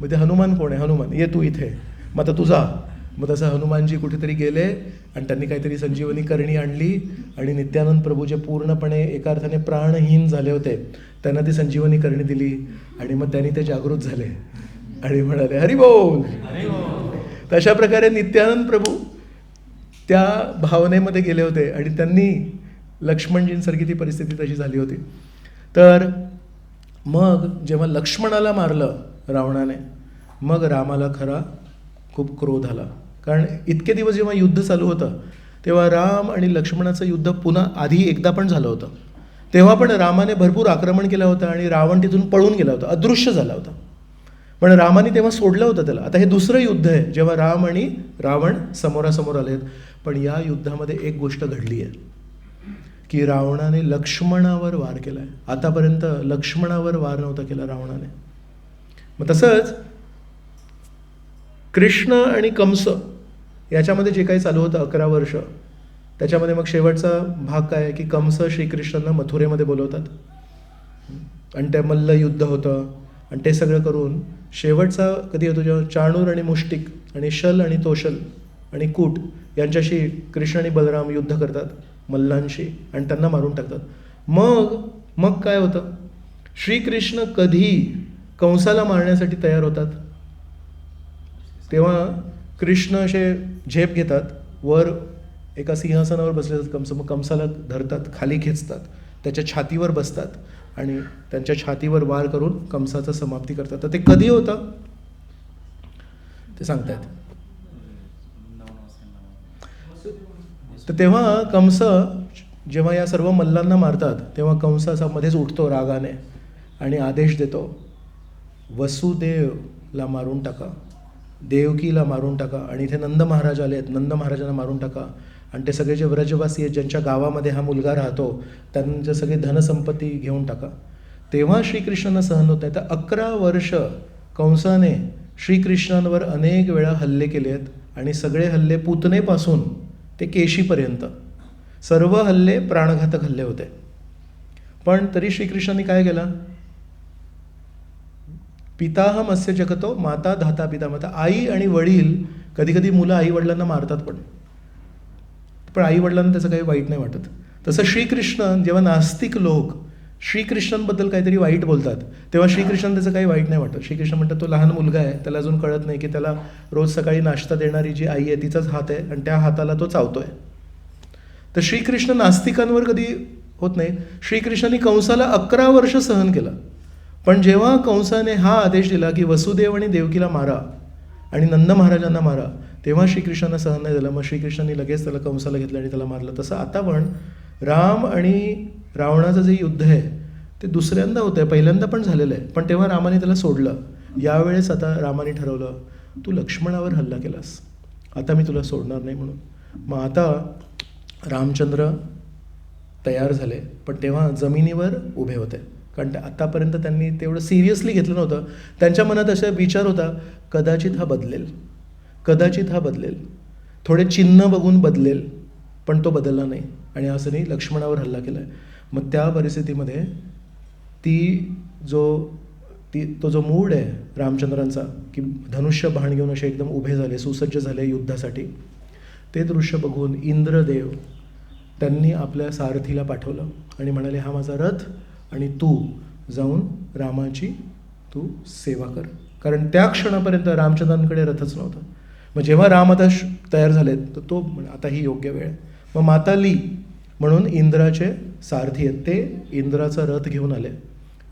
Speaker 1: मग ते हनुमान कोण आहे? हनुमान, ये तू इथे. मग आता तू जा. मग तसं हनुमानजी कुठेतरी गेले आणि त्यांनी काहीतरी संजीवनी करणी आणली आणि नित्यानंद प्रभू जे पूर्णपणे एका अर्थाने प्राणहीन झाले होते त्यांना ती संजीवनी करणी दिली. आणि मग त्यांनी ते जागृत झाले आणि म्हणाले, हरी बोल. तशा प्रकारे नित्यानंद प्रभू त्या भावनेमध्ये गेले होते आणि त्यांनी लक्ष्मणजींसारखी ती परिस्थिती तशी झाली होती. तर मग जेव्हा लक्ष्मणाला मारलं रावणाने, मग रामाला खरा खूप क्रोध आला. कारण इतके दिवस जेव्हा युद्ध चालू होतं तेव्हा राम आणि लक्ष्मणाचं युद्ध पुन्हा आधी एकदा पण झालं होतं. तेव्हा पण रामाने भरपूर आक्रमण केलं होतं आणि रावण तिथून पळून गेला होता, अदृश्य झाला होता. पण रामाने तेव्हा सोडलं होतं त्याला. आता हे दुसरं युद्ध आहे जेव्हा राम आणि रावण समोरासमोर आलेत. पण या युद्धामध्ये एक गोष्ट घडली आहे की रावणाने लक्ष्मणावर वार केला आहे. आतापर्यंत लक्ष्मणावर वार नव्हता केला रावणाने. मग तसंच कृष्ण आणि कंस याच्यामध्ये जे काही चालू होतं 11 वर्ष, त्याच्यामध्ये मग शेवटचा भाग काय आहे की कंस श्रीकृष्णांना मथुरेमध्ये बोलवतात आणि ते मल्ल युद्ध होतं आणि ते सगळं करून शेवटचा कधी होतो जेव्हा चाणूर आणि मुष्टिक आणि शल आणि तोशल आणि कूट यांच्याशी कृष्ण आणि बलराम युद्ध करतात मल्लांशी आणि त्यांना मारून टाकतात. मग काय होतं? श्रीकृष्ण कधी कंसाला मारण्यासाठी तयार होतात तेव्हा कृष्ण असे झेप घेतात, वर एका सिंहासनावर बसले जातात कंस. मग कंसाला धरतात, खाली खेचतात, त्याच्या छातीवर बसतात आणि त्यांच्या छातीवर वार करून कंसाचं समाप्ती करतात. तर ते कधी होतं ते सांगतायत. तर तेव्हा कंस जेव्हा या सर्व मल्लांना मारतात तेव्हा कंस असा मध्येच उठतो रागाने आणि आदेश देतो, वसुदेवला मारून टाका, देवकीला मारून टाका. आणि इथे नंद महाराज आले आहेत, नंद महाराजांना मारून टाका. आणि ते सगळे जे व्रजवासी आहेत ज्यांच्या गावामध्ये हा मुलगा राहतो त्यांचे सगळे धनसंपत्ती घेऊन टाका. तेव्हा श्रीकृष्णांना सहन होत नाही. तर 11 वर्ष कंसाने श्रीकृष्णांवर अनेक वेळा हल्ले केले आहेत आणि सगळे हल्ले पूतनेपासून ते केशीपर्यंत सर्व हल्ले प्राणघातक हल्ले होते. पण तरी श्रीकृष्णांनी काय केलं? पिताहम अस्य जगतो माता धाता पिता माता. आई आणि वडील, कधी कधी मुलं आई वडिलांना मारतात पण. पण आईवडिलांना त्याचं काही वाईट नाही वाटत. तसं श्रीकृष्ण जेव्हा नास्तिक लोक श्रीकृष्णांबद्दल काहीतरी वाईट बोलतात तेव्हा श्रीकृष्ण त्याचं काही वाईट नाही वाटत. श्रीकृष्ण म्हणतात तो लहान मुलगा आहे, त्याला अजून कळत नाही की त्याला रोज सकाळी नाश्ता देणारी जी आई आहे तिचाच हात आहे आणि त्या हाताला तो चावतोय. तर श्रीकृष्ण नास्तिकांवर कधी होत नाही. श्रीकृष्णाने कंसाला 11 वर्ष सहन केलं, पण जेव्हा कंसाने हा आदेश दिला की वसुदेव आणि देवकीला मारा आणि नंद महाराजांना मारा, तेव्हा श्रीकृष्णांना सहन नाही झालं. मग श्रीकृष्णांनी लगेच त्याला कंसाला घेतलं आणि त्याला मारलं. तसं आता पण राम आणि रावणाचं जे युद्ध आहे ते दुसऱ्यांदा होतं आहे, पहिल्यांदा पण झालेलं आहे, पण तेव्हा रामाने त्याला सोडलं. यावेळेस आता रामाने ठरवलं तू लक्ष्मणावर हल्ला केलास, आता मी तुला सोडणार नाही म्हणून. मग आता रामचंद्र तयार झाले, पण तेव्हा जमिनीवर उभे होते, कारण आतापर्यंत त्यांनी तेवढं सिरियसली घेतलं नव्हतं. त्यांच्या मनात असा विचार होता कदाचित हा बदलेल, कदाचित हा बदलेल, थोडे चिन्ह बघून बदलेल, पण तो बदलला नाही आणि असं नाही लक्ष्मणावर हल्ला केला आहे. मग त्या परिस्थितीमध्ये तो जो मूड आहे रामचंद्रांचा की धनुष्य बाण घेऊन असे एकदम उभे झाले, सुसज्ज झाले युद्धासाठी, ते दृश्य बघून इंद्रदेव त्यांनी आपल्या सारथीला पाठवलं आणि म्हणाले हा माझा रथ आणि तू जाऊन रामाची तू सेवा कर, कारण त्या क्षणापर्यंत रामचंद्रांकडे रथच नव्हता. मग जेव्हा राम आता तयार झालेत तर तो आता ही योग्य वेळ आहे. मग माताली म्हणून इंद्राचे सारथी आहेत, ते इंद्राचा रथ घेऊन आले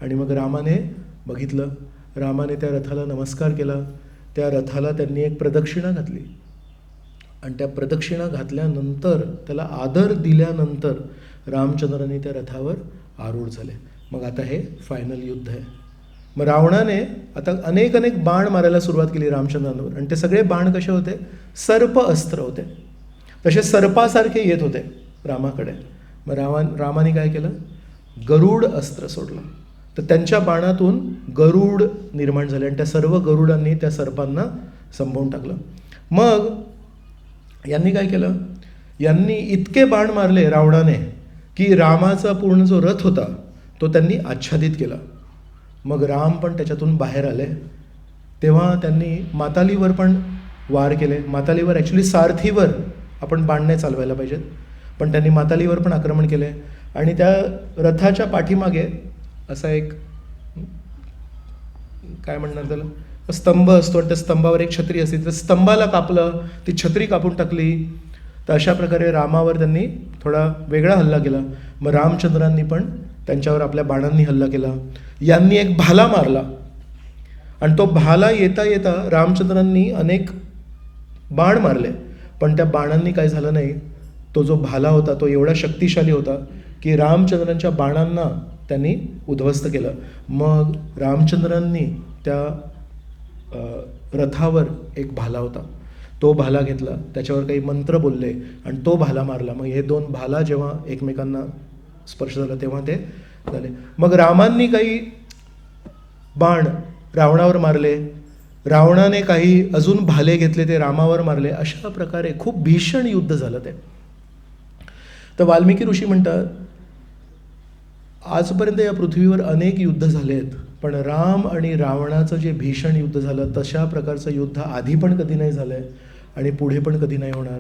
Speaker 1: आणि मग रामाने बघितलं, रामाने त्या रथाला नमस्कार केला, त्या रथाला त्यांनी एक प्रदक्षिणा घातली आणि त्या प्रदक्षिणा घातल्यानंतर त्याला आदर दिल्यानंतर रामचंद्रांनी त्या रथावर आरूढ झाले. मग आता हे फायनल युद्ध आहे. मग रावणाने आता अनेक बाण मारायला सुरुवात केली रामचंद्रांवर आणि ते सगळे बाण कसे होते, सर्प अस्त्र होते, तसे सर्पासारखे येत होते रामाकडे. मग रामाने काय केलं, गरुड अस्त्र सोडलं, तर त्यांच्या बाणातून गरुड निर्माण झाले आणि त्या सर्व गरुडांनी त्या सर्पांना संपवून टाकलं. मग यांनी काय केलं, यांनी इतके बाण मारले रावणाने की रामाचा पूर्ण जो रथ होता तो त्यांनी आच्छादित केला. मग राम पण त्याच्यातून बाहेर आले. तेव्हा त्यांनी मातालीवर पण वार केले. मातालीवर ॲक्च्युली सारथीवर आपण बाण नाही चालवायला पाहिजेत, पण त्यांनी मातालीवर पण आक्रमण केले आणि त्या रथाच्या पाठीमागे असा एक काय म्हणणार त्याला स्तंभ असतो आणि त्या स्तंभावर एक छत्री असते, तर स्तंभाला कापलं, ती छत्री कापून टाकली. तर अशा प्रकारे रामावर त्यांनी थोडा वेगळा हल्ला केला. मग रामचंद्रांनी पण त्यांच्यावर आपल्या बाणांनी हल्ला केला. यांनी एक भाला मारला आणि तो भाला येता येता रामचंद्रांनी अनेक बाण मारले, पण त्या बाणांनी काय झालं नाही, तो जो भाला होता तो एवढा शक्तिशाली होता की रामचंद्रांच्या बाणांना त्यांनी उद्ध्वस्त केलं. मग रामचंद्रांनी त्या रथावर एक भाला होता, तो भाला घेतला, त्याच्यावर काही मंत्र बोलले आणि तो भाला मारला. मग हे दोन भाला जेव्हा एकमेकांना स्पर्श झाला तेव्हा ते झाले. मग रामांनी काही बाण रावणावर मारले, रावणाने काही अजून भाले घेतले ते रामावर मारले. अशा प्रकारे खूप भीषण युद्ध झालं ते. तर वाल्मिकी ऋषी म्हणतात आजपर्यंत या पृथ्वीवर अनेक युद्ध झाले आहेत, पण राम आणि रावणाचं जे भीषण युद्ध झालं तशा प्रकारचं युद्ध आधी पण कधी नाही झालं आहे आणि पुढे पण कधी नाही होणार.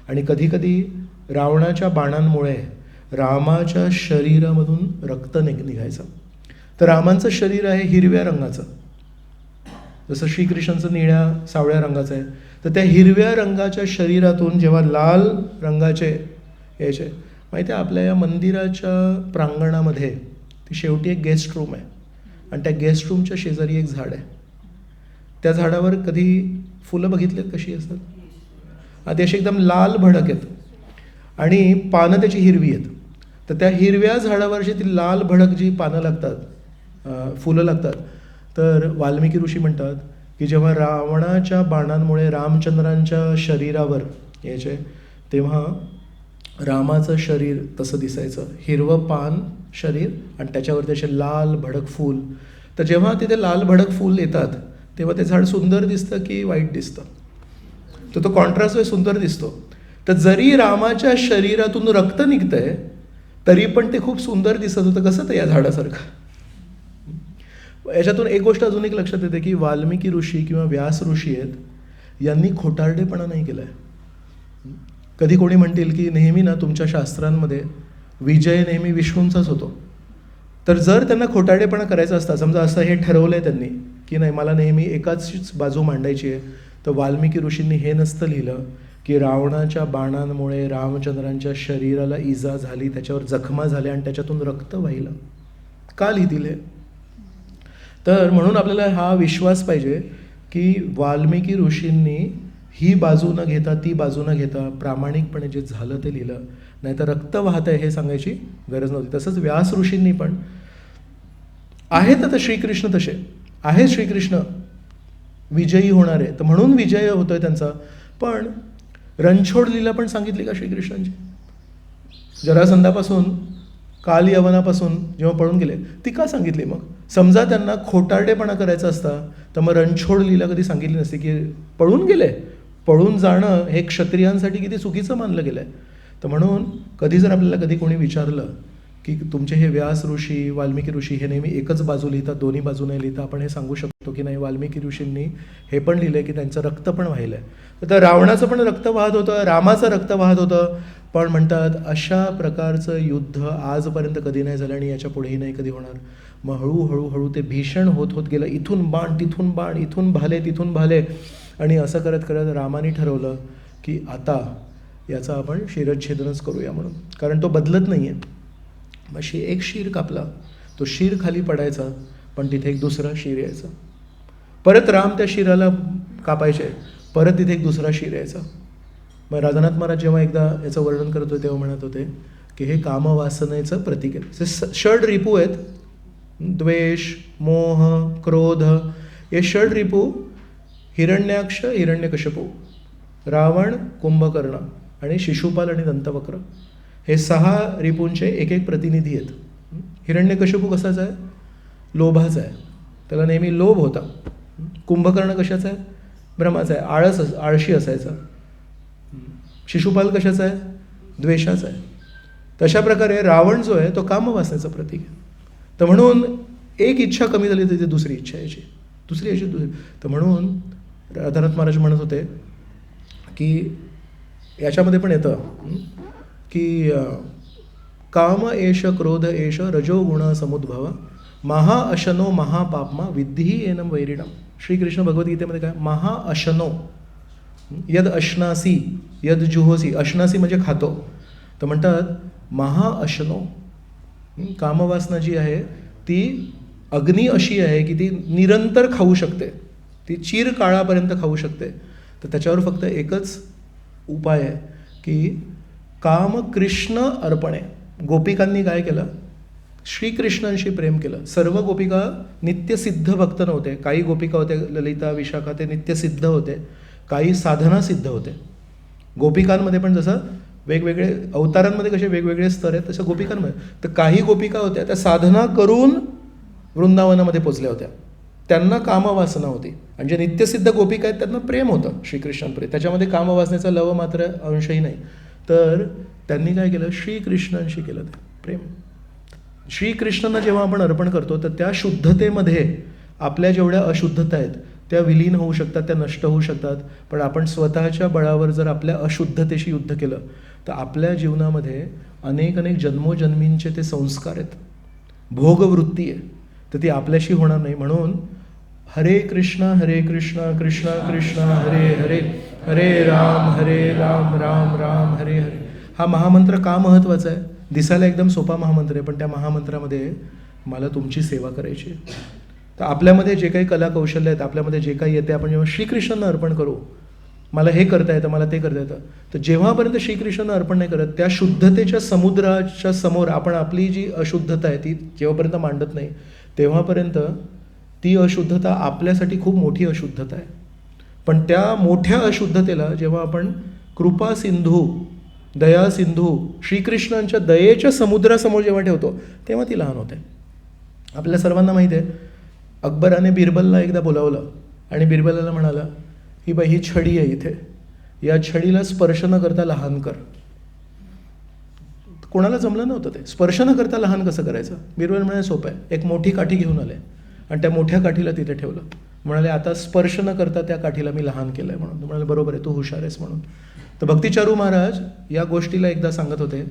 Speaker 1: आणि कधीकधी रावणाच्या बाणांमुळे रामाच्या शरीरामधून रक्त निघायचं. तर रामांचं शरीर आहे हिरव्या रंगाचं, जसं श्रीकृष्णांचं निळ्या सावळ्या रंगाचं आहे. तर त्या हिरव्या रंगाच्या शरीरातून जेव्हा लाल रंगाचे यायचे, माहिती आहे आपल्या या मंदिराच्या प्रांगणामध्ये ती शेवटी एक गेस्ट रूम आहे आणि त्या गेस्ट रूमच्या शेजारी एक झाड आहे. त्या झाडावर कधी फुलं बघितलीत कशी असतात, ती अशी एकदम लाल भडक आहेत आणि पानं त्याची हिरवी आहेत. तर त्या हिरव्या झाडावरची ती लाल भडक जी पानं लागतात, फुलं लागतात, तर वाल्मिकी ऋषी म्हणतात की जेव्हा रावणाच्या बाणांमुळे रामचंद्रांच्या शरीरावर यायचे तेव्हा रामाचं शरीर तसं दिसायचं, हिरवं पान शरीर आणि त्याच्यावरती असे लाल भडक फूल. तर जेव्हा तिथे लाल भडक फूल येतात तेव्हा ते झाड सुंदर दिसतं की वाईट दिसतं, तर तो कॉन्ट्रास्ट सुंदर दिसतो. तर जरी रामाच्या शरीरातून रक्त निघतंय तरी पण ते खूप सुंदर दिसत होतं. कसं तर या झाडासारखं. याच्यातून एक गोष्ट अजून एक लक्षात येते की वाल्मिकी ऋषी किंवा व्यास ऋषी आहेत यांनी खोटारडेपणा नाही केला आहे. कधी कोणी म्हणतील की नेहमी ना तुमच्या शास्त्रांमध्ये विजय नेहमी विष्णूंचाच होतो. तर जर त्यांना खोटारडेपणा करायचा असता, समजा असं हे ठरवलं आहे त्यांनी की नाही मला नेहमी एकाच बाजू मांडायची आहे, तर वाल्मिकी ऋषींनी हे नसतं लिहिलं की रावणाच्या बाणांमुळे रामचंद्रांच्या शरीराला इजा झाली, त्याच्यावर जखमा झाल्या आणि त्याच्यातून रक्त वाहिलं. का लिहितील हे? तर म्हणून आपल्याला हा विश्वास पाहिजे की वाल्मिकी ऋषींनी ही बाजू न घेता ती बाजू न घेता प्रामाणिकपणे जे झालं ते लिहिलं, नाही तर रक्त वाहत आहे हे सांगायची गरज नव्हती. तसंच व्यास ऋषींनी पण आहेत आता श्रीकृष्ण तसे आहे, श्रीकृष्ण विजयी होणार आहे, तर म्हणून विजय होतोय त्यांचा. पण रणछोड लीला पण सांगितली का श्रीकृष्णांची? जरासंधापासून काल यवनापासून जेव्हा पळून गेले ती का सांगितली मग? समजा त्यांना खोटारडेपणा करायचा असता तर मग रणछोड लीला कधी सांगितली नसती की पळून गेले. पळून जाणं हे क्षत्रियांसाठी किती चुकीचं मानलं गेलं आहे. तर म्हणून कधी जर आपल्याला कधी कोणी विचारलं की तुमचे हे व्यास ऋषी वाल्मिकी ऋषी हे नेहमी एकच बाजू लिहितात, दोन्ही बाजू नाही लिहिता, आपण हे सांगू शकतो की नाही वाल्मिकी ऋषींनी हे पण लिहिलं आहे की त्यांचं रक्त पण वाहिलं आहे. तर रावणाचं पण रक्त वाहत होतं, रामाचं रक्त वाहत होतं. पण म्हणतात अशा प्रकारचं युद्ध आजपर्यंत कधी नाही झालं आणि याच्या पुढेही नाही कधी होणार. मग हळूहळू ते भीषण होत होत गेलं. इथून बाण तिथून बाण, इथून भाले तिथून भाले, आणि असं करत करत रामाने ठरवलं की आता याचा आपण शिरच्छेदनच करूया म्हणून, कारण तो बदलत नाही आहे. मग एक शीर कापला, तो शीर खाली पडायचा, पण तिथे एक दुसरा शीर यायचा. परत राम त्या शिराला कापायचे, परत तिथे एक दुसरा शीर यायचा. मग राधानाथ महाराज जेव्हा एकदा याचं वर्णन करत होते तेव्हा म्हणत होते की हे कामवासनेचं प्रतीक आहे. षड रिपू आहेत, द्वेष, मोह, क्रोध, हे षड रिपू हिरण्याक्ष, हिरण्यकशिपू, रावण, कुंभकर्ण आणि शिशुपाल आणि दंतवक्र, हे 6 रिपूंचे एक एक प्रतिनिधी आहेत. हिरण्यकशिपू कसाचा आहे? लोभाचा आहे, त्याला नेहमी लोभ होता. कुंभकर्ण कशाचा आहे? भ्रमाचा आहे, आळशी असायचा. शिशुपाल कशाचा आहे? द्वेषाचा आहे. तशा प्रकारे रावण जो आहे तो कामवासनेचं प्रतीक आहे. तर म्हणून एक इच्छा कमी झाली तर दुसरी इच्छा यायची, दुसरी याची दुसरी. तर म्हणून राधानाथ महाराज म्हणत होते की याच्यामध्ये पण येतं की काम एष क्रोध एष रजोगुण समुद्भव महाअशनो महापापमा विद्धी एनम वैरिणम. श्रीकृष्ण भगवद्गीतेमध्ये काय? महाअशनो, यद अश्नासी यद जुहोसी, अश्नासी म्हणजे खातो, तर म्हणतात महाअशनो, कामवासना जी आहे ती अग्नी अशी आहे की ती निरंतर खाऊ शकते, ती चिर काळापर्यंत खाऊ शकते. तर त्याच्यावर फक्त एकच उपाय आहे की काम कृष्ण अर्पणे. गोपिकांनी काय केलं? श्रीकृष्णांशी प्रेम केलं. सर्व गोपिका नित्यसिद्ध भक्त नव्हते. काही गोपिका होते, ललिता, विशाखा, ते नित्यसिद्ध होते, काही साधना सिद्ध होते. गोपिकांमध्ये पण जसं वेगवेगळे अवतारांमध्ये कसे वेगवेगळे स्तर आहेत तसं गोपिकांमध्ये. तर काही गोपिका होत्या त्या साधना करून वृंदावनामध्ये पोचल्या होत्या, त्यांना कामवासना होती. आणि जे नित्यसिद्ध गोपिका आहेत त्यांना प्रेम होतं श्रीकृष्णांप्रेम, त्याच्यामध्ये कामवासनेचा लव मात्र अंशही नाही. तर त्यांनी काय केलं? श्रीकृष्णांशी केलं ते प्रेम. श्रीकृष्णांना जेव्हा आपण अर्पण करतो तर त्या शुद्धतेमध्ये आपल्या जेवढ्या अशुद्धता आहेत त्या विलीन होऊ शकतात, त्या नष्ट होऊ शकतात. पण आपण स्वतःच्या बळावर जर आपल्या अशुद्धतेशी युद्ध केलं तर आपल्या जीवनामध्ये अनेक अनेक जन्मोजन्मींचे ते संस्कार आहेत, भोगवृत्ती आहे, तर ती आपल्याशी होणार नाही. म्हणून हरे कृष्ण कृष्ण कृष्ण हरे हरे, हरे राम राम राम हरे हरे. हा महामंत्र का महत्त्वाचा आहे? दिसायला एकदम सोपा महामंत्र आहे, पण त्या महामंत्रामध्ये मला तुमची सेवा करायची. तर आपल्यामध्ये जे काही कला कौशल्य आहेत, आपल्यामध्ये जे काही येते, आपण जेव्हा श्रीकृष्णांना अर्पण करू, मला हे करता येतं, मला ते करता येतं, तर जेव्हापर्यंत श्रीकृष्णांना अर्पण नाही करत त्या शुद्धतेच्या समुद्राच्या समोर आपण आपली जी अशुद्धता आहे ती जेव्हापर्यंत मांडत नाही तेव्हापर्यंत ती अशुद्धता आपल्यासाठी खूप मोठी अशुद्धता आहे. पण त्या मोठ्या अशुद्धतेला जेव्हा आपण कृपा सिंधू, दया सिंधू, श्रीकृष्णांच्या दयेच्या समुद्रासमोर जेव्हा ठेवतो तेव्हा ती लहान होते. आपल्या सर्वांना माहिती आहे, अकबराने बिरबलला एकदा बोलावलं आणि बिरबलाला म्हणाला ही बाई, ही छडी आहे इथे, या छडीला स्पर्श न करता लहान कर. कोणाला जमलं नव्हतं ते, स्पर्श न करता लहान कसं करायचं? बिरबल म्हणाले सोपं आहे. एक मोठी काठी घेऊन आले आणि त्या मोठ्या काठीला तिथे ठेवलं. म्हणाले आता स्पर्श न करता त्या काठीला मी लहान केलं आहे म्हणून. म्हणाले बरोबर आहे, तू हुशार आहेस म्हणून. तर भक्तिचारू महाराज या गोष्टीला एकदा सांगत होते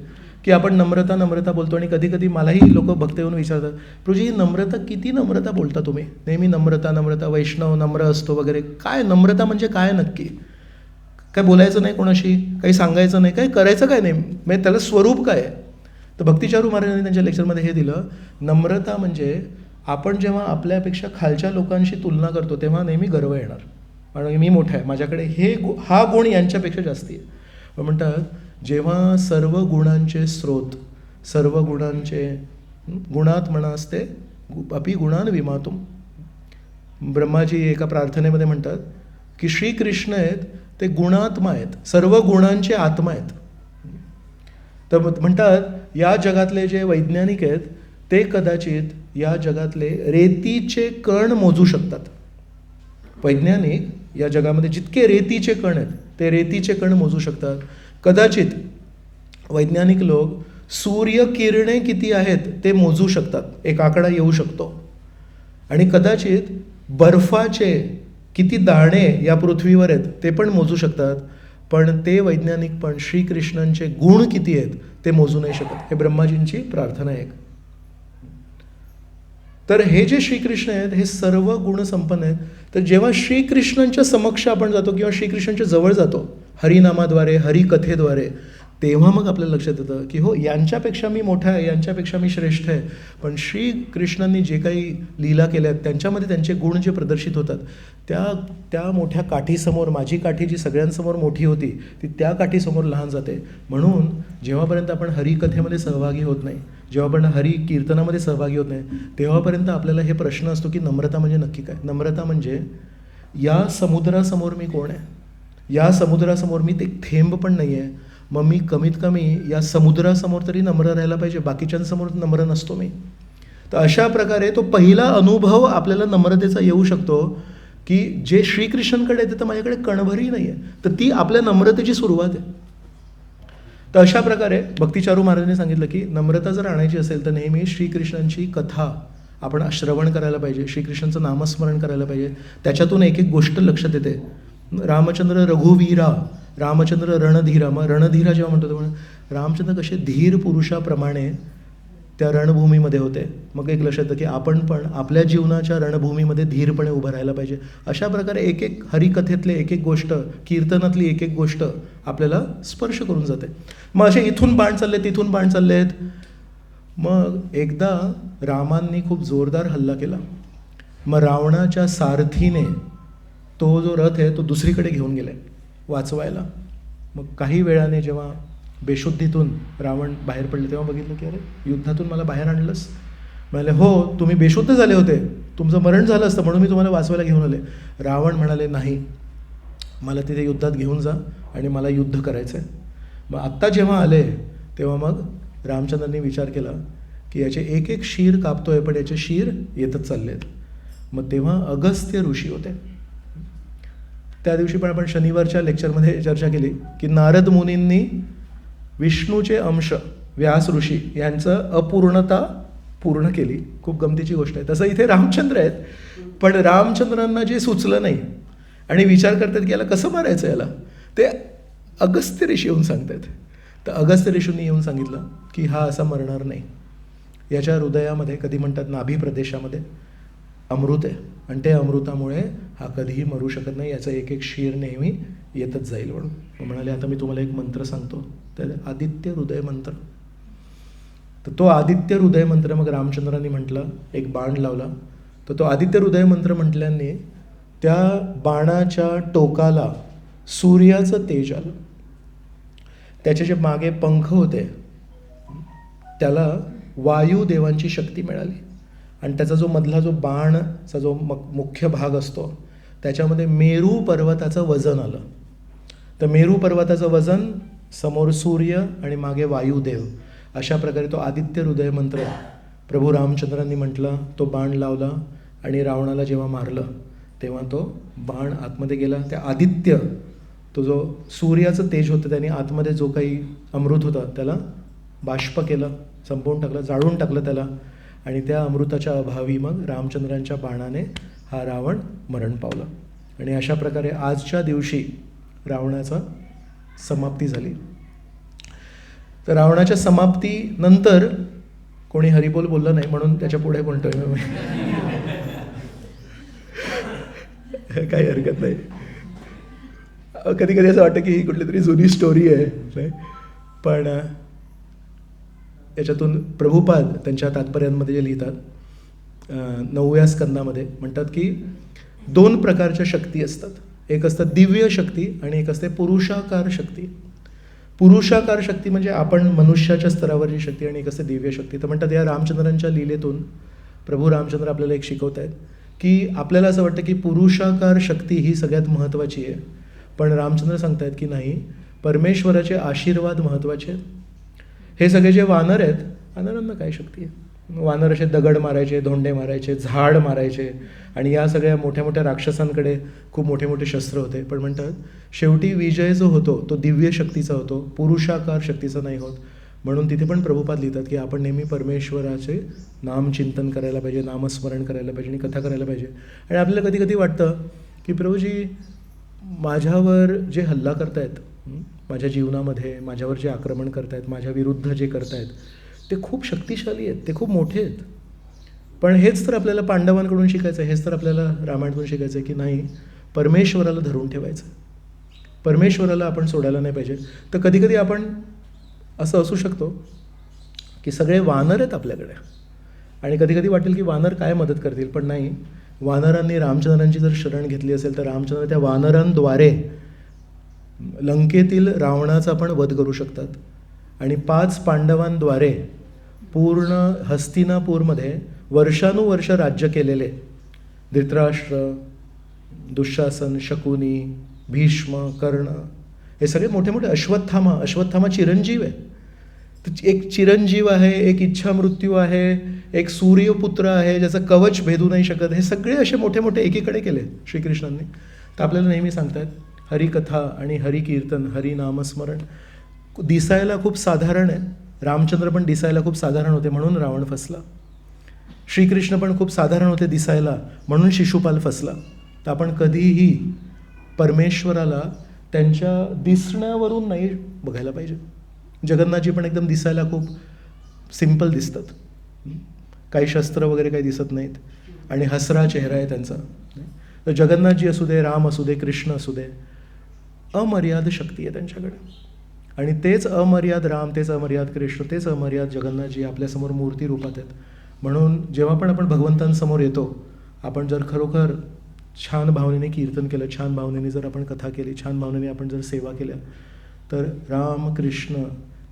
Speaker 1: की आपण नम्रता नम्रता बोलतो आणि कधी कधी मलाही लोक भक्त येऊन विचारतात, प्रभूजी ही नम्रता किती नम्रता बोलता तुम्ही, नेहमी नम्रता नम्रता, वैष्णव नम्र असतो वगैरे. काय नम्रता म्हणजे काय नक्की? काय बोलायचं नाही कोणाशी, काही सांगायचं नाही, काय करायचं काय नाही, म्हणजे त्याला स्वरूप काय आहे? तर भक्तिचारू महाराजांनी त्यांच्या लेक्चरमध्ये हे दिलं, नम्रता म्हणजे आपण जेव्हा आपल्यापेक्षा खालच्या लोकांशी तुलना करतो तेव्हा नेहमी गर्व येणार, कारण मी मोठा आहे, माझ्याकडे हा गुण यांच्यापेक्षा जास्ती आहे. पण म्हणतात जेव्हा सर्व गुणांचे स्रोत, सर्व गुणांचे गुणात म्हणा असते अपि गुणान विमातुम. ब्रह्माजी एका प्रार्थनेमध्ये म्हणतात की श्रीकृष्ण आहेत ते गुणात्मा आहेत, सर्व गुणांचे आत्मा आहेत. तर म्हणतात या जगातले जे वैज्ञानिक आहेत ते कदाचित या जगातले रेतीचे कण मोजू शकतात. वैज्ञानिक या जगामध्ये जितके रेतीचे कण आहेत ते रेतीचे कण मोजू शकतात. कदाचित वैज्ञानिक लोक सूर्यकिरणे किती आहेत ते मोजू शकतात, एक आकडा येऊ शकतो. आणि कदाचित बर्फाचे किती दाणे या पृथ्वीवर आहेत ते पण मोजू शकतात. पण ते वैज्ञानिक पण श्रीकृष्णांचे गुण किती आहेत ते मोजू नाही शकत. हे ब्रह्माजींची प्रार्थना आहे. तर हे जे श्रीकृष्ण आहेत हे सर्व गुण संपन्न आहेत. तर जेव्हा श्रीकृष्णांच्या समक्ष आपण जातो किंवा श्रीकृष्णांच्या जवळ जातो हरिनामाद्वारे, हरिकथेद्वारे, तेव्हा मग आपल्याला लक्षात येतं की हो, यांच्यापेक्षा मी मोठा आहे, यांच्यापेक्षा मी श्रेष्ठ आहे. पण श्रीकृष्णांनी जे काही लीला केल्या आहेत त्यांच्यामध्ये त्यांचे गुण जे प्रदर्शित होतात त्या मोठ्या काठीसमोर माझी काठी जी सगळ्यांसमोर मोठी होती ती त्या काठीसमोर लहान जाते. म्हणून जेव्हापर्यंत आपण हरिकथेमध्ये सहभागी होत नाही, जेव्हा आपण हरी कीर्तनामध्ये सहभागी होत नाही, तेव्हापर्यंत आपल्याला हे प्रश्न असतो की नम्रता म्हणजे नक्की काय? नम्रता म्हणजे या समुद्रासमोर मी कोण आहे? या समुद्रासमोर मी एक थेंब पण नाही आहे. मग मी कमीत कमी या समुद्रासमोर तरी नम्र राहायला पाहिजे, बाकीच्यांसमोर नम्र नसतो मी. तर अशा प्रकारे तो पहिला अनुभव आपल्याला नम्रतेचा येऊ शकतो की जे श्रीकृष्णांकडे येते तर माझ्याकडे कणभरही नाही आहे. तर ती आपल्या नम्रतेची सुरुवात आहे. तर अशा प्रकारे भक्तिचारू महाराजांनी सांगितलं की नम्रता जर आणायची असेल तर नेहमी श्रीकृष्णांची कथा आपण श्रवण करायला पाहिजे, श्रीकृष्णांचं नामस्मरण करायला पाहिजे. त्याच्यातून एक एक गोष्ट लक्षात येते. रामचंद्र रघुवीरा, रामचंद्र रणधीरा. मग रणधीरा जेव्हा म्हणतो तेव्हा रामचंद्र कसे धीर पुरुषाप्रमाणे त्या रणभूमीमध्ये होते. मग एक लक्षात येतं की आपण पण आपल्या जीवनाच्या रणभूमीमध्ये धीरपणे उभं राहायला पाहिजे. अशा प्रकारे एक एक हरिकथेतले एक एक गोष्ट, कीर्तनातली एक एक गोष्ट आपल्याला स्पर्श करून जाते. मग असे इथून बाण चालले, तिथून बाण चालले आहेत. मग एकदा रामांनी खूप जोरदार हल्ला केला. मग रावणाच्या सारथीने तो जो रथ आहे तो दुसरीकडे घेऊन गेलाय वाचवायला. मग काही वेळाने जेव्हा बेशुद्धीतून रावण बाहेर पडले तेव्हा बघितलं की अरे, युद्धातून मला बाहेर आणलंस? म्हणाले हो, तुम्ही बेशुद्ध झाले होते, तुमचं मरण झालं असतं म्हणून मी तुम्हाला वाचवायला घेऊन आले. रावण म्हणाले नाही, मला तिथे युद्धात घेऊन जा आणि मला युद्ध करायचं आहे. मग आत्ता जेव्हा आले तेव्हा मग रामचंद्रांनी विचार केला की याचे एक एक शीर कापतोय पण याचे शीर येतच चालले आहेत. मग तेव्हा अगस्त्य ऋषी होते. त्या दिवशी पण आपण शनिवारच्या लेक्चरमध्ये चर्चा केली की नारद मुनींनी विष्णूचे अंश व्यास ऋषी यांचं अपूर्णता पूर्ण केली. खूप गमतीची गोष्ट आहे. तसं इथे रामचंद्र आहेत, पण रामचंद्रांना जे सुचलं नाही आणि विचार करतात की याला कसं मारायचं, याला ते अगस्त्य ऋषी येऊन सांगतात. तर अगस्त्य ऋषींनी येऊन सांगितलं की हा असा मरणार नाही, याच्या हृदयामध्ये कधी म्हणतात नाभी प्रदेशामध्ये अमृत आहे आणि ते अमृतामुळे हा कधीही मरू शकत नाही, याचं एक एक शीर नेहमी येतच जाईल. म्हणून म्हणाले आता मी तुम्हाला एक मंत्र सांगतो, तर आदित्य हृदय मंत्र. तर तो आदित्य हृदय मंत्र मग रामचंद्रांनी म्हटलं, एक बाण लावला. तर तो आदित्य हृदय मंत्र म्हटल्याने त्या बाणाच्या टोकाला सूर्याचं तेज आलं. त्याचे जे मागे पंख होते त्याला वायुदेवांची शक्ती मिळाली आणि त्याचा जो मधला जो बाणचा जो मुख्य भाग असतो त्याच्यामध्ये मेरू पर्वताचं वजन आलं. तर मेरू पर्वताचं वजन, समोर सूर्य आणि मागे वायुदेव, अशा प्रकारे तो आदित्य हृदय मंत्र प्रभू रामचंद्रांनी म्हटलं. तो बाण लावला आणि रावणाला जेव्हा मारलं तेव्हा तो बाण आतमध्ये गेला. त्या आदित्य, तो जो सूर्याचं तेज होतं त्याने आतमध्ये जो काही अमृत होता त्याला बाष्प केलं, संपवून टाकलं, जाळून टाकलं त्याला. आणि त्या अमृताच्या अभावी मग रामचंद्रांच्या बाणाने हा रावण मरण पावला. आणि अशा प्रकारे आजच्या दिवशी रावणाचा समाप्ती झाली. तर रावणाच्या समाप्तीनंतर कोणी हरिबोल बोललं नाही म्हणून त्याच्या पुढे म्हणतोय मी. काही हरकत नाही. कधी कधी असं वाटतं की ही कुठली तरी जुनी स्टोरी आहे, नाही, पण याच्यातून प्रभुपाद त्यांच्या तात्पर्यांमध्ये जे लिहितात 9व्या स्कंदामध्ये म्हणतात की 2 प्रकारच्या शक्ती असतात. एक असतं दिव्य शक्ती आणि एक असते पुरुषाकार शक्ती. पुरुषाकार शक्ती म्हणजे आपण मनुष्याच्या स्तरावरची शक्ती आणि एक असते दिव्य शक्ती. तर म्हणतात या रामचंद्रांच्या लीलेतून प्रभू रामचंद्र आपल्याला एक शिकवत आहेत की आपल्याला असं वाटतं की पुरुषाकार शक्ती ही सगळ्यात महत्त्वाची आहे, पण रामचंद्र सांगतायत की नाही, परमेश्वराचे आशीर्वाद महत्त्वाचे आहेत. हे सगळे जे वानर आहेत, वानरांना काय शक्ती आहे? वानर असे दगड मारायचे, धोंडे मारायचे, झाड मारायचे आणि या सगळ्या मोठ्या मोठ्या राक्षसांकडे खूप मोठे मोठे शस्त्र होते. पण म्हणतात शेवटी विजय जो होतो तो दिव्य शक्तीचा होतो, पुरुषाकार शक्तीचा नाही होत. म्हणून तिथे पण प्रभुपाद लिहितात की आपण नेहमी परमेश्वराचे नामचिंतन करायला पाहिजे, नामस्मरण करायला पाहिजे आणि कथा करायला पाहिजे. आणि आपल्याला कधी कधी वाटतं की प्रभूजी माझ्यावर जे हल्ला करतायत, माझ्या जीवनामध्ये माझ्यावर जे आक्रमण करतायत, माझ्या विरुद्ध जे करतायत, ते खूप शक्तिशाली आहेत, ते खूप मोठे आहेत. पण हेच तर आपल्याला पांडवांकडून शिकायचं आहे, हेच तर आपल्याला रामायणातून शिकायचं आहे की नाही, परमेश्वराला धरून ठेवायचं, परमेश्वराला आपण सोडायला नाही पाहिजे. तर कधी कधी आपण असं असू शकतो की सगळे वानर आहेत आपल्याकडे आणि कधी कधी वाटेल की वानर काय मदत करतील, पण नाही, वानरांनी रामचंद्रांची जर शरण घेतली असेल तर रामचंद्र त्या वानरांद्वारे लंकेतील रावणाचा पण वध करू शकतात. आणि 5 पांडवांद्वारे पूर्ण हस्तिनापूरमध्ये वर्षानुवर्ष राज्य केलेले धृतराष्ट्र, दुःशासन, शकुनी, भीष्म, कर्ण, हे सगळे मोठे मोठे, अश्वत्थामा चिरंजीव आहे. तर एक चिरंजीव आहे, एक इच्छा मृत्यू आहे, एक सूर्यपुत्र आहे ज्याचं कवच भेदू नाही शकत. हे सगळे असे मोठे मोठे एकीकडे केले श्रीकृष्णांनी. तर आपल्याला नेहमी सांगतात हरिकथा आणि हरिकीर्तन, हरिनामस्मरण दिसायला खूप साधारण आहे. रामचंद्र पण दिसायला खूप साधारण होते म्हणून रावण फसला. श्रीकृष्ण पण खूप साधारण होते दिसायला म्हणून शिशुपाल फसला. तर आपण कधीही परमेश्वराला त्यांच्या दिसण्यावरून नाही बघायला पाहिजे. जगन्नाथजी पण एकदम दिसायला खूप सिंपल दिसतात, काही शस्त्र वगैरे काही दिसत नाहीत आणि हसरा चेहरा आहे त्यांचा. तर जगन्नाथजी असू दे, राम असू दे, कृष्ण असू दे, अमर्याद शक्ती आहे त्यांच्याकडे. आणि तेच अमर्याद राम, तेच अमर्याद कृष्ण, तेच अमर्याद जगन्नाथजी आपल्यासमोर मूर्ती रूपात आहेत. म्हणून जेव्हा पण आपण भगवंतांसमोर येतो, आपण जर खरोखर छान भावनेने कीर्तन केलं, छान भावनेने जर आपण कथा केली, छान भावनेने आपण जर सेवा केल्या, तर राम, कृष्ण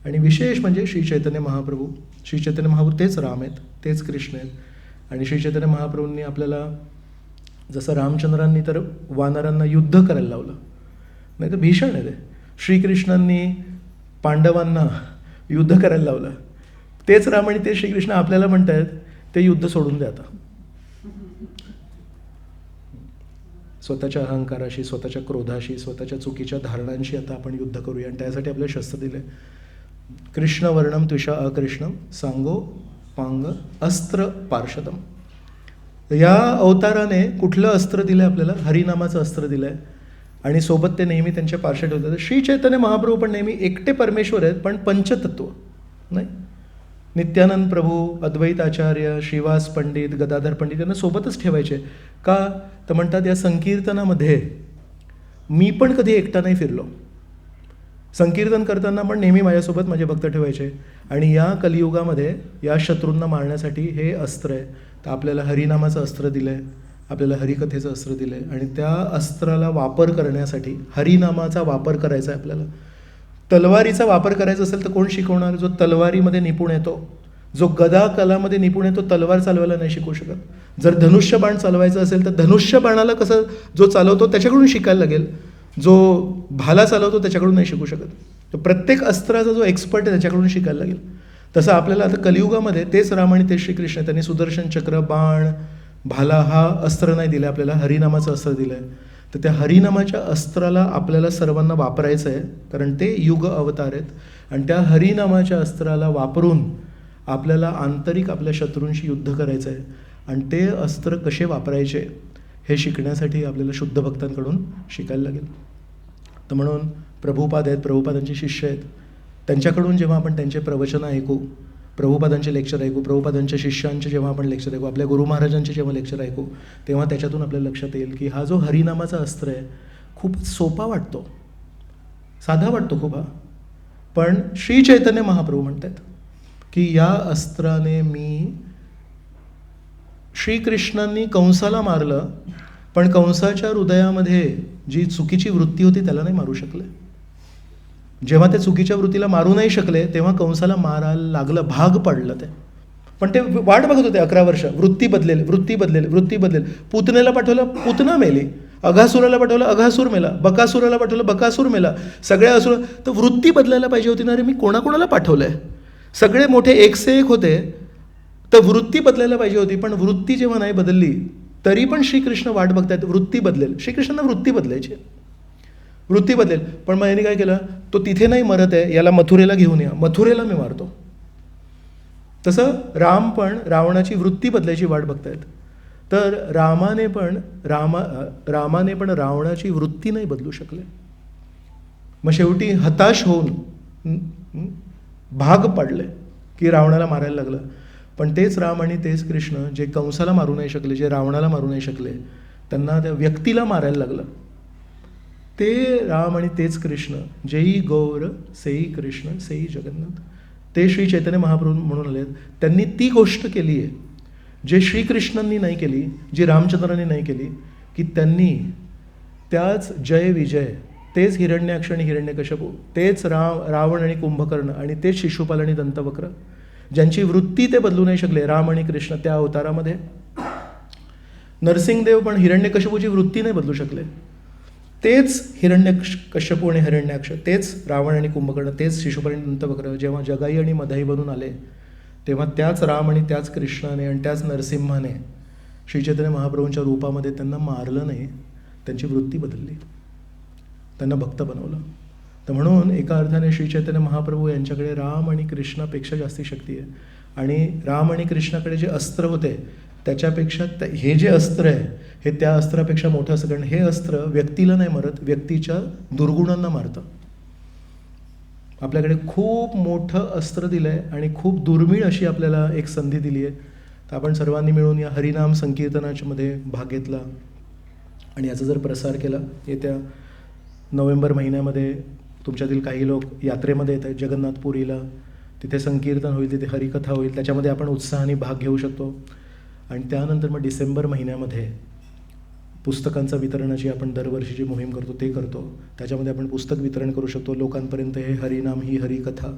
Speaker 1: आणि विशेष म्हणजे श्री चैतन्य महाप्रभू, श्री चैतन्य महाप्रभू तेच राम आहेत, तेच कृष्ण आहेत. आणि श्री चैतन्य महाप्रभूंनी आपल्याला जसं रामचंद्रांनी तर वानरांना युद्ध करायला लावलं, नाही तर भीषण आहे ते. श्रीकृष्णांनी पांडवांना युद्ध करायला लावलं. तेच राम आणि तेच श्रीकृष्ण आपल्याला म्हणत आहेत ते युद्ध सोडून द्या आता. स्वतःच्या अहंकाराशी, स्वतःच्या क्रोधाशी, स्वतःच्या चुकीच्या धारणांशी आता आपण युद्ध करूया. आणि त्यासाठी आपल्याला शस्त्र दिले. कृष्ण वर्णम त्विषा अकृष्णम सांगो पांग अस्त्र पार्षदम. या अवताराने कुठलं अस्त्र दिलं आहे आपल्याला? हरिनामाचं अस्त्र दिलं आहे. आणि सोबत ते नेहमी त्यांचे पार्षद होतात. श्री चैतन्य महाप्रभू पण नेहमी एकटे परमेश्वर आहेत, पण पंचतत्व नाही. नित्यानंद प्रभू, अद्वैत आचार्य, श्रीवास पंडित, गदाधर पंडित यांना सोबतच ठेवायचे. का तर म्हणतात या संकीर्तनामध्ये मी पण कधी एकटा नाही फिरलो. संकीर्तन करताना पण नेहमी माझ्यासोबत माझे भक्त ठेवायचे. आणि या कलियुगामध्ये या शत्रूंना मारण्यासाठी हे अस्त्र आहे. तर आपल्याला हरिनामाचं अस्त्र दिलं आहे, आपल्याला हरिकथेचं अस्त्र दिलं आहे. आणि त्या अस्त्राला वापर करण्यासाठी हरिनामाचा वापर करायचा आहे आपल्याला. तलवारीचा वापर करायचा असेल तर कोण शिकवणार? जो तलवारीमध्ये निपुण येतो, जो गदा कलामध्ये निपुण आहे, तो तलवार चालवायला नाही शिकू शकत. जर धनुष्यबाण चालवायचं असेल तर धनुष्यबाणाला कसं जो चालवतो त्याच्याकडून शिकायला लागेल, जो भाला चालवतो त्याच्याकडून नाही शिकू शकत. तर प्रत्येक अस्त्राचा जो एक्सपर्ट आहे त्याच्याकडून शिकायला लागेल. तसं आपल्याला आता कलियुगामध्ये तेच राम आणि तेच श्रीकृष्ण, त्यांनी सुदर्शन चक्र, बाण, भाला हा अस्त्र नाही दिला आपल्याला, हरिनामाचं अस्त्र दिलं आहे. तर त्या हरिनामाच्या अस्त्राला आपल्याला सर्वांना वापरायचं आहे, कारण ते युग अवतार आहेत. आणि त्या हरिनामाच्या अस्त्राला वापरून आपल्याला आंतरिक आपल्या शत्रूंशी युद्ध करायचं आहे. आणि ते अस्त्र कसे वापरायचे हे शिकण्यासाठी आपल्याला शुद्ध भक्तांकडून शिकायला लागेल. तर म्हणून प्रभुपाद आहेत, प्रभुपादांचे शिष्य आहेत, त्यांच्याकडून जेव्हा आपण त्यांचे प्रवचनं ऐकू, प्रभुपादांचे लेक्चर ऐकू, प्रभुपादांच्या शिष्यांचे जेव्हा आपण लेक्चर ऐकू, आपल्या गुरु महाराजांचे जेव्हा लेक्चर ऐकू, तेव्हा त्याच्यातून आपल्या लक्षात येईल की हा जो हरिनामाचा अस्त्र आहे खूप सोपा वाटतो, साधा वाटतो खूप हा, पण श्री चैतन्य महाप्रभू म्हणतात की या अस्त्राने मी, श्रीकृष्णांनी कंसाला मारलं, पण कंसाच्या हृदयामध्ये जी चुकीची वृत्ती होती त्याला नाही मारू शकले. जेव्हा ते चुकीच्या वृत्तीला मारू नाही शकले तेव्हा कंसाला मारायला लागलं, भाग पडलं ते. पण ते वाट बघत होते 11 वर्ष, वृत्ती बदलेल, वृत्ती बदलेल, वृत्ती बदलेल. पुतनेला पाठवलं, पुतना मेली. अघासुराला पाठवलं, अघासूर मेला. बकासुराला पाठवलं, बकासूर मेला. सगळ्या असुर, तर वृत्ती बदलायला पाहिजे होती ना रे, मी कोणाकोणाला पाठवलंय. सगळे मोठे एक से एक होते, तर वृत्ती बदलायला पाहिजे होती. पण वृत्ती जेव्हा नाही बदलली तरी पण श्रीकृष्ण वाट बघतायत वृत्ती बदलेल. श्रीकृष्णांना वृत्ती बदलायची, वृत्ती बदलेल. पण मग यांनी काय केलं, तो तिथे नाही मरत आहे, याला मथुरेला घेऊन या, मथुरेला मी मारतो. तसं राम पण रावणाची वृत्ती बदलायची वाट बघतायत. तर रामाने पण रावणाची वृत्ती नाही बदलू शकले. मग शेवटी हताश होऊन भाग पडले की रावणाला मारायला लागलं. पण तेच राम आणि तेच कृष्ण जे कंसाला मारू नाही शकले, जे रावणाला मारू नाही शकले, त्यांना त्या व्यक्तीला मारायला लागलं. ते राम आणि तेच कृष्ण, जेई गौर सेई कृष्ण सेई जगन्नाथ, ते श्री चैतन्य महाप्रभू म्हणून आले. त्यांनी ती गोष्ट केली आहे जे श्रीकृष्णांनी नाही केली, जी रामचंद्रांनी नाही केली, की त्यांनी त्याच जय विजय, तेच हिरण्याक्ष आणि हिरण्यकश्यपू, तेच रावण आणि कुंभकर्ण, आणि तेच शिशुपाल आणि दंतवक्र, ज्यांची वृत्ती ते बदलू नाही शकले, राम आणि कृष्ण त्या अवतारामध्ये. नरसिंहदेव पण हिरण्यकश्यपूची वृत्ती नाही बदलू शकले. तेच हिरण्यकश्यपू आणि हिरण्याक्ष, तेच रावण आणि कुंभकर्ण, तेच शिशुपाल आणि दंतवक्र जेव्हा जगाई आणि मधाई बनून आले, तेव्हा त्याच राम आणि त्याच कृष्णाने आणि त्याच नरसिंहाने श्रीचैतन्य महाप्रभूंच्या रूपामध्ये त्यांना मारलं नाही, त्यांची वृत्ती बदलली, त्यांना भक्त बनवलं. तर म्हणून एका अर्थाने श्रीचैतन्य महाप्रभू यांच्याकडे राम आणि कृष्णापेक्षा जास्ती शक्ती आहे. आणि राम आणि कृष्णाकडे जे अस्त्र होते त्याच्यापेक्षा हे जे अस्त्र आहे हे त्या अस्त्रापेक्षा मोठं असतं. कारण हे अस्त्र व्यक्तीला नाही मारत, व्यक्तीच्या दुर्गुणांना मारतं. आपल्याकडे खूप मोठं अस्त्र दिलं आहे आणि खूप दुर्मिळ अशी आपल्याला एक संधी दिली आहे. तर आपण सर्वांनी मिळून या हरिनाम संकीर्तनामध्ये भाग घेतला आणि याचा जर प्रसार केला. येत्या नोव्हेंबर महिन्यामध्ये तुमच्यातील काही लोक यात्रेमध्ये येत आहेत जगन्नाथपुरीला, तिथे संकीर्तन होईल, तिथे हरिकथा होईल, त्याच्यामध्ये आपण उत्साहाने भाग घेऊ शकतो. आणि त्यानंतर मग डिसेंबर महिन्यामध्ये पुस्तकांचा वितरणाची आपण दरवर्षीची मोहीम करतो ते करतो. त्याच्यामध्ये आपण पुस्तक वितरण करू शकतो लोकांपर्यंत. हे हरिनाम, ही हरिकथा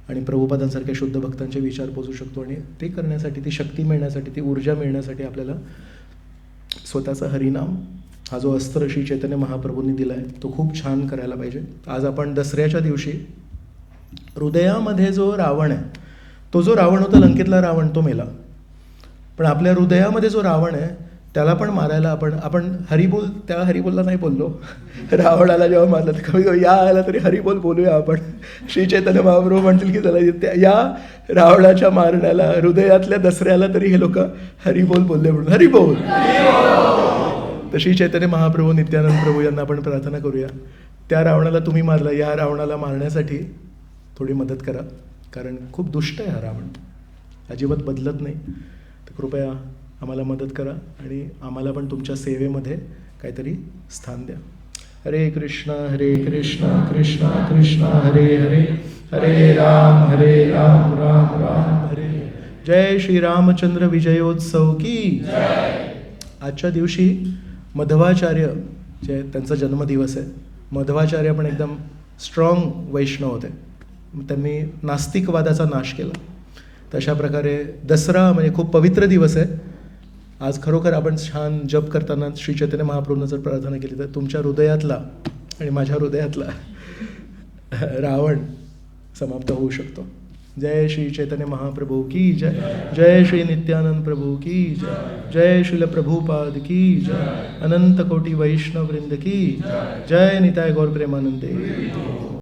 Speaker 1: आणि प्रभुपादांसारख्या शुद्ध भक्तांचे विचार पोचू शकतो. आणि ते करण्यासाठी, ती शक्ती मिळण्यासाठी, ती ऊर्जा मिळण्यासाठी आपल्याला स्वतःचा हरिनाम हा जो अस्त्र श्री चैतन्य महाप्रभूंनी दिला आहे तो खूप छान करायला पाहिजे. आज आपण दसऱ्याच्या दिवशी हृदयामध्ये जो रावण आहे, तो जो रावण होता लंकेतला रावण, तो मेला. पण आपल्या हृदयामध्ये जो रावण आहे त्याला पण मारायला आपण हरिबोल, त्या हरिबोलला नाही बोललो. रावणाला जेव्हा मारलं तर कमी कमी या आला तरी हरिबोल बोलूया आपण. श्री चैतन्य महाप्रभू म्हणतील की त्याला या रावणाच्या मारण्याला, हृदयातल्या दसऱ्याला तरी हे लोक हरिबोल बोलले म्हणून हरिबोल. तर श्री चैतन्य महाप्रभू, नित्यानंद प्रभू यांना आपण प्रार्थना करूया, त्या रावणाला तुम्ही मारलं, या रावणाला मारण्यासाठी थोडी मदत करा. कारण खूप दुष्ट आहे हा रावण, अजिबात बदलत नाही. तर कृपया आम्हाला मदत करा आणि आम्हाला पण तुमच्या सेवेमध्ये काहीतरी स्थान द्या. हरे कृष्ण कृष्ण कृष्ण हरे हरे, हरे राम राम राम हरे. जय श्री रामचंद्र विजयोत्सव की. आजच्या दिवशी मध्वाचार्य जे त्यांचा जन्मदिवस आहे. मध्वाचार्य पण एकदम स्ट्रॉंग वैष्णव होते. त्यांनी नास्तिकवादाचा नाश केला. तशा प्रकारे दसरा म्हणजे खूप पवित्र दिवस आहे. आज खरोखर आपण छान जप करताना श्री चैतन्य महाप्रभूंना जर प्रार्थना केली तर तुमच्या हृदयातला आणि माझ्या हृदयातला रावण समाप्त होऊ शकतो. जय श्री चैतन्य महाप्रभू की जय. जय श्री नित्यानंद प्रभू की जय. जय श्रील प्रभुपाद की जय. अनंत कोटि वैष्णव वृंद की जय. निताय गौर प्रेमानंदे.